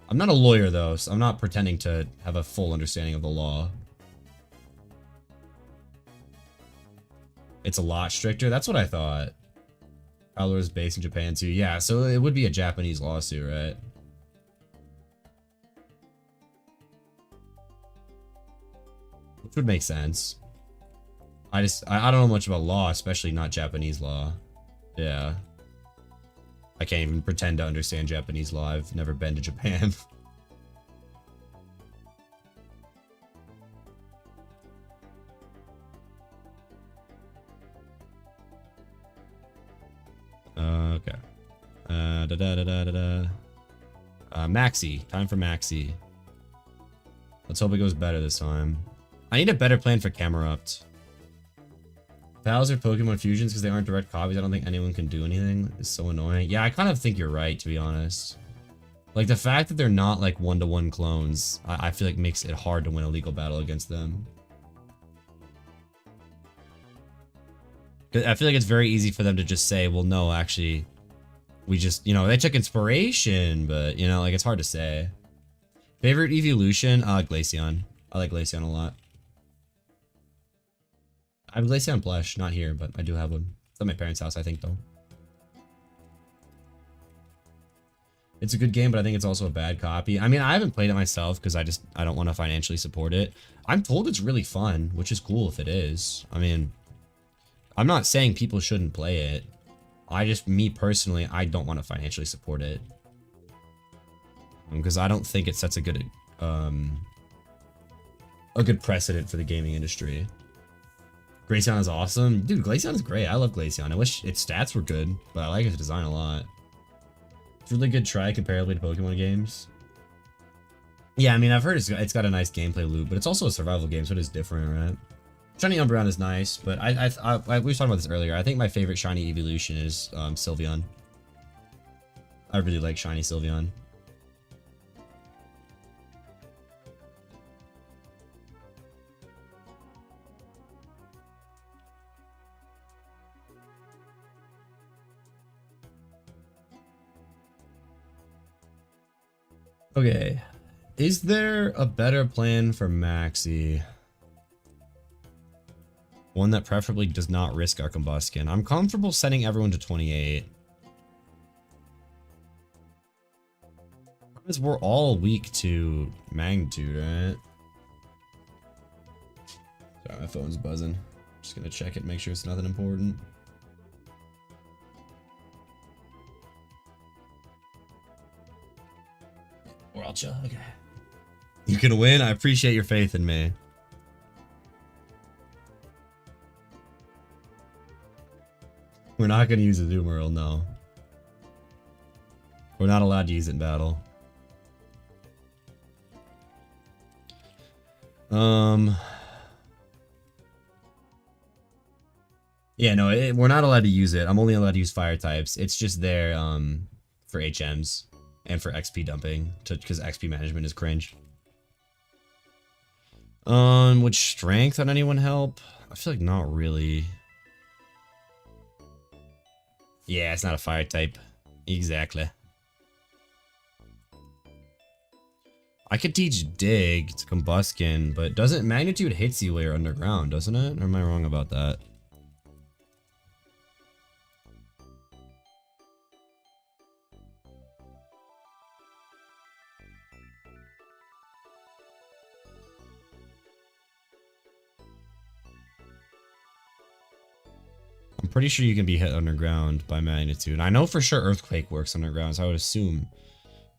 [SPEAKER 1] I'm not a lawyer though, so I'm not pretending to have a full understanding of the law. It's a lot stricter. That's what I thought. Prowler is based in Japan too. Yeah, so it would be a Japanese lawsuit, right? Which would make sense. I don't know much about law, especially not Japanese law. Yeah. I can't even pretend to understand Japanese law. I've never been to Japan. Okay. Maxi. Time for Maxi. Let's hope it goes better this time. I need a better plan for Camerupt. Pals are Pokemon fusions because they aren't direct copies. I don't think anyone can do anything. It's so annoying. Yeah, I kind of think you're right, to be honest. Like, the fact that they're not, like, one-to-one clones, I feel like makes it hard to win a legal battle against them. I feel like it's very easy for them to just say, well, no, actually, we just, you know, they took inspiration, but, you know, like, it's hard to say. Favorite evolution? Glaceon. I like Glaceon a lot. I have a Glaceon plush, not here, but I do have one. It's at my parents' house, I think, though. It's a good game, but I think it's also a bad copy. I mean, I haven't played it myself because I don't want to financially support it. I'm told it's really fun, which is cool if it is. I mean, I'm not saying people shouldn't play it. Me personally, I don't want to financially support it. Because I don't think it sets a good precedent for the gaming industry. Glaceon is awesome. Dude, Glaceon is great. I love Glaceon. I wish its stats were good, but I like its design a lot. It's a really good try comparably to Pokemon games. Yeah, I mean, I've heard it's got a nice gameplay loop, but it's also a survival game, so it is different, right? Shiny Umbreon is nice, but we were talking about this earlier. I think my favorite shiny evolution is Sylveon. I really like shiny Sylveon. Okay, is there a better plan for Maxi? One that preferably does not risk our combustion. I'm comfortable setting everyone to 28. Because we're all weak to magnitude, right? Sorry, my phone's buzzing. Just gonna check it, make sure it's nothing important. Okay. You can win. I appreciate your faith in me. We're not going to use a Doomerl, no. We're not allowed to use it in battle. Yeah, no, we're not allowed to use it. I'm only allowed to use fire types. It's just there for HMs. And for XP dumping, because XP management is cringe. Would strength on anyone help? I feel like not really. Yeah, it's not a fire type. Exactly. I could teach dig to combustion, but doesn't magnitude hits you while you're underground, doesn't it? Or am I wrong about that? pretty sure you can be hit underground by magnitude. I know for sure earthquake works underground, so I would assume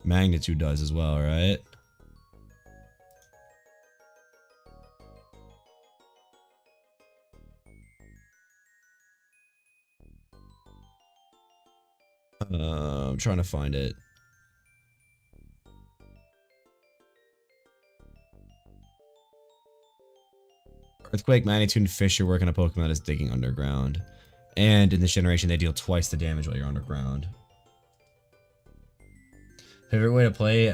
[SPEAKER 1] magnitude does as well, right? I'm trying to find it. Earthquake, magnitude, and fissure work on a Pokemon that is digging underground. And in this generation, they deal twice the damage while you're underground. Favorite way to play,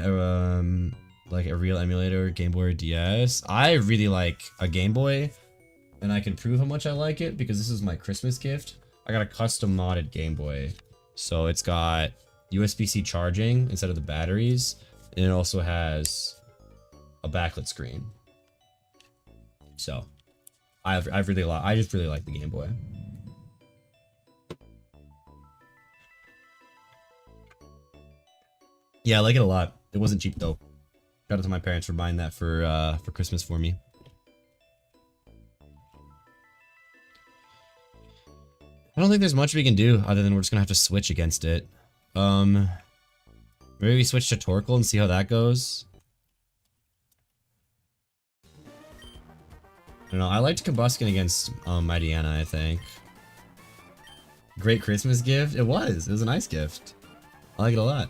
[SPEAKER 1] like a real emulator, Game Boy or DS? I really like a Game Boy, and I can prove how much I like it because this is my Christmas gift. I got a custom modded Game Boy. So it's got USB-C charging instead of the batteries, and it also has a backlit screen. So I just really like the Game Boy. Yeah, I like it a lot. It wasn't cheap though. Shout out to my parents for buying that for Christmas for me. I don't think there's much we can do other than we're just gonna have to switch against it. Maybe we switch to Torkoal and see how that goes. I don't know. I liked Combuskin against Mightyena, I think. Great Christmas gift. It was. It was a nice gift. I like it a lot.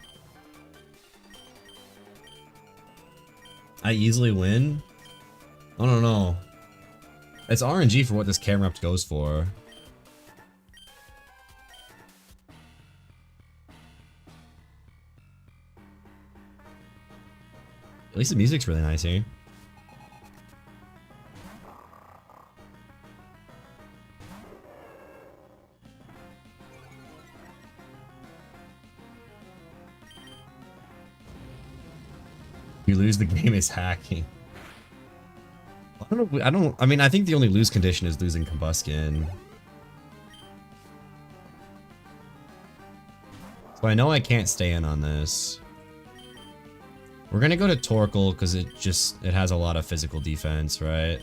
[SPEAKER 1] I easily win? I don't know. It's RNG for what this camera up goes for. At least the music's really nice here. You lose, the game is hacking. I mean, I think the only lose condition is losing Combuskin. So I know I can't stay in on this. We're gonna go to Torkoal because it has a lot of physical defense, right?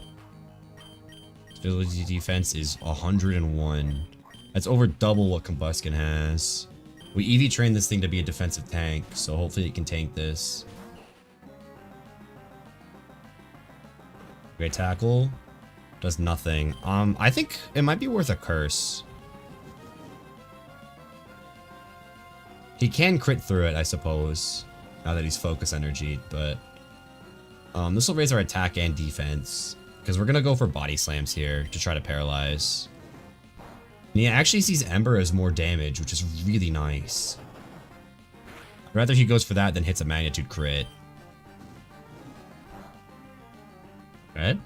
[SPEAKER 1] Physical defense is 101. That's over double what Combuskin has. We EV trained this thing to be a defensive tank, so hopefully it can tank this. Great tackle. Does nothing. I think it might be worth a curse. He can crit through it, I suppose. Now that he's focus energy, but this will raise our attack and defense because we're gonna go for body slams here to try to paralyze. And he actually sees Ember as more damage, which is really nice. I'd rather he goes for that than hits a magnitude crit. Okay.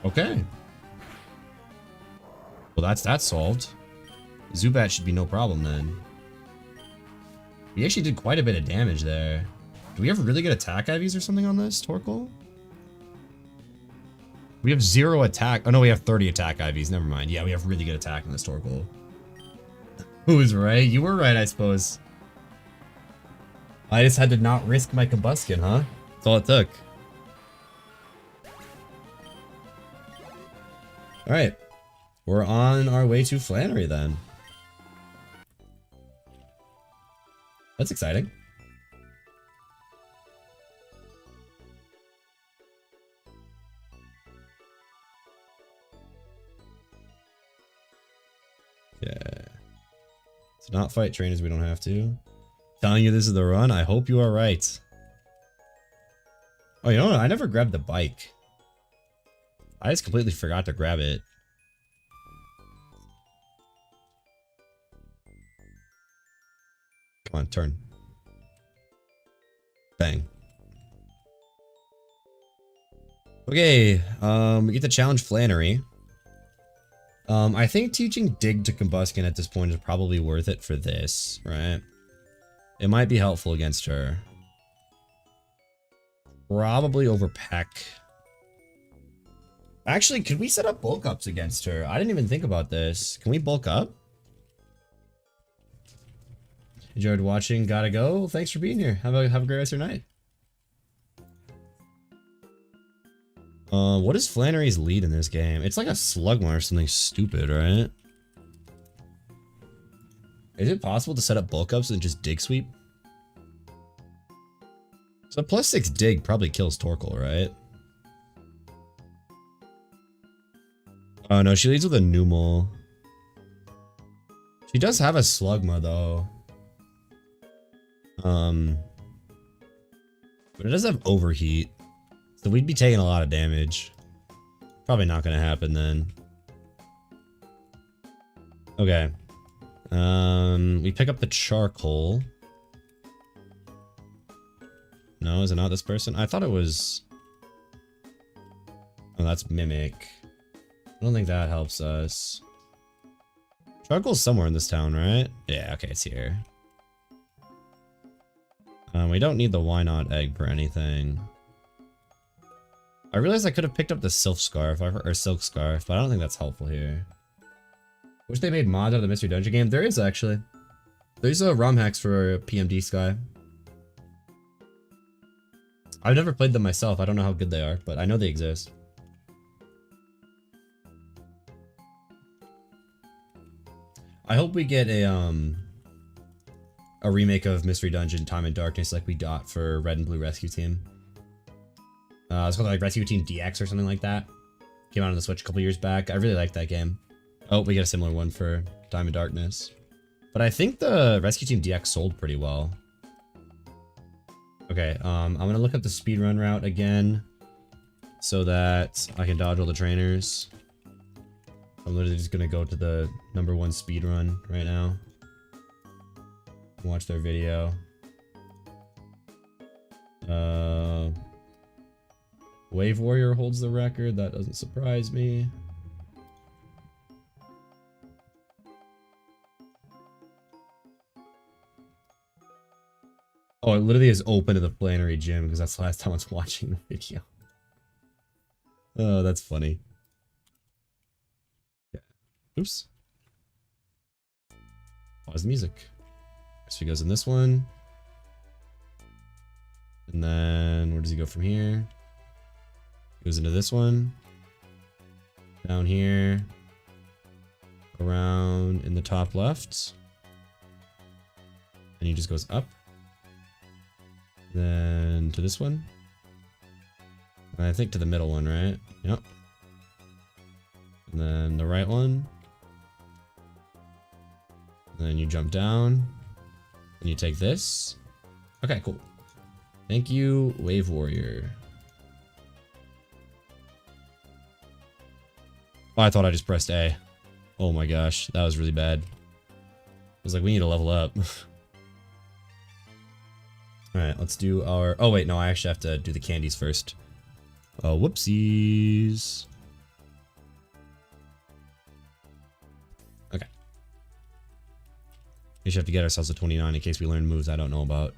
[SPEAKER 1] Okay. Well, that's solved. Zubat should be no problem then. We actually did quite a bit of damage there. Do we have really good attack IVs or something on this, Torkoal? We have 0 attack. Oh no, we have 30 attack IVs. Never mind. Yeah, we have really good attack on this Torkoal. Who was right? You were right, I suppose. I just had to not risk my Combuskin, huh? That's all it took. Alright. We're on our way to Flannery then. That's exciting. Yeah. So not fight trainers, we don't have to. Telling you this is the run? I hope you are right. Oh, you know what? I never grabbed the bike. I just completely forgot to grab it. Come on, turn. Bang. Okay, we get to challenge Flannery. I think teaching Dig to Combuskin at this point is probably worth it for this, right? It might be helpful against her. Probably over Peck. Actually, could we set up bulk ups against her? I didn't even think about this. Can we bulk up? Enjoyed watching. Gotta go. Thanks for being here. Have a great rest of your night. What is Flannery's lead in this game? It's like a Slugma or something stupid, right? Is it possible to set up bulk ups and just dig sweep? So +6 dig probably kills Torkoal, right? Oh no, she leads with a Numel. She does have a Slugma though. But it does have overheat. So we'd be taking a lot of damage. Probably not gonna happen then. Okay. We pick up the charcoal. No, is it not this person? I thought it was... Oh, that's Mimic. I don't think that helps us. Charcoal's somewhere in this town, right? Yeah, okay, it's here. We don't need the why not egg for anything. I realized I could have picked up the silk scarf, but I don't think that's helpful here. Wish they made mods out of the Mystery Dungeon game. There is actually. There's ROM hacks for PMD Sky. I've never played them myself. I don't know how good they are, but I know they exist. I hope we get a remake of Mystery Dungeon Time and Darkness like we got for Red and Blue Rescue Team. It's called like Rescue Team DX or something like that. Came out on the Switch a couple years back. I really liked that game. Oh, we get a similar one for Time and Darkness. But I think the Rescue Team DX sold pretty well. Okay, I'm gonna look up the speedrun route again so that I can dodge all the trainers. I'm literally just gonna go to the #1 speedrun right now. Watch their video. Wave Warrior holds the record. That doesn't surprise me. Oh, it literally is open to the Flannery gym because that's the last time I was watching the video. Oh, that's funny. Yeah. Oops. Pause the music. So he goes in this one. And then where does he go from here? Goes into this one. Down here. Around in the top left. And he just goes up. Then to this one. And I think to the middle one, right? Yep. And then the right one. And then you jump down. And you take this. Okay, cool. Thank you, Wave Warrior. Oh, I thought I just pressed A. Oh my gosh, that was really bad. I was like, we need to level up. Alright, let's do our... Oh wait, no, I actually have to do the candies first. Oh, whoopsies. Okay. We should have to get ourselves a 29 in case we learn moves I don't know about.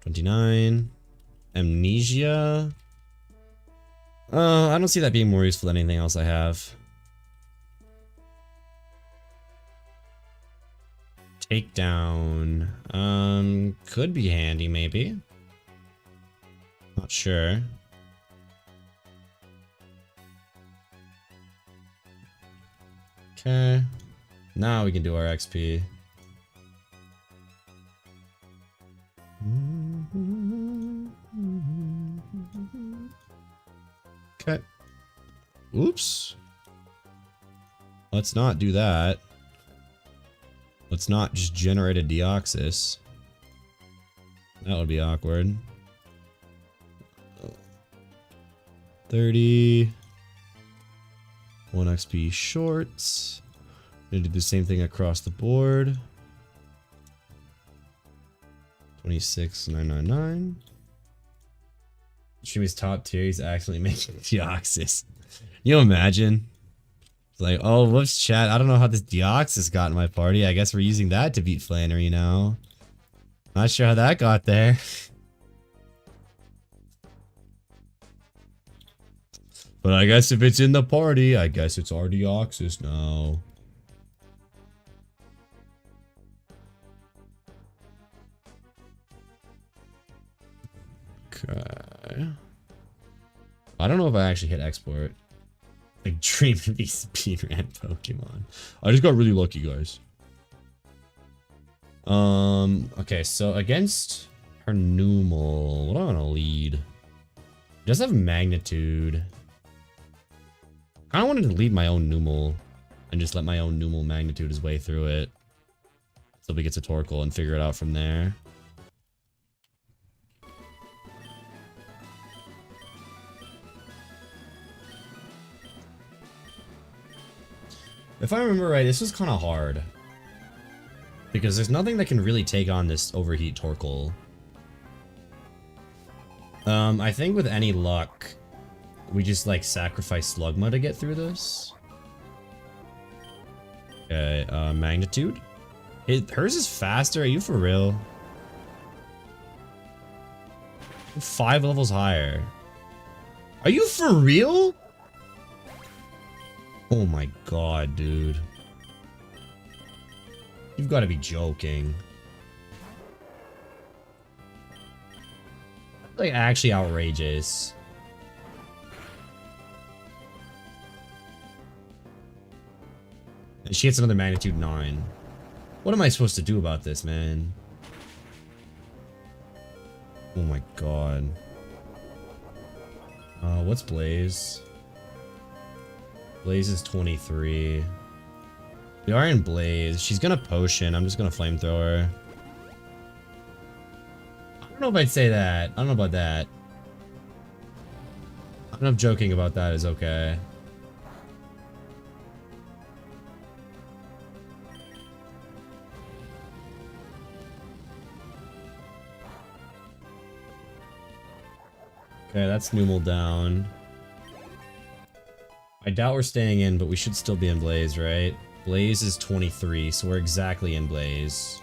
[SPEAKER 1] 29. Amnesia. I don't see that being more useful than anything else I have. Takedown. Could be handy, maybe. Not sure. Okay. Now we can do our XP. Okay. Oops. Let's not do that. Let's not just generate a Deoxys. That would be awkward. 30. 1 XP short. Gonna do the same thing across the board. 26,999. Jimmy's top tier, he's actually making Deoxys. You imagine? It's like, oh, whoops, chat. I don't know how this Deoxys got in my party. I guess we're using that to beat Flannery now. Not sure how that got there. But I guess if it's in the party, I guess it's our Deoxys now. Okay. I don't know if I actually hit export. Like dream to be speedran Pokemon. I just got really lucky, guys. Okay, so against her Numel, what do I want to lead? It does have magnitude. I wanted to lead my own Numel and just let my own Numel magnitude his way through it. So we get to Torkoal and figure it out from there. If I remember right, this was kind of hard. Because there's nothing that can really take on this overheat Torkoal. I think with any luck, we just like sacrifice Slugma to get through this. Okay, magnitude. Hers is faster, are you for real? 5 levels higher. Are you for real? Oh my god, dude. You've got to be joking. That's like actually outrageous. And she hits another magnitude 9. What am I supposed to do about this, man? Oh my god. What's Blaze? Blaze is 23. We are in Blaze. She's gonna Potion. I'm just gonna Flamethrower. I don't know if I'd say that. I don't know about that. I don't know if joking about that is okay. Okay, that's Numel down. I doubt we're staying in, but we should still be in Blaze, right? Blaze is 23, so we're exactly in Blaze.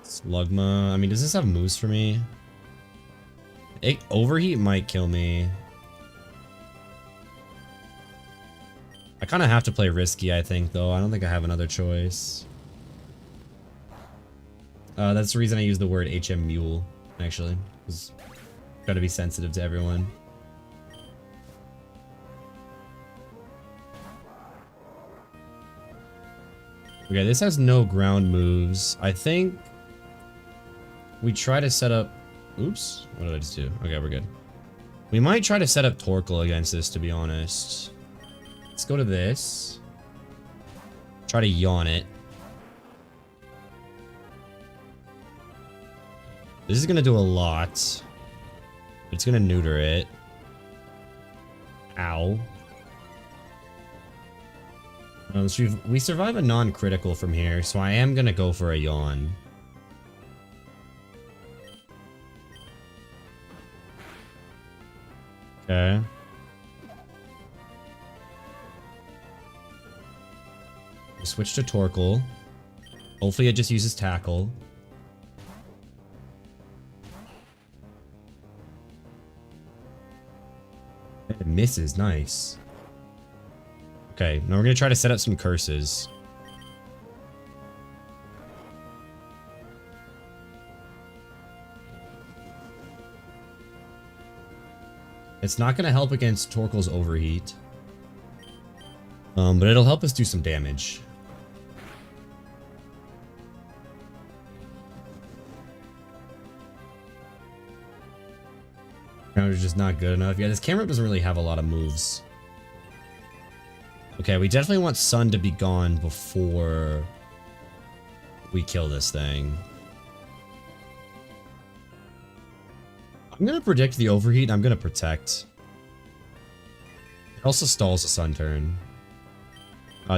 [SPEAKER 1] Slugma. I mean, does this have moves for me? Overheat might kill me. I kind of have to play risky, I think, though. I don't think I have another choice. That's the reason I use the word HM Mule, actually. Because gotta be sensitive to everyone. Okay, this has no ground moves. I think we try to set up... Oops, what did I just do? Okay, we're good. We might try to set up Torkoal against this, to be honest. Let's go to this. Try to yawn it. This is gonna do a lot. It's gonna neuter it. Ow. So we survive a non-critical from here, so I am gonna go for a yawn. Okay. We switch to Torkoal. Hopefully it just uses Tackle. It misses, nice. Okay, now we're gonna try to set up some curses. It's not gonna help against Torkoal's overheat. But it'll help us do some damage. Camera's just not good enough. Yeah, this camera doesn't really have a lot of moves. Okay, we definitely want Sun to be gone before we kill this thing. I'm gonna predict the overheat. I'm gonna protect. It also stalls a Sun turn.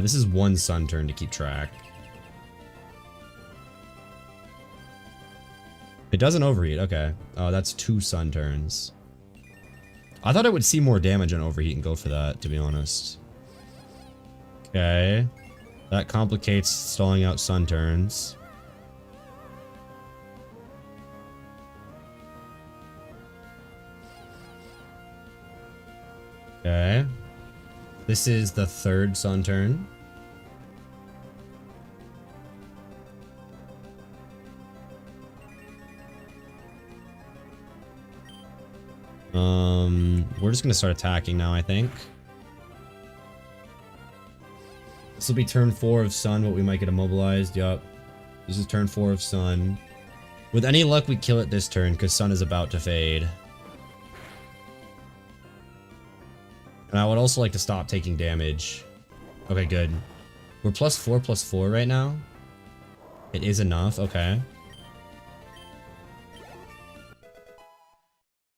[SPEAKER 1] This is one Sun turn to keep track. It doesn't overheat. Okay. That's 2 Sun turns. I thought it would see more damage on overheat and go for that, to be honest. Okay. That complicates stalling out Sun turns. Okay. This is the 3rd Sun turn. We're just gonna start attacking now, I think. This will be turn 4 of Sun, but we might get immobilized. Yup. This is turn 4 of Sun. With any luck, we kill it this turn, because Sun is about to fade. And I would also like to stop taking damage. Okay, good. We're +4/+4 right now. It is enough, okay.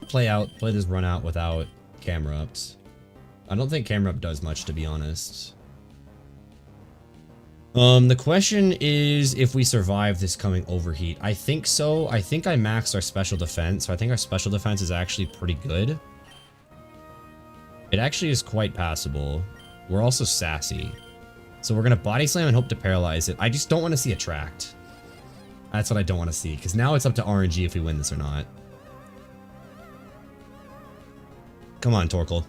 [SPEAKER 1] Play this run out without camera ups. I don't think camera up does much, to be honest. The question is if we survive this coming overheat. I think so. I think I maxed our special defense, so I think our special defense is actually pretty good. It actually is quite passable. We're also sassy. So we're gonna body slam and hope to paralyze it. I just don't want to see attract. That's what I don't want to see, because now it's up to RNG if we win this or not. Come on, Torkoal.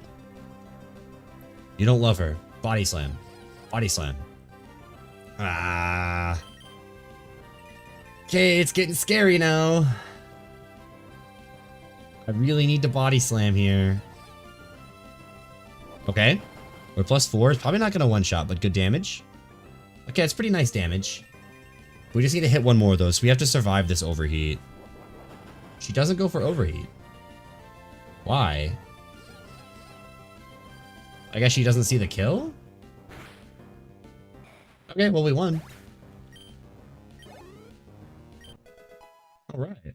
[SPEAKER 1] You don't love her. Body slam. Body slam. Ah. Okay, it's getting scary now. I really need to body slam here. Okay. We're +4. It's probably not going to one-shot, but good damage. Okay, it's pretty nice damage. We just need to hit one more of those, so we have to survive this overheat. She doesn't go for overheat. Why? I guess she doesn't see the kill? Okay, well, we won. Alright.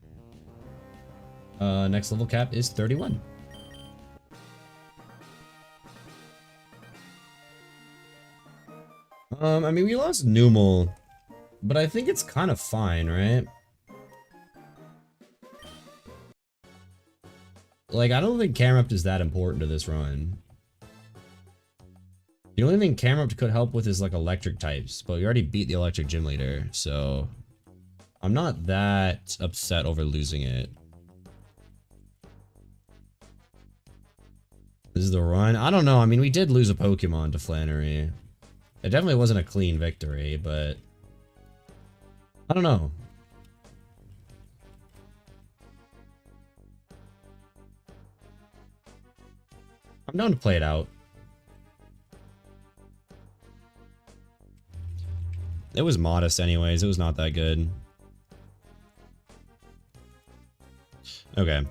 [SPEAKER 1] Next level cap is 31. I mean, we lost Numel, but I think it's kind of fine, right? Like, I don't think Camerupt is that important to this run. The only thing Camerupt could help with is like electric types, but we already beat the electric gym leader, so I'm not that upset over losing it. This is the run. I don't know. I mean, we did lose a Pokemon to Flannery. It definitely wasn't a clean victory, but I don't know. I'm down to play it out. It was modest anyways. It was not that good. Okay.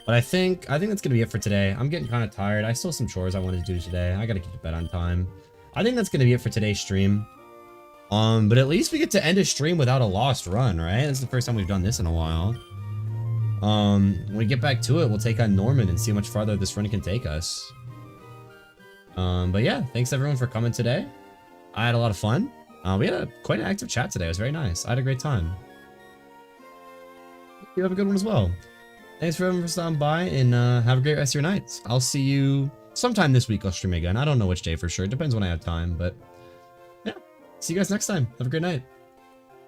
[SPEAKER 1] But I think that's going to be it for today. I'm getting kind of tired. I still have some chores I wanted to do today. I got to get to bed on time. I think that's going to be it for today's stream. But at least we get to end a stream without a lost run, right? This is the first time we've done this in a while. When we get back to it, we'll take on Norman and see how much farther this run can take us. But yeah, thanks everyone for coming today. I had a lot of fun. We had quite an active chat today. It was very nice. I had a great time. You have a good one as well. Thanks for everyone for stopping by, and have a great rest of your nights. I'll see you sometime this week. I'll stream again. I don't know which day for sure. It depends when I have time, but yeah. See you guys next time. Have a great night.